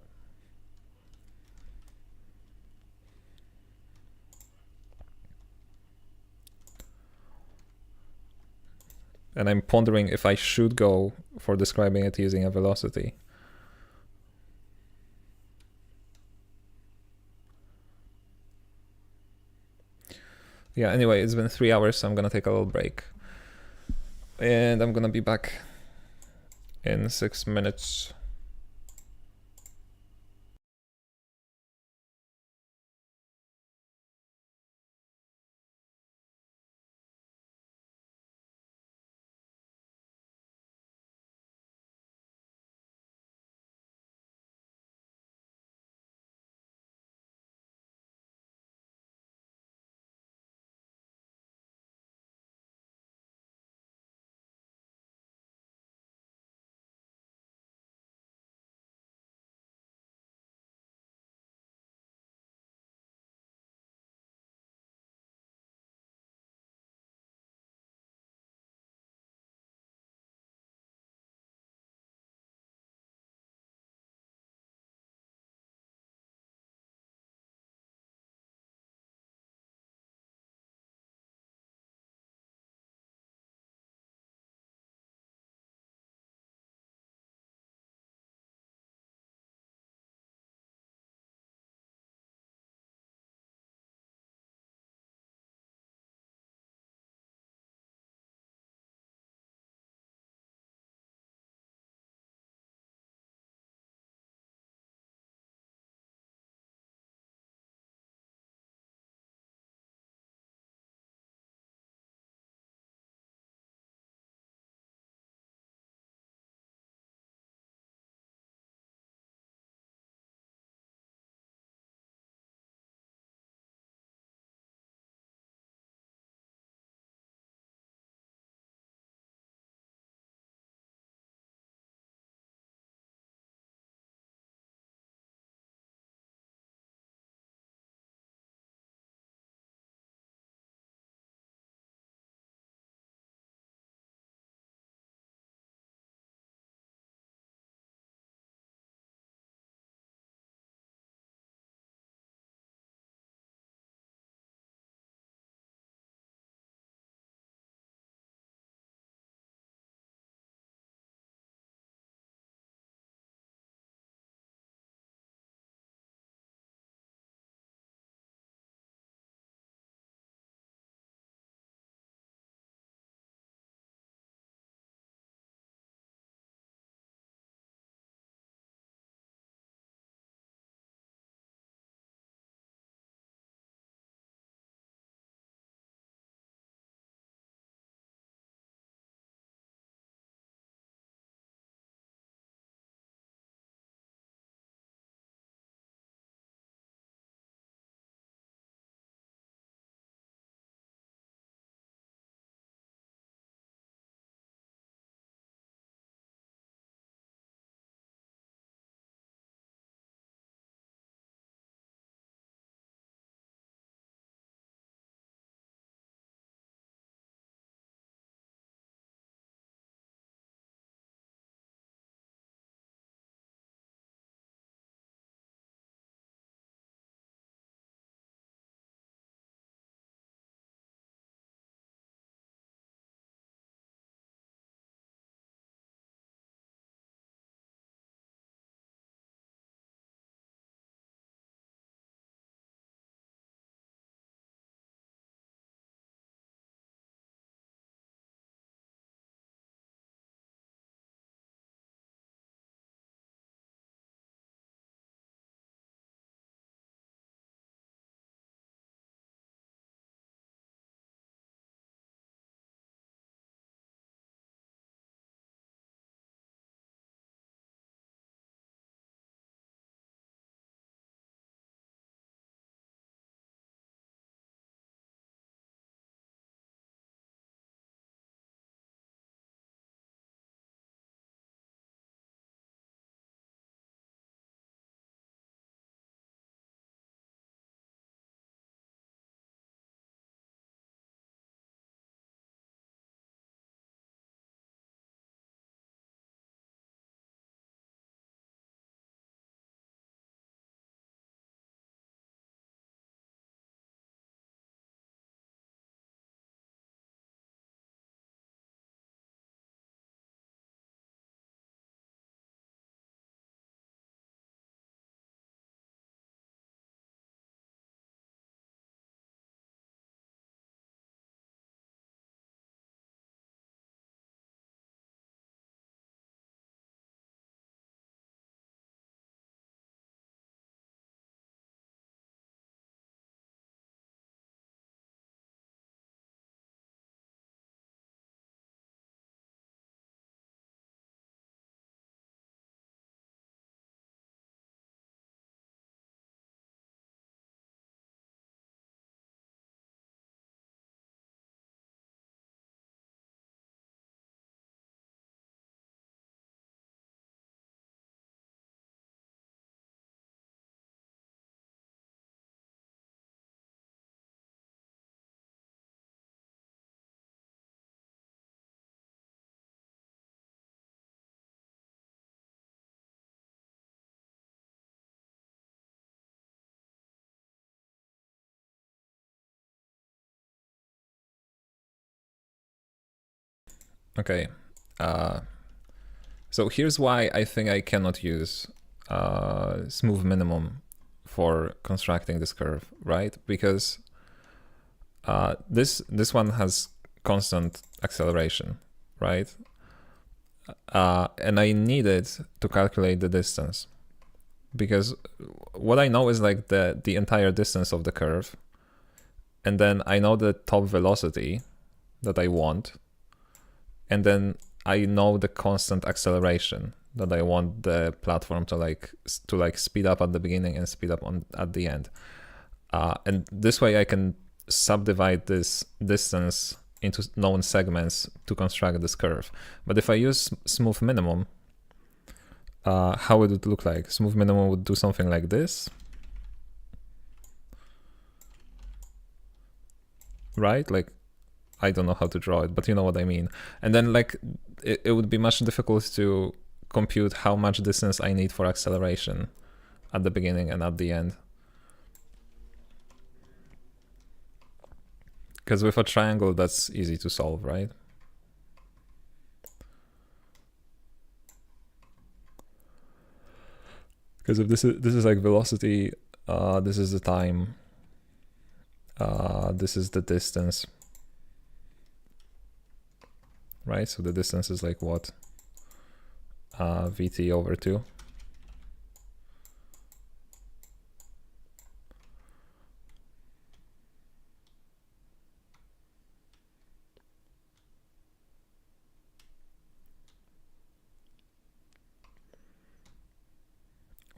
And I'm pondering if I should go for describing it using a velocity. Yeah, anyway, it's been 3 hours, so I'm gonna take a little break. And I'm gonna be back in 6 minutes. Okay. So here's why I think I cannot use smooth minimum for constructing this curve, right? Because this one has constant acceleration, right? And I need it to calculate the distance, because what I know is like the entire distance of the curve, and then I know the top velocity that I want, and then I know the constant acceleration that I want the platform to like speed up at the beginning and speed up at the end. And this way I can subdivide this distance into known segments to construct this curve. But if I use smooth minimum, how would it look like? Smooth minimum would do something like this, right? Like, I don't know how to draw it, but you know what I mean. And then like it would be much difficult to compute how much distance I need for acceleration at the beginning and at the end. Because with a triangle, that's easy to solve, right? Because if this is like velocity, this is the time, this is the distance, right? So the distance is like what? Vt over 2.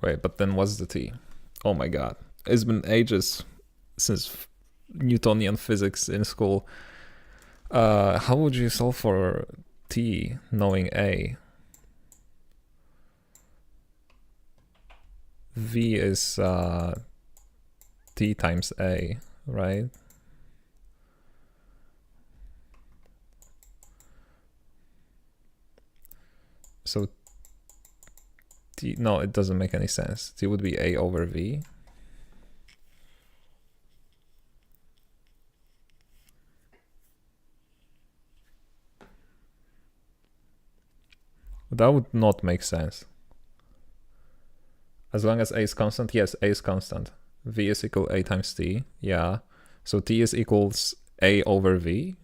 Wait, but then what's the t? Oh my god. It's been ages since Newtonian physics in school. How would you solve for t knowing a? V is t times a, right? So t, no, it doesn't make any sense. T would be a over v. That would not make sense. As long as a is constant, yes, a is constant. V is equal a times t, yeah. So t is equals a over v.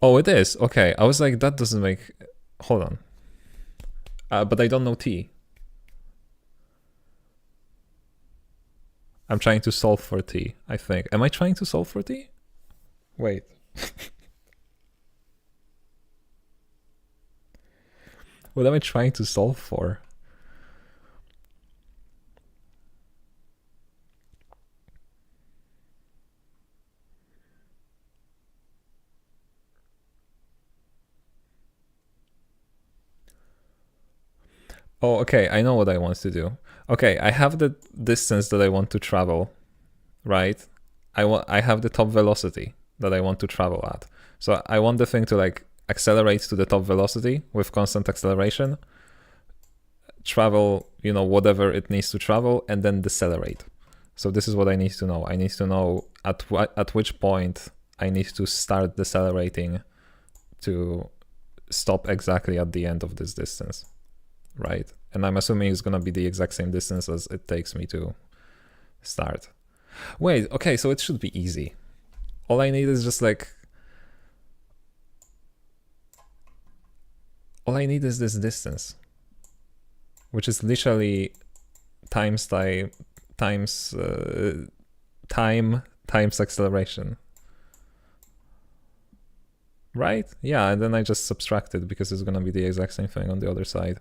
Oh, it is, okay. I was like, that doesn't make, hold on. But I don't know t. I'm trying to solve for t, I think. Am I trying to solve for t? Wait. What am I trying to solve for? Oh, okay, I know what I want to do. Okay, I have the distance that I want to travel, right? I have the top velocity that I want to travel at. So I want the thing to like accelerate to the top velocity with constant acceleration, travel, you know, whatever it needs to travel, and then decelerate. So this is what I need to know. I need to know at which point I need to start decelerating to stop exactly at the end of this distance, right? And I'm assuming it's gonna be the exact same distance as it takes me to start. Wait, okay, so it should be easy. All I need is just like, all I need is this distance, which is literally time times acceleration. Right? Yeah, and then I just subtract it because it's gonna be the exact same thing on the other side.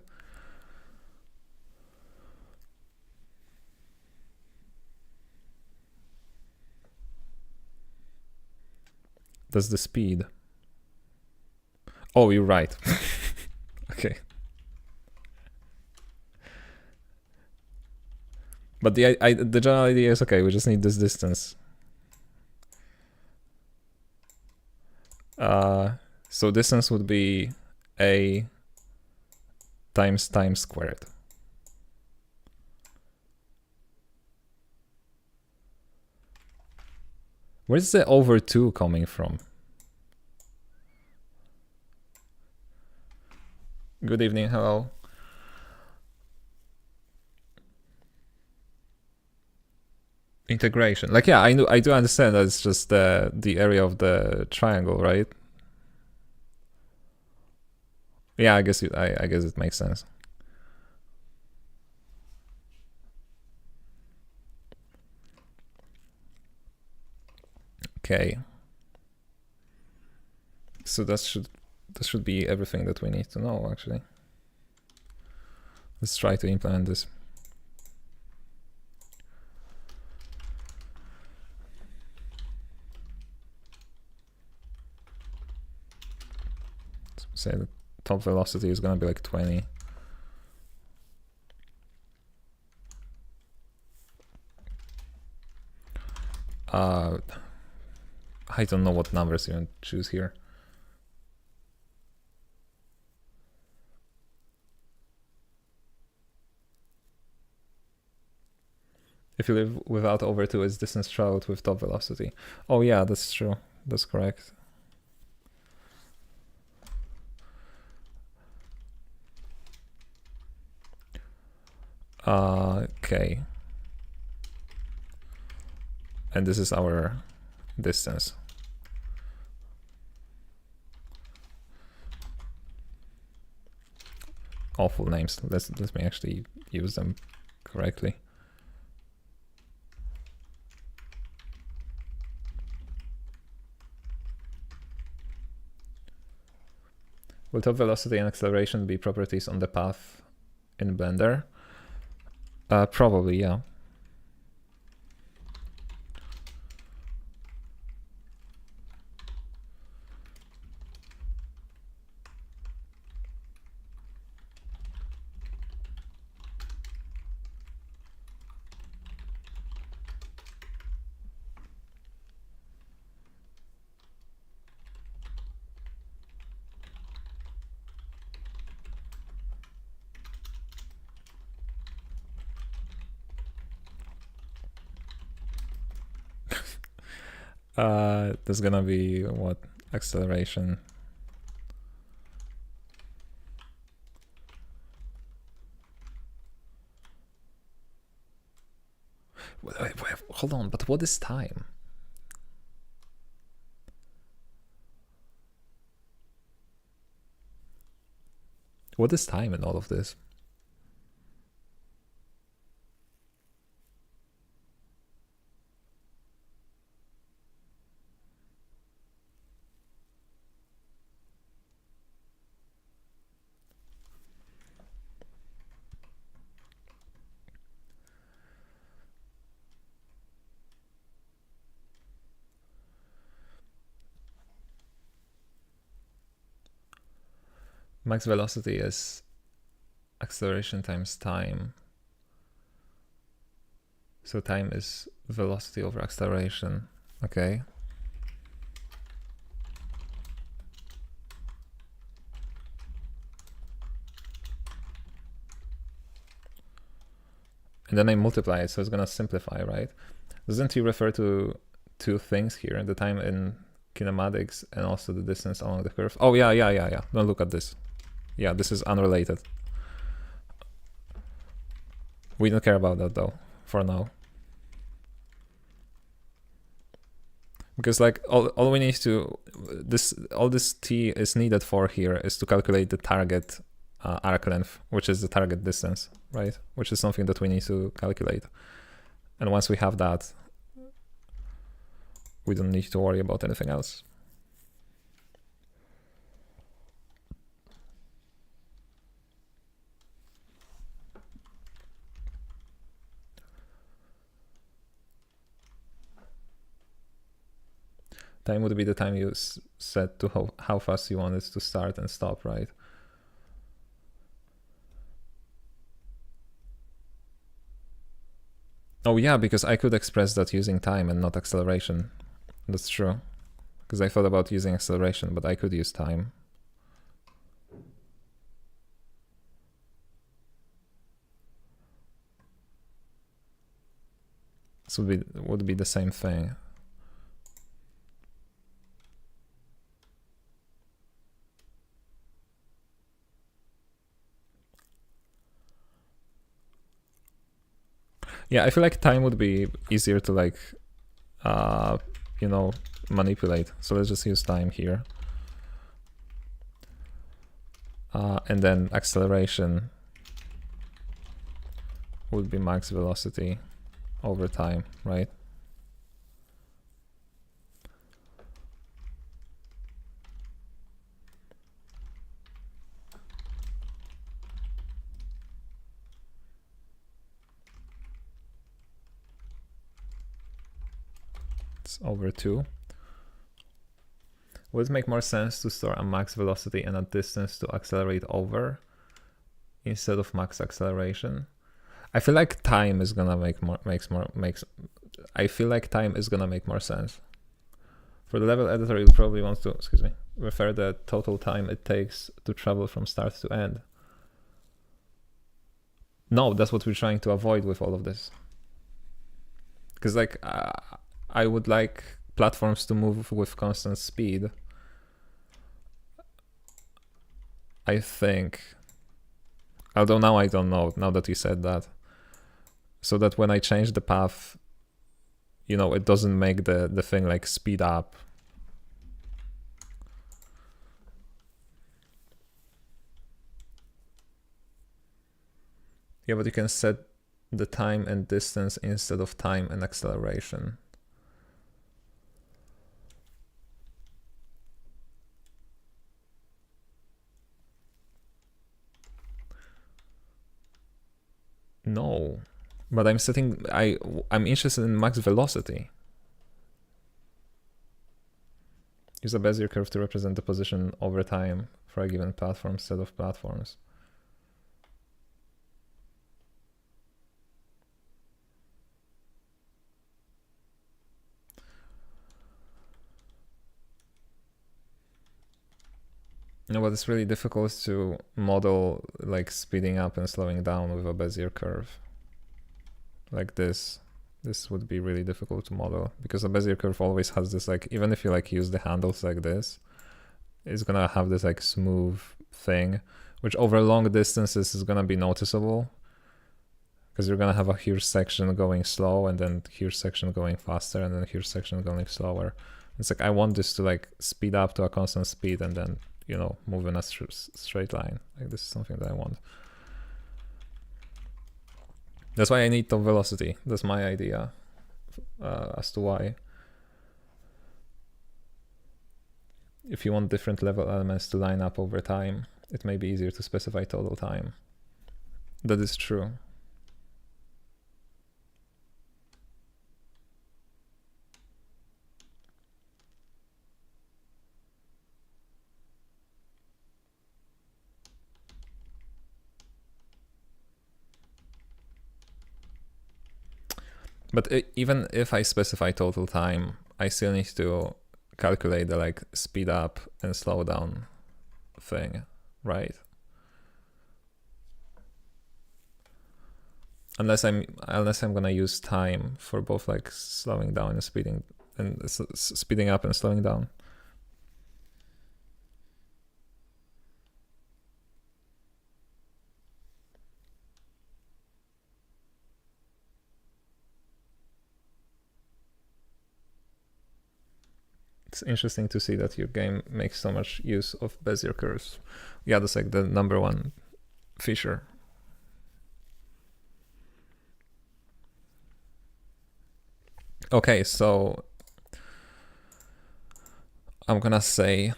That's the speed. Oh, you're right. Okay. But the general idea is, okay, we just need this distance. So distance would be a times time squared. Where's the over 2 coming from? Good evening, hello. Integration. Like, yeah, I do understand that it's just the area of the triangle, right? Yeah, I guess I guess it makes sense. Okay. So that should be everything that we need to know, actually. Let's try to implement this. So say the top velocity is gonna be like 20. I don't know what numbers you choose here. If you live without over 2, it's distance traveled with top velocity. Oh yeah, that's true. That's correct. Okay. And this is our distance. Awful names. Let me actually use them correctly. Will top velocity and acceleration be properties on the path in Blender? Probably, yeah. There's gonna be what? Acceleration. Wait, hold on, but what is time? What is time in all of this? Max velocity is acceleration times time. So time is velocity over acceleration. Okay. And then I multiply it, so it's gonna simplify, right? Doesn't he refer to two things here, the time in kinematics and also the distance along the curve? Oh yeah. Don't look at this. Yeah, this is unrelated. We don't care about that though, for now. Because like all we need to, all this t is needed for here is to calculate the target arc length, which is the target distance, right? Which is something that we need to calculate. And once we have that, we don't need to worry about anything else. Time would be the time you set to how fast you want it to start and stop, right? Oh yeah, because I could express that using time and not acceleration. That's true. Because I thought about using acceleration, but I could use time. This would be the same thing. Yeah, I feel like time would be easier to like, you know, manipulate. So let's just use time here. And then acceleration would be max velocity over time, right? It's over 2. Would it make more sense to store a max velocity and a distance to accelerate over instead of max acceleration? I feel like time is gonna I feel like time is gonna make more sense. For the level editor, you probably want to, refer the total time it takes to travel from start to end. No, that's what we're trying to avoid with all of this. Because like, I would like platforms to move with constant speed. I think. Although now I don't know, now that you said that. So that when I change the path, you know, it doesn't make the thing like speed up. Yeah, but you can set the time and distance instead of time and acceleration. No, but I'm setting, I'm interested in max velocity. Use a Bezier curve to represent the position over time for a given platform set of platforms. You know, but it's really difficult to model like speeding up and slowing down with a Bezier curve. Like this would be really difficult to model because a Bezier curve always has this like, even if you like use the handles like this, it's gonna have this like smooth thing, which over long distances is gonna be noticeable because you're gonna have a here section going slow and then here section going faster and then here section going slower. It's like, I want this to like speed up to a constant speed and then, you know, move in a straight line. Like this is something that I want. That's why I need top velocity. That's my idea as to why. If you want different level elements to line up over time, it may be easier to specify total time. That is true. But even if I specify total time, I still need to calculate the like speed up and slow down thing, right? Unless I'm gonna use time for both like slowing down and speeding up and slowing down. It's interesting to see that your game makes so much use of Bezier curves. Yeah, that's like the number one feature. Okay, so I'm gonna set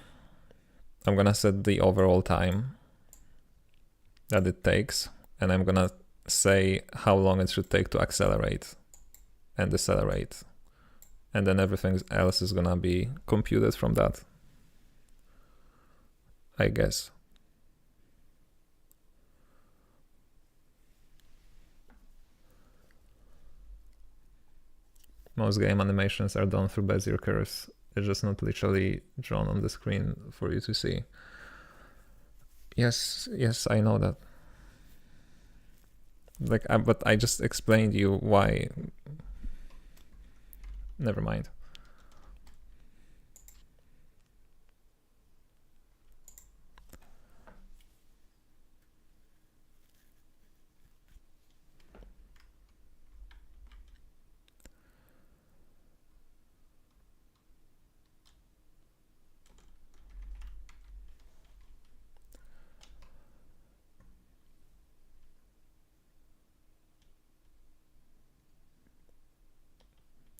the overall time that it takes, and I'm gonna say how long it should take to accelerate and decelerate. And then everything else is gonna be computed from that, I guess. Most game animations are done through Bezier curves. It's just not literally drawn on the screen for you to see. Yes, I know that. Like, but I just explained you why. Never mind.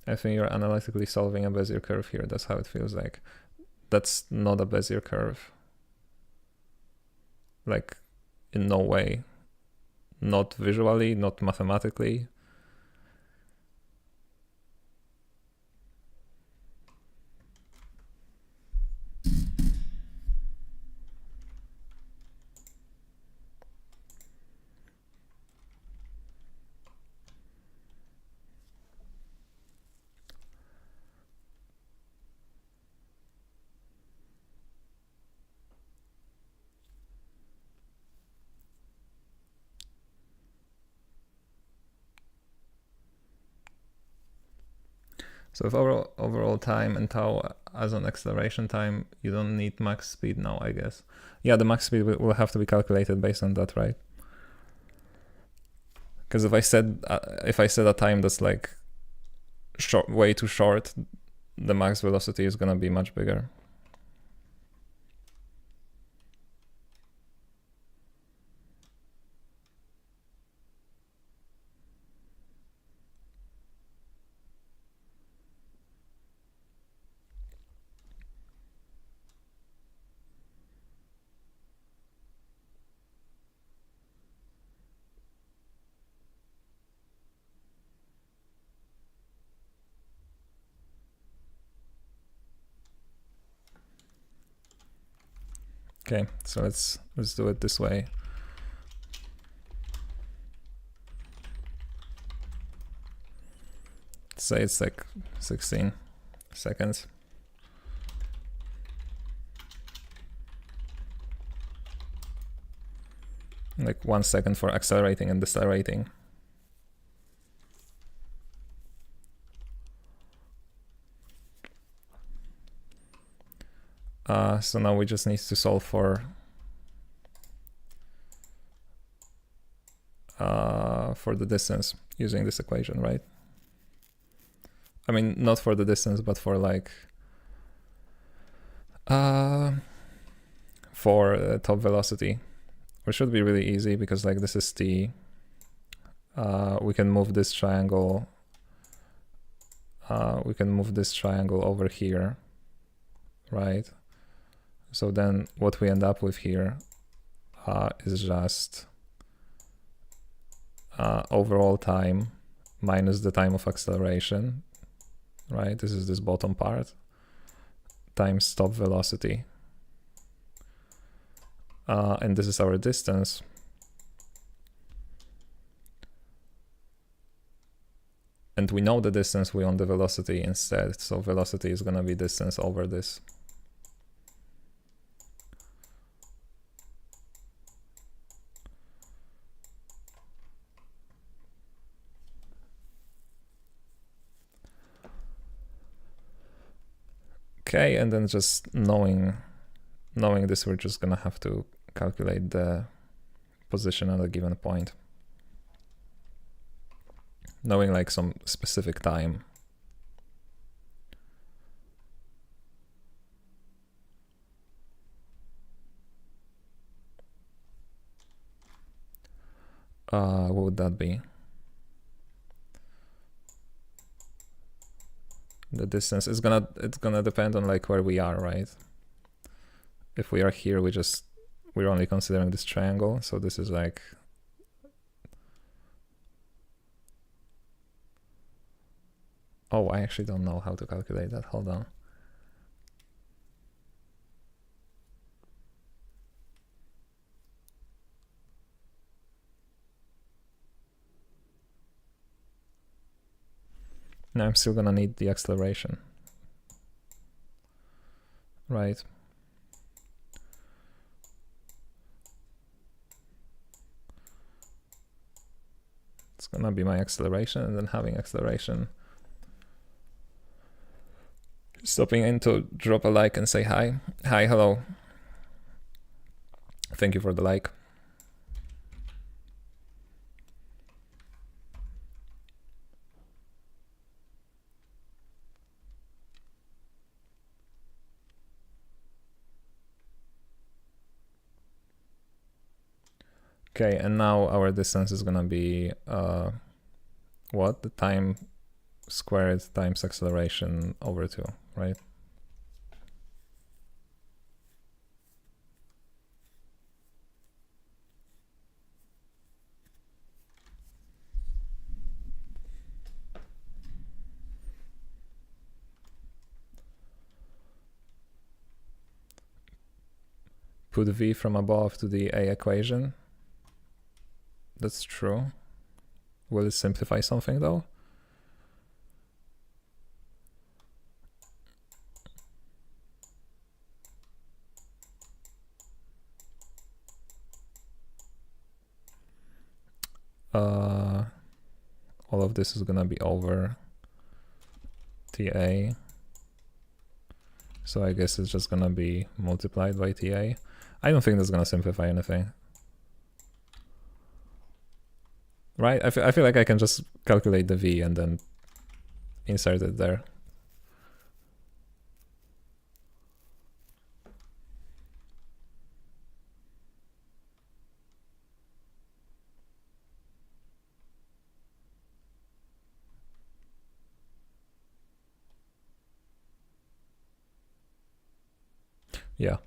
I think you're analytically solving a Bezier curve here. That's how it feels like. That's not a Bezier curve. Like, in no way. Not visually, not mathematically. So if overall time and tau as an acceleration time, you don't need max speed now, I guess. Yeah, the max speed will have to be calculated based on that, right? Because if I said a time that's like short, way too short, the max velocity is gonna be much bigger. Okay, so let's do it this way. Let's say it's like 16 seconds. Like 1 second for accelerating and decelerating. So now we just need to solve for the distance using this equation, right? I mean, not for the distance, but for like for top velocity, which should be really easy because like this is t. We can move this triangle. We can move this triangle over here, right? So then what we end up with here is just overall time minus the time of acceleration, right? This is this bottom part, times stop velocity. And this is our distance. And we know the distance, we want the velocity instead. So velocity is gonna be distance over this. Okay, and then just knowing this, we're just gonna have to calculate the position at a given point. Knowing like some specific time. What would that be? The distance is it's gonna depend on like where we are, right? If we are here, we're only considering this triangle, so this is like oh, I actually don't know how to calculate that. Hold on. Now I'm still gonna need the acceleration, right? It's gonna be my acceleration, and then having acceleration. Stopping in to drop a like and say hi. Hi, hello. Thank you for the like. Okay, and now our distance is gonna be what? The time squared times acceleration over 2, right? Put v from above to the a equation. That's true. Will it simplify something though? All of this is gonna be over TA. So I guess it's just gonna be multiplied by TA. I don't think that's gonna simplify anything. Right? I feel like I can just calculate the v and then insert it there. Yeah.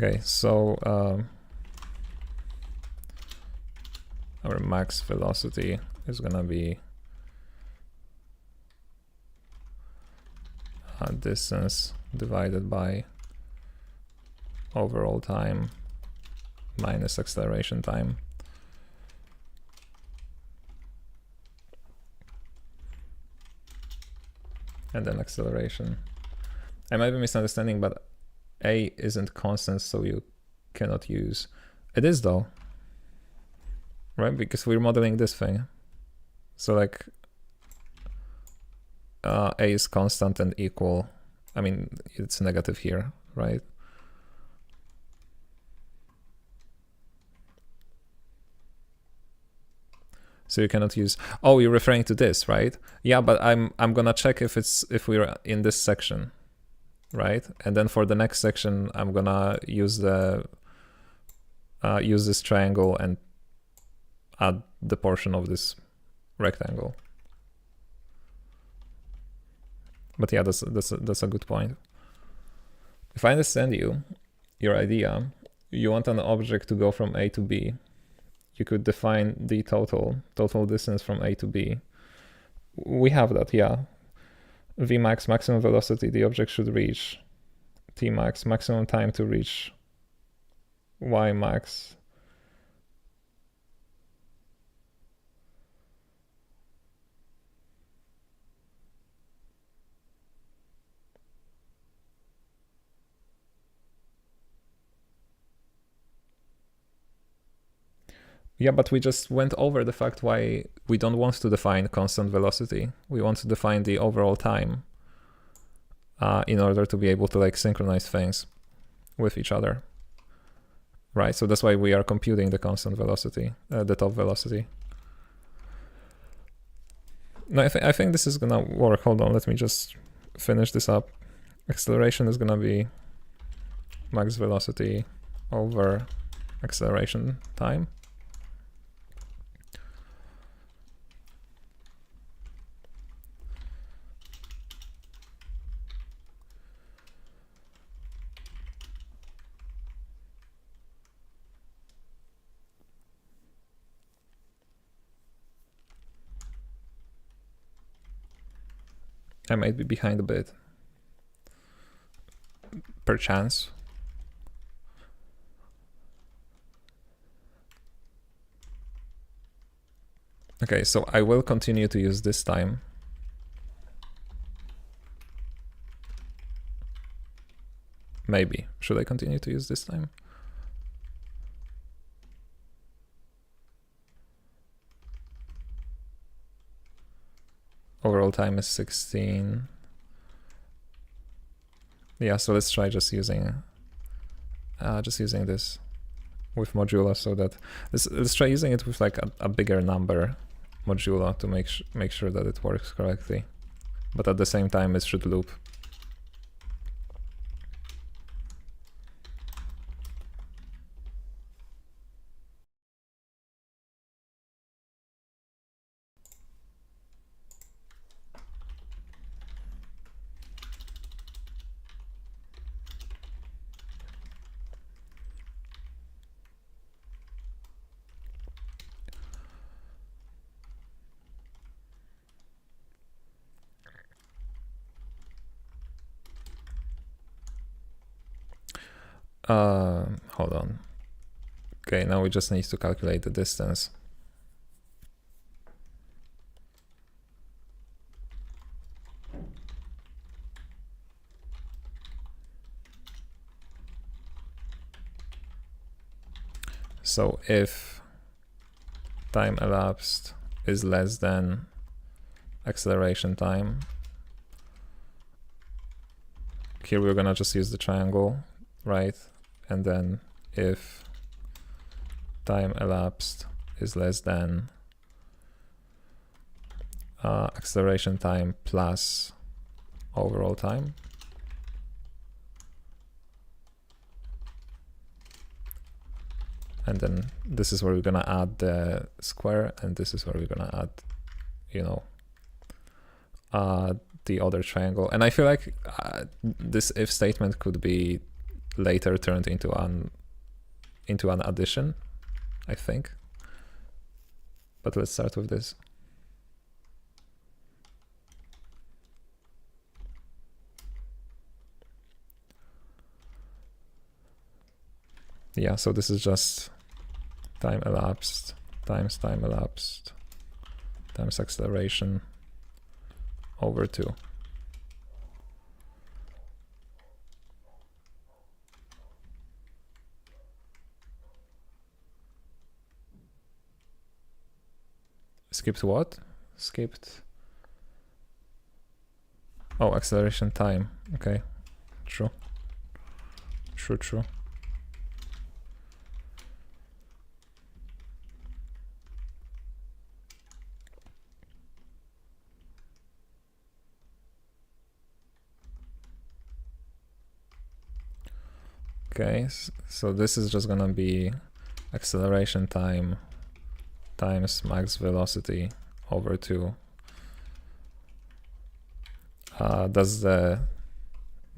Okay, so our max velocity is gonna be distance divided by overall time minus acceleration time. And then acceleration. I might be misunderstanding, but a isn't constant, so you cannot use. It is though, right? Because we're modeling this thing. So like a is constant and equal. I mean, it's negative here, right? So you cannot use. Oh, you're referring to this, right? Yeah, but I'm gonna check if we're in this section, right? And then for the next section, I'm gonna use the use this triangle and add the portion of this rectangle. But yeah, that's a good point. If I understand your idea, you want an object to go from A to B. You could define the total distance from A to B. We have that, yeah. Vmax, maximum velocity the object should reach. Tmax, maximum time to reach Ymax. Yeah, but we just went over the fact why we don't want to define constant velocity. We want to define the overall time in order to be able to like synchronize things with each other. Right, so that's why we are computing the constant velocity, the top velocity. No, I think this is gonna work. Hold on, let me just finish this up. Acceleration is gonna be max velocity over acceleration time. I might be behind a bit. Perchance. Okay, so I will continue to use this time. Maybe. Should I continue to use this time? Overall time is 16. Yeah, so let's try just using this with modulo, so that let's try using it with like a bigger number modulo to make sure that it works correctly. But at the same time, it should loop. Hold on. Okay, now we just need to calculate the distance. So if time elapsed is less than acceleration time, here we're gonna just use the triangle, right? And then if time elapsed is less than acceleration time plus overall time, and then this is where we're gonna add the square, and this is where we're gonna add, you know, the other triangle. And I feel like this if statement could be later turned into an addition, I think. But let's start with this. Yeah, so this is just time elapsed times time elapsed times acceleration over 2. Skipped what? Skipped. Oh, acceleration time. Okay, true. True. Okay, so this is just gonna be acceleration time times max velocity over 2. That's the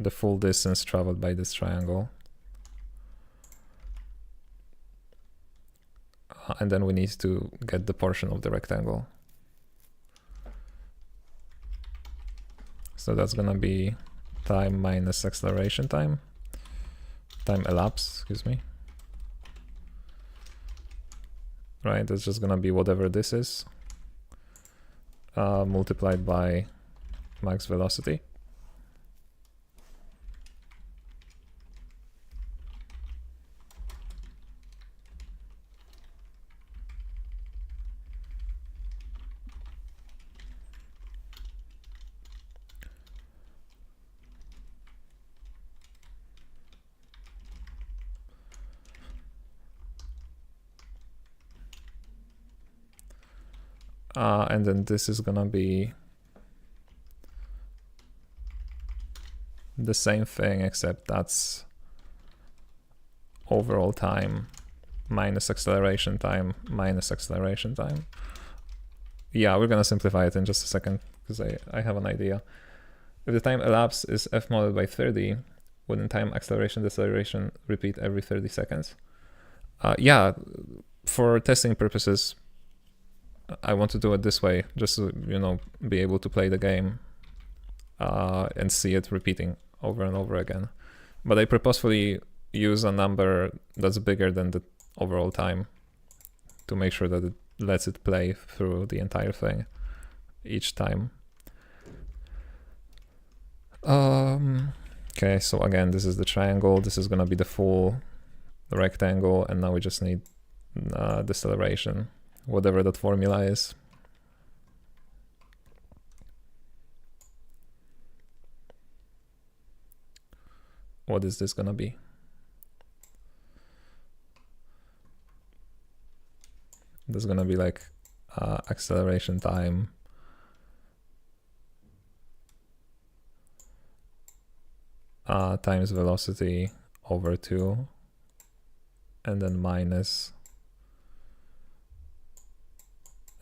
full distance traveled by this triangle. And then we need to get the portion of the rectangle. So that's gonna be time minus acceleration time. Time elapsed, excuse me. Right, that's just gonna be whatever this is, multiplied by max velocity. And then this is gonna be the same thing, except that's overall time minus acceleration time minus acceleration time. Yeah, we're gonna simplify it in just a second because I have an idea. If the time elapsed is f modded by 30, wouldn't time acceleration deceleration repeat every 30 seconds? Yeah, for testing purposes, I want to do it this way, just to, you know, be able to play the game and see it repeating over and over again. But I purposefully use a number that's bigger than the overall time to make sure that it lets it play through the entire thing each time. Okay, so again, this is the triangle, this is gonna be the full rectangle, and now we just need deceleration, whatever that formula is. What is this gonna be? This is gonna be like acceleration time times velocity over 2, and then minus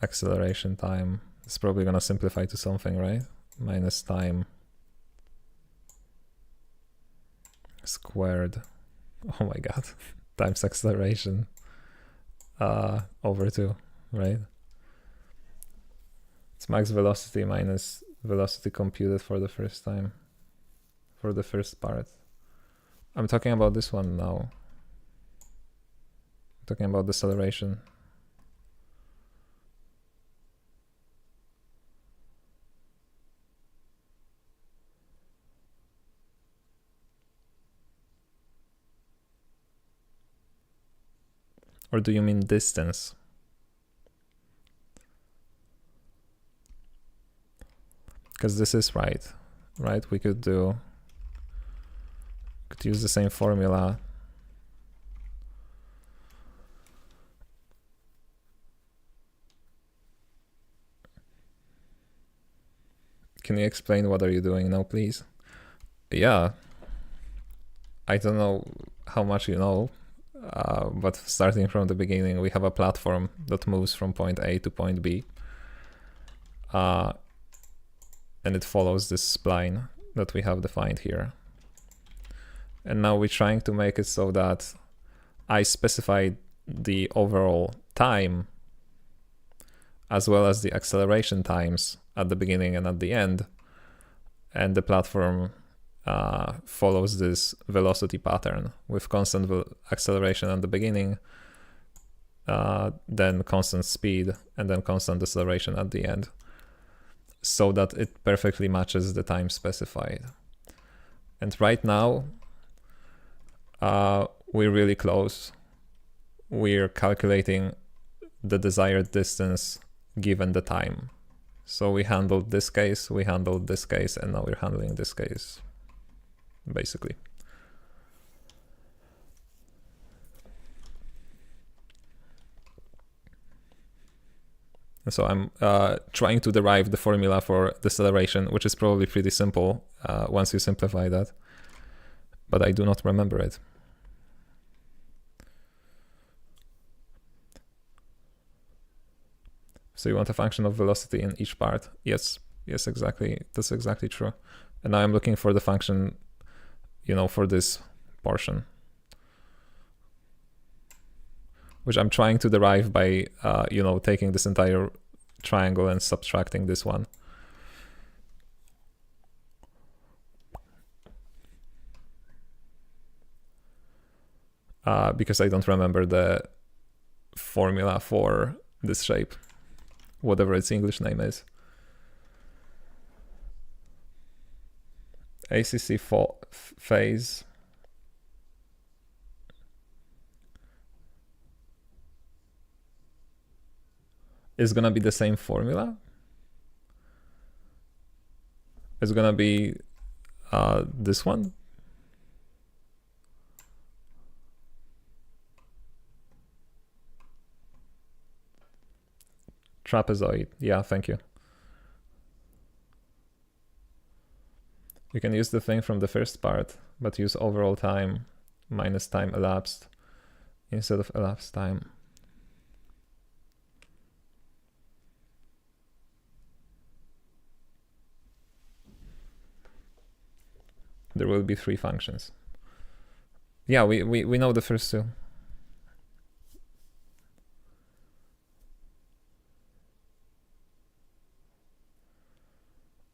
acceleration time. It's probably gonna simplify to something, right? Minus time squared, oh my god, times acceleration over 2, right? It's max velocity minus velocity computed for the first time, for the first part. I'm talking about this one now. I'm talking about deceleration. Or do you mean distance? Because this is right? We could use the same formula. Can you explain what are you doing now, please? Yeah. I don't know how much you know, but starting from the beginning, we have a platform that moves from point A to point B. And it follows this spline that we have defined here. And now we're trying to make it so that I specify the overall time as well as the acceleration times at the beginning and at the end. And the platform follows this velocity pattern with constant acceleration at the beginning, then constant speed, and then constant deceleration at the end, so that it perfectly matches the time specified. And right now, we're really close. We're calculating the desired distance given the time. So we handled this case, we handled this case, and now we're handling this case, basically. And so I'm trying to derive the formula for deceleration, which is probably pretty simple once you simplify that, but I do not remember it. So you want a function of velocity in each part? Yes, exactly. That's exactly true. And now I'm looking for the function, for this portion, which I'm trying to derive by, taking this entire triangle and subtracting this one. Because I don't remember the formula for this shape, whatever its English name is. ACC phase is gonna be the same formula. It's gonna be this one. Trapezoid, yeah, thank you. You can use the thing from the first part, but use overall time minus time elapsed instead of elapsed time. There will be 3 functions. Yeah, we know the first 2.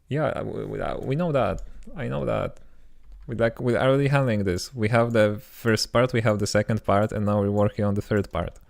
Yeah, we know that. I know that. We're already handling this. We have the first part, we have the second part, and now we're working on the third part.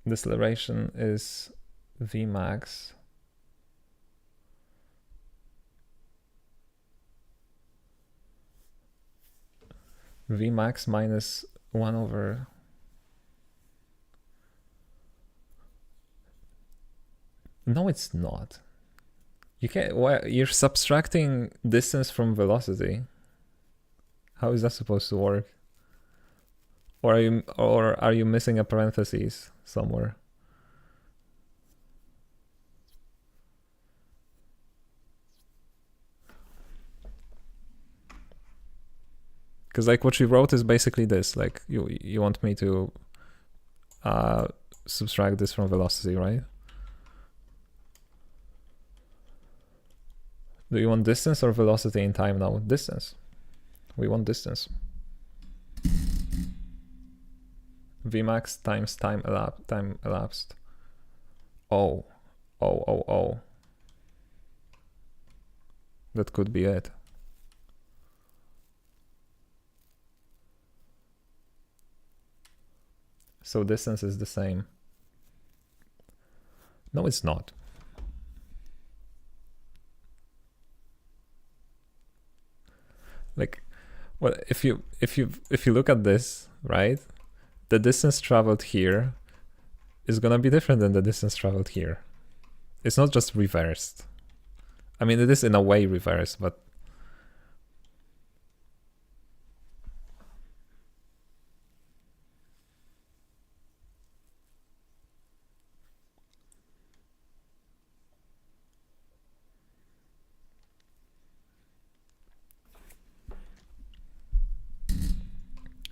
Deceleration is Vmax minus 1 over no, it's not. You can't. Why you're subtracting distance from velocity? How is that supposed to work? Or are you missing a parenthesis somewhere? Because like what you wrote is basically this, like you want me to subtract this from velocity, right? Do you want distance or velocity in time now? Distance. We want distance. Vmax times time elapsed. Oh. That could be it. So distance is the same. No, it's not. Like, well, if you look at this, right? The distance traveled here is gonna be different than the distance traveled here. It's not just reversed. I mean, it is in a way reversed, but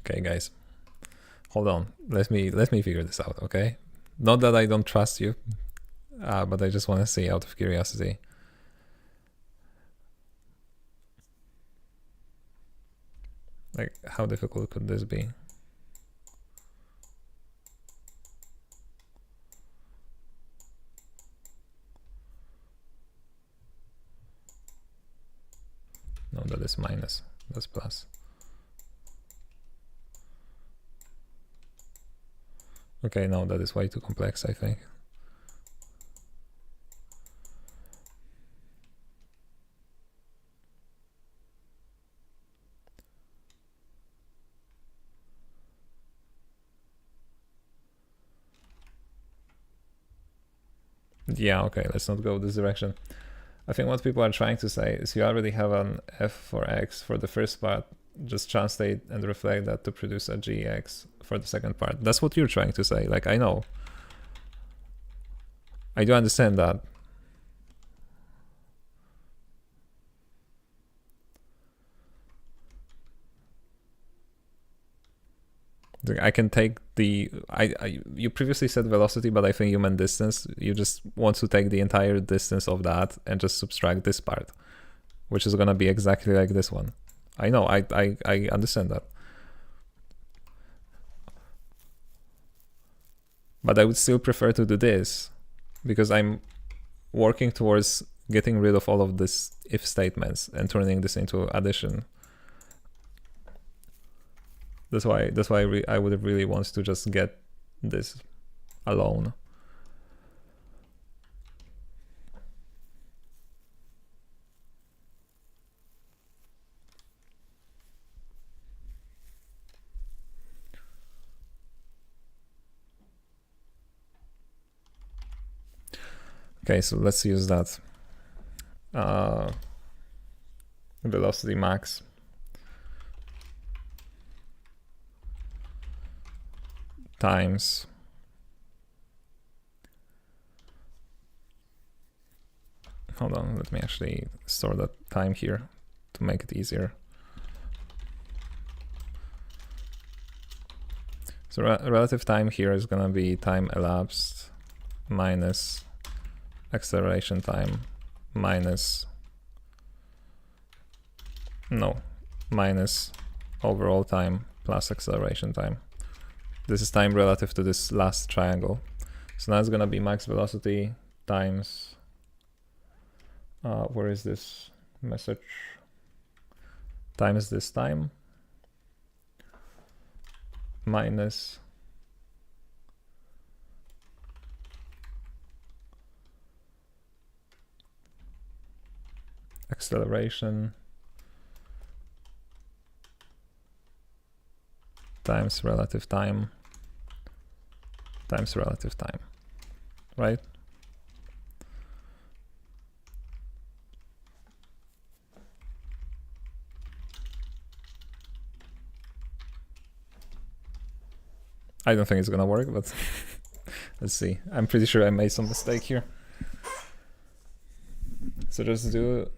okay, guys, hold on. Let me figure this out, okay? Not that I don't trust you, but I just want to see out of curiosity. Like, how difficult could this be? No, that is minus. That's plus. Okay, no, that is way too complex, I think. Yeah, okay, let's not go this direction. I think what people are trying to say is you already have an f for x for the first part, just translate and reflect that to produce a gx for the second part. That's what you're trying to say. Like, I know. I do understand that. I can take the, you previously said velocity, but I think you meant distance. You just want to take the entire distance of that and just subtract this part, which is gonna be exactly like this one. I know, I understand that. But I would still prefer to do this because I'm working towards getting rid of all of this if statements and turning this into addition. That's why I would really want to just get this alone. Okay, so let's use that. Velocity max. Times hold on, let me actually store that time here to make it easier. So relative time here is gonna be time elapsed minus acceleration time minus overall time plus acceleration time. This is time relative to this last triangle. So now it's gonna be max velocity times, where is this message? Times this time minus acceleration times relative time, right? I don't think it's gonna work, but let's see. I'm pretty sure I made some mistake here. So just do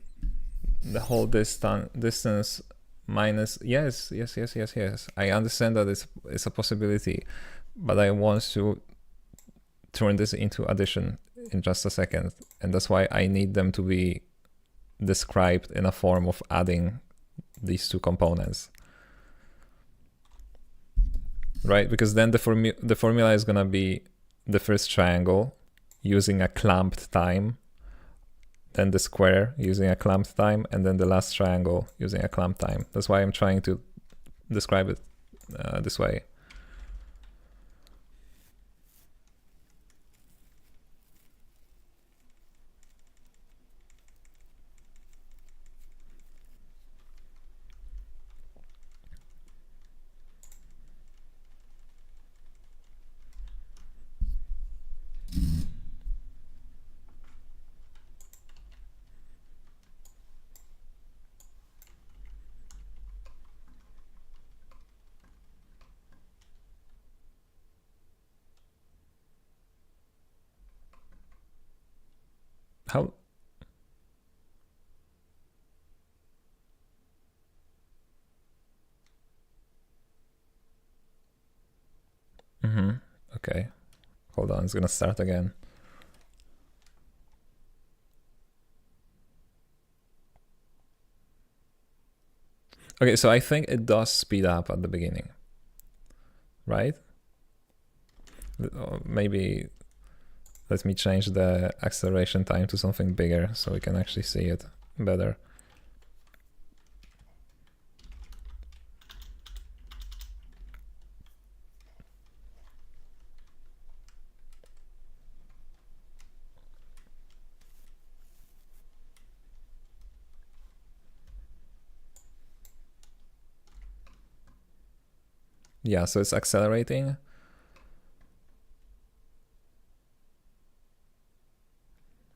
the whole distance minus, yes. I understand that it's a possibility, but I want to turn this into addition in just a second, and that's why I need them to be described in a form of adding these two components, right? Because then the formula is gonna be the first triangle using a clamped time, then the square using a clamped time, and then the last triangle using a clamped time. That's why I'm trying to describe it this way. How? Okay, hold on, it's gonna start again. Okay, so I think it does speed up at the beginning, right? Maybe let me change the acceleration time to something bigger so we can actually see it better. Yeah, so it's accelerating.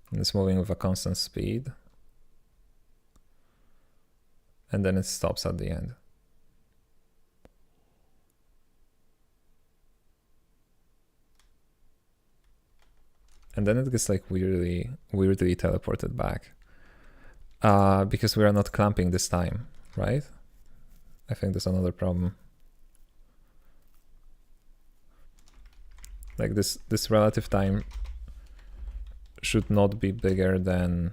And it's moving with a constant speed. And then it stops at the end. And then it gets like weirdly teleported back. Because we are not clamping this time, right? I think there's another problem. Like this relative time should not be bigger than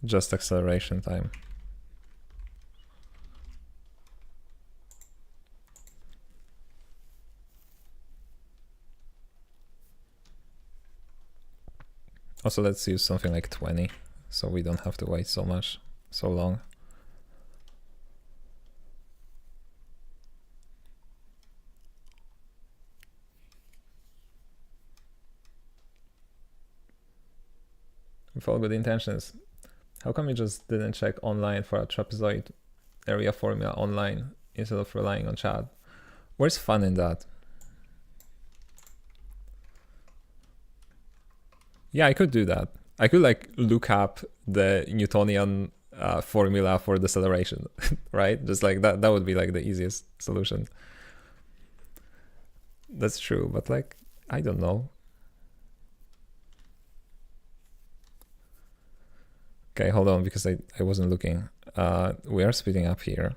just acceleration time. Also, let's use something like 20 so we don't have to wait so long. With all good intentions, how come you just didn't check online for a trapezoid area formula online instead of relying on chat? Where's fun in that? Yeah, I could do that. I could like look up the Newtonian formula for deceleration, right? Just like that would be like the easiest solution. That's true, but like, I don't know. Okay, hold on, because I wasn't looking. We are speeding up here.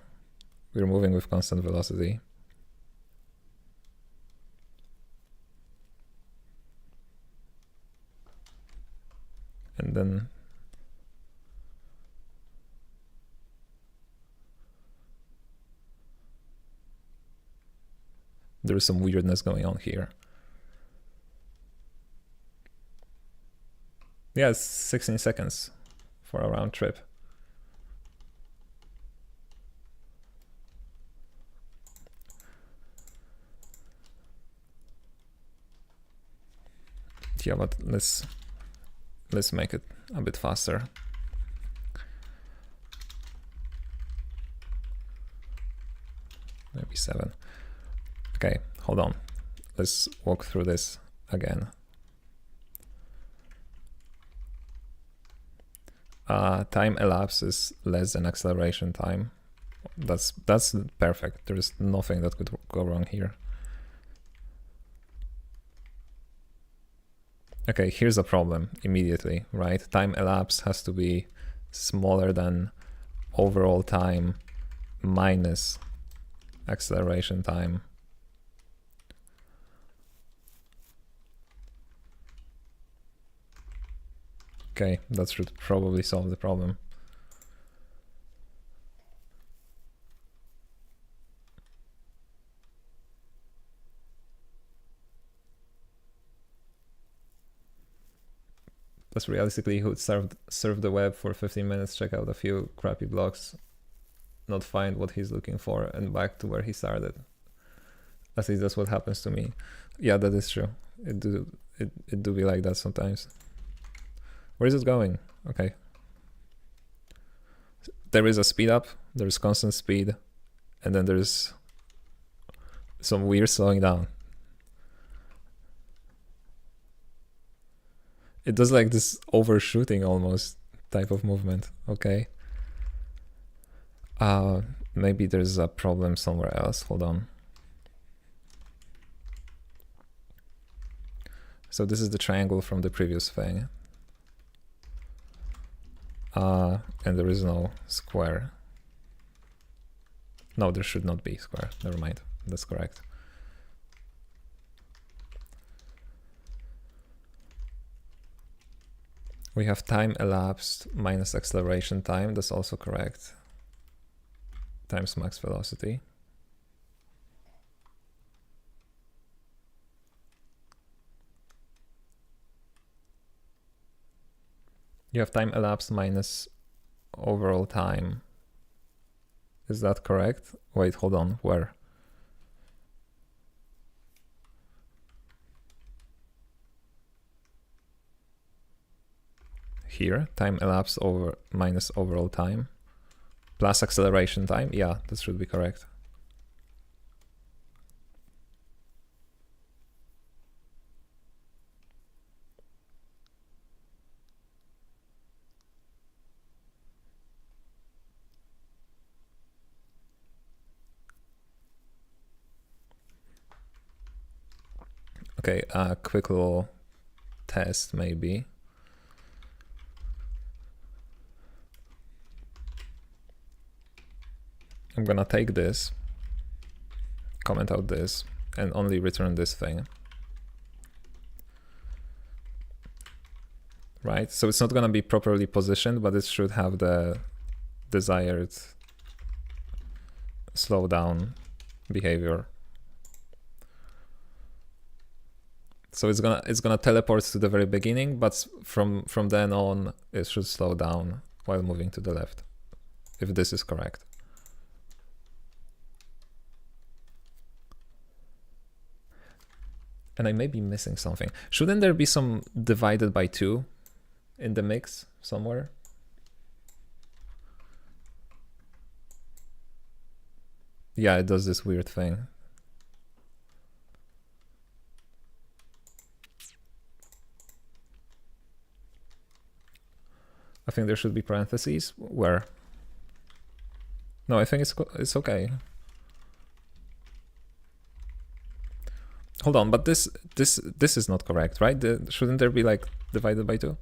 We're moving with constant velocity. And then there is some weirdness going on here. Yeah, it's 16 seconds for a round trip. Yeah, but let's make it a bit faster. Maybe 7. Okay, hold on. Let's walk through this again. Time elapsed is less than acceleration time. That's perfect. There is nothing that could go wrong here. Okay, here's a problem immediately, right? Time elapsed has to be smaller than overall time minus acceleration time. Okay, that should probably solve the problem. Plus, realistically, who would surf the web for 15 minutes, check out a few crappy blogs, not find what he's looking for, and back to where he started. At least that's what happens to me. Yeah, that is true. It do be like that sometimes. Where is it going? Okay. There is a speed up, there's constant speed, and then there's some weird slowing down. It does like this overshooting almost type of movement. Okay. Maybe there's a problem somewhere else. Hold on. So this is the triangle from the previous thing. And there is no square. No, there should not be square. Never mind. That's correct. We have time elapsed minus acceleration time. That's also correct. Times max velocity. You have time elapsed minus overall time. Is that correct? Wait, hold on. Where? Here, time elapsed over minus overall time plus acceleration time. Yeah, that should be correct. Okay, a quick little test maybe. I'm gonna take this, comment out this, and only return this thing. Right, so it's not gonna be properly positioned, but it should have the desired slowdown behavior. So it's gonna teleport to the very beginning, but from then on it should slow down while moving to the left, if this is correct. And I may be missing something. Shouldn't there be some divided by 2 in the mix somewhere? Yeah, it does this weird thing. I think there should be parentheses. Where? No, I think it's okay. Hold on, but this is not correct, right? Shouldn't there be like divided by 2?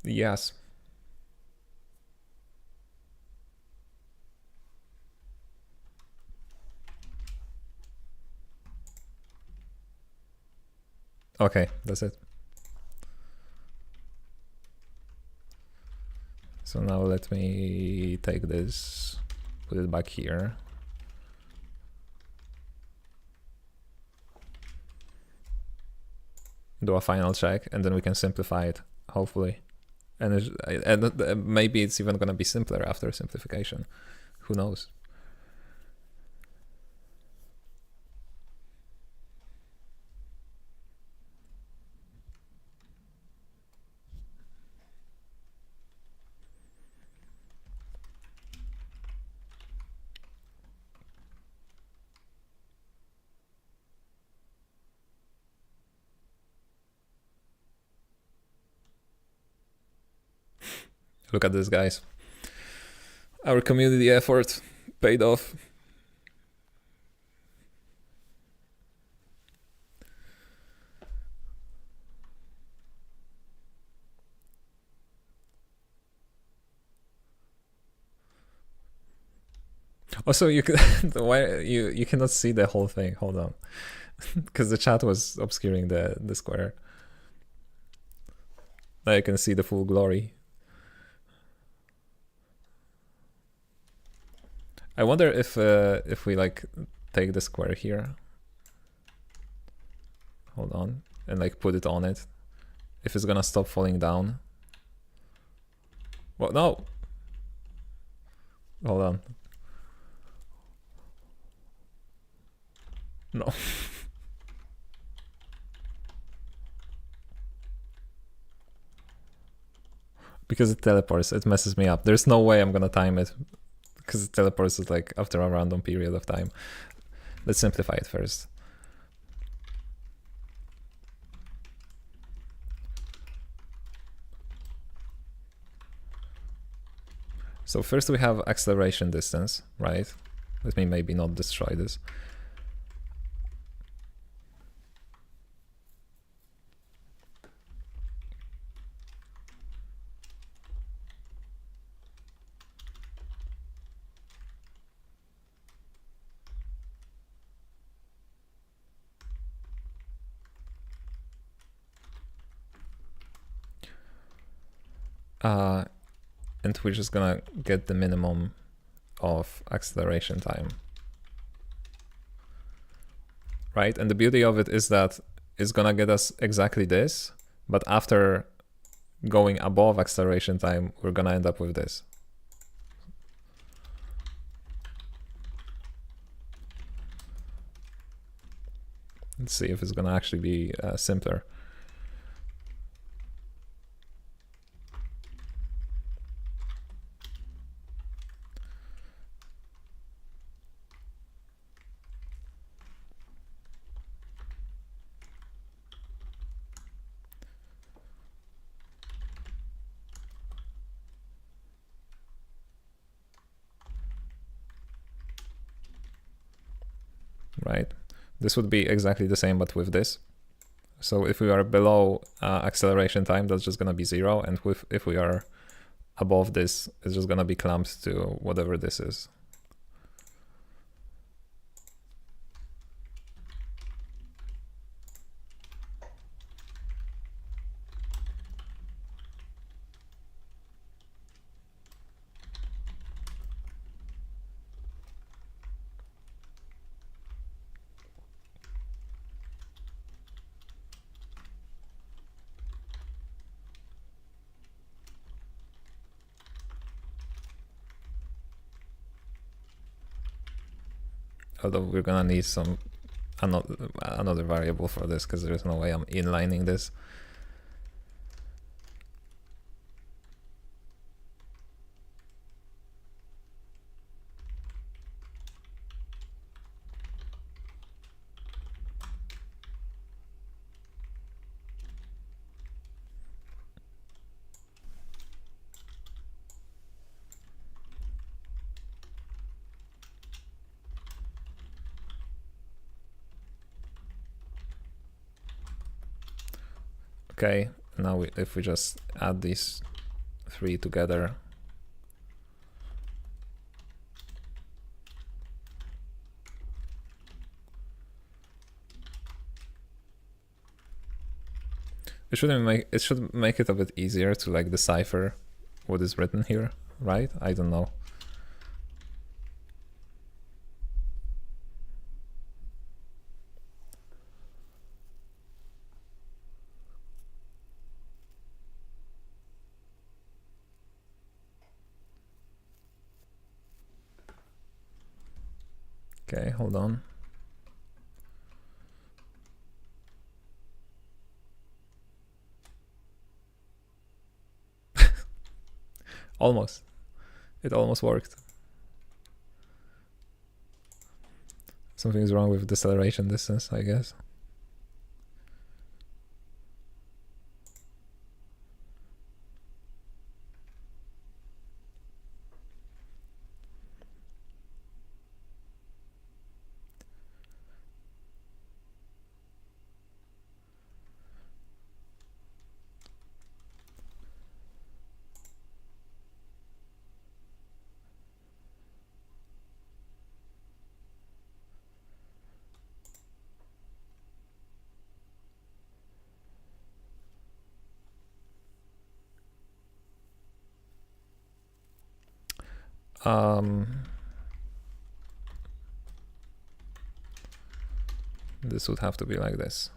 Yes. Okay, that's it. So now let me take this, put it back here. Do a final check, and then we can simplify it, hopefully. And maybe it's even gonna be simpler after simplification. Who knows? Look at this, guys. Our community effort paid off. Also, you could why you cannot see the whole thing. Hold on, because the chat was obscuring the square. Now you can see the full glory. I wonder if we like take the square here. Hold on, and like put it on it. If it's gonna stop falling down. Well, no. Hold on. No. Because it teleports, it messes me up. There's no way I'm gonna time it because it teleports it like after a random period of time. Let's simplify it first. So first we have acceleration distance, right? Let me maybe not destroy this. And we're just gonna get the minimum of acceleration time. Right? And the beauty of it is that it's gonna get us exactly this, but after going above acceleration time, we're gonna end up with this. Let's see if it's gonna actually be simpler. Right? This would be exactly the same, but with this. So if we are below acceleration time, that's just gonna be 0, and if we are above this, it's just gonna be clamped to whatever this is. Although we're gonna need some another variable for this because there's no way I'm inlining this. Okay, now if we just add these 3 together, it should make it a bit easier to like decipher what is written here, right? I don't know. Okay, hold on. Almost. It almost worked. Something's wrong with deceleration distance, I guess. This would have to be like this.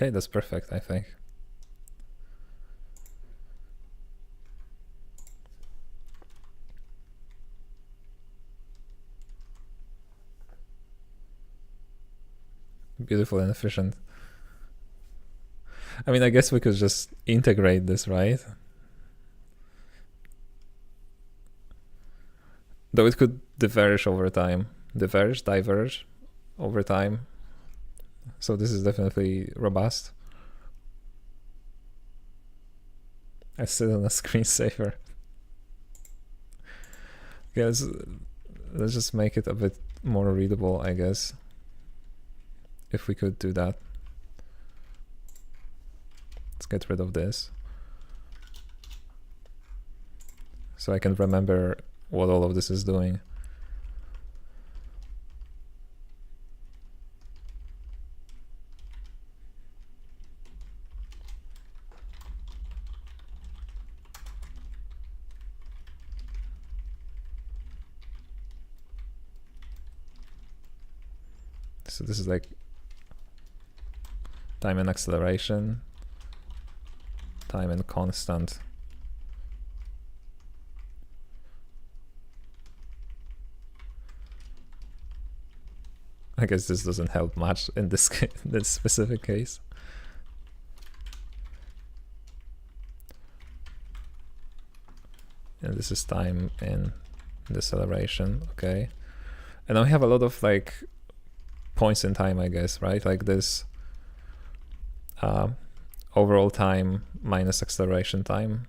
Okay, that's perfect, I think. Beautiful and efficient. I mean, I guess we could just integrate this, right? Though it could diverge over time. Diverge over time. So this is definitely robust. I sit on a screensaver. Okay, let's just make it a bit more readable, I guess. If we could do that. Let's get rid of this. So I can remember what all of this is doing. So this is like time and acceleration, time and constant. I guess this doesn't help much in this this specific case. And this is time and deceleration, okay. And now we have a lot of like points in time, I guess, right? Like this overall time minus acceleration time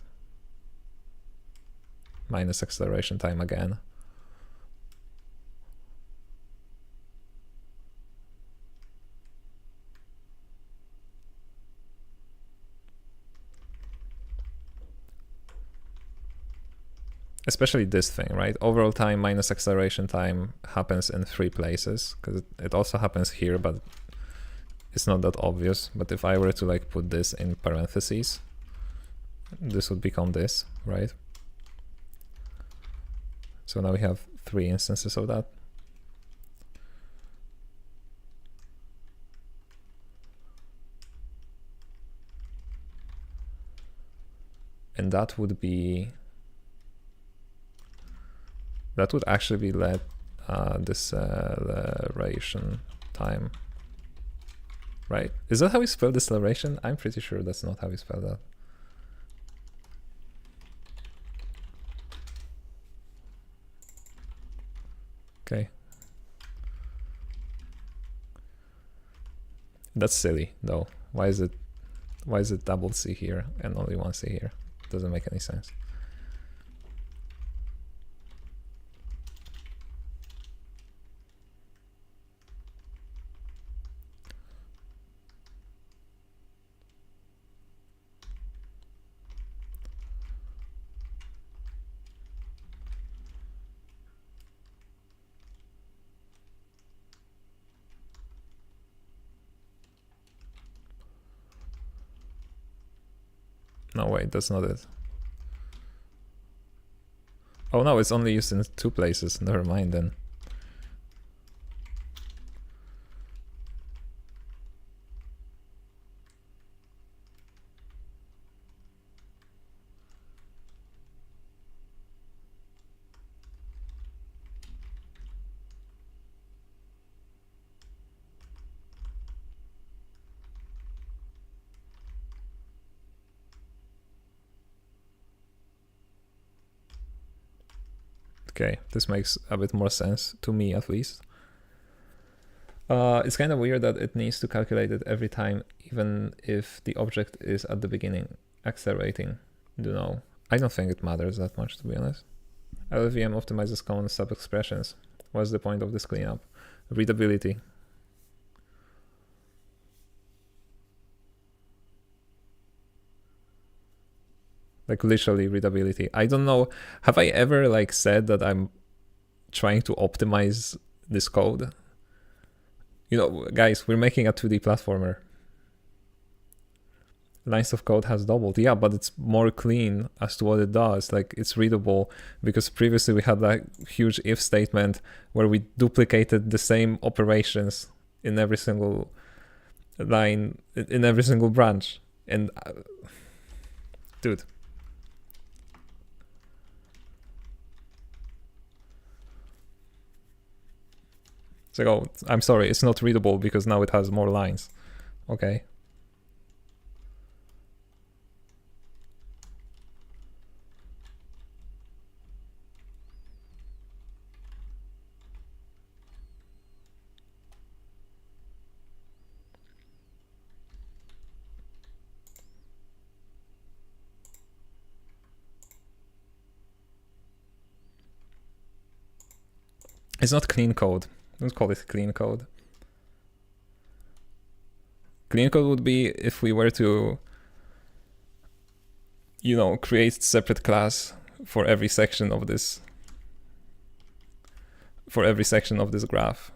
again. Especially this thing, right? Overall time minus acceleration time happens in 3 places, because it also happens here, but it's not that obvious. But if I were to like put this in parentheses, this would become this, right? So now we have 3 instances of that. And that would actually be deceleration time, right? Is that how we spell deceleration? I'm pretty sure that's not how we spell that. Okay. That's silly though. Why is it double C here and only one C here? Doesn't make any sense. No, wait, that's not it. Oh no, it's only used in 2 places. Never mind then. Okay, this makes a bit more sense to me at least. It's kind of weird that it needs to calculate it every time, even if the object is at the beginning accelerating. I don't think it matters that much, to be honest. LLVM optimizes common sub-expressions. What's the point of this cleanup? Readability. Like literally readability. I don't know. Have I ever like said that I'm trying to optimize this code? Guys, we're making a 2D platformer. Lines of code has doubled. Yeah, but it's more clean as to what it does. Like it's readable, because previously we had that huge if statement where we duplicated the same operations in every single line, in every single branch. And dude. It's like, oh, I'm sorry, it's not readable because now it has more lines. Okay. It's not clean code. Don't call it clean code. Clean code would be if we were to, create separate class for every section of this, graph,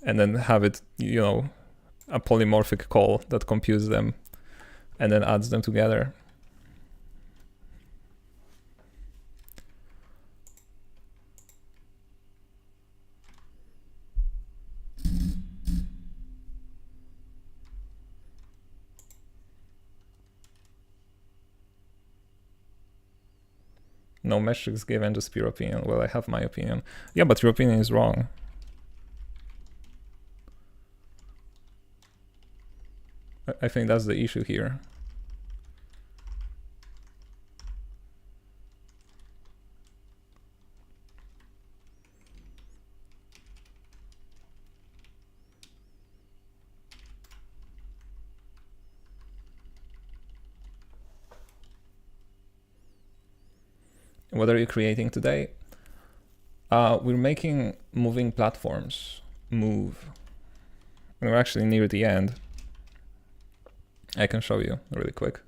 and then have it, a polymorphic call that computes them and then adds them together. No metrics given, just pure opinion. Well, I have my opinion. Yeah, but your opinion is wrong. I think that's the issue here. What are you creating today? We're making moving platforms move. And we're actually near the end. I can show you really quick.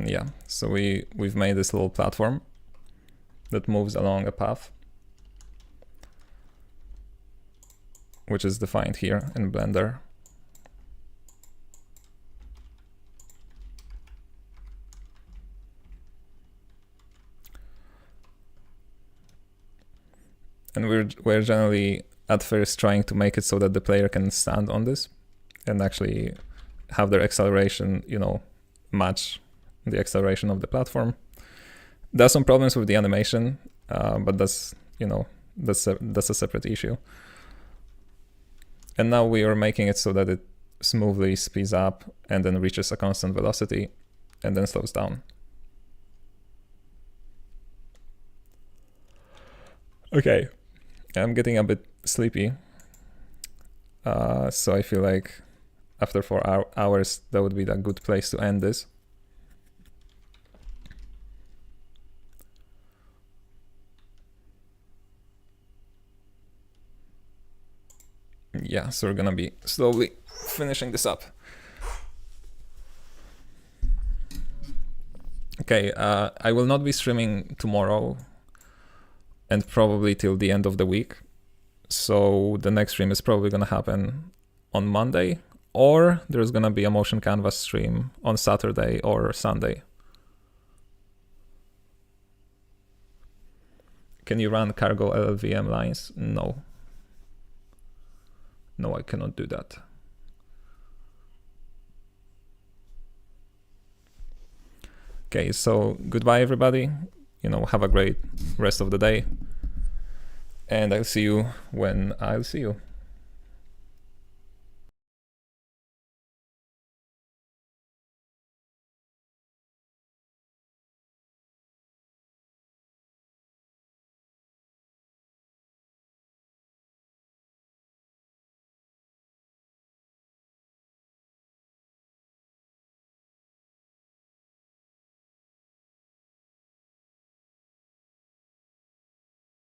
Yeah, so we've made this little platform that moves along a path, which is defined here in Blender. And we're generally at first trying to make it so that the player can stand on this and actually have their acceleration, match the acceleration of the platform. There's some problems with the animation, but that's a separate issue. And now we are making it so that it smoothly speeds up and then reaches a constant velocity and then slows down. Okay, I'm getting a bit sleepy. So I feel like after 4 hours, that would be a good place to end this. Yeah, so we're gonna be slowly finishing this up. Okay, I will not be streaming tomorrow and probably till the end of the week. So the next stream is probably gonna happen on Monday, or there's gonna be a motion canvas stream on Saturday or Sunday. Can you run cargo LLVM lines? No. No, I cannot do that. Okay, so goodbye everybody. Have a great rest of the day. And I'll see you when I'll see you.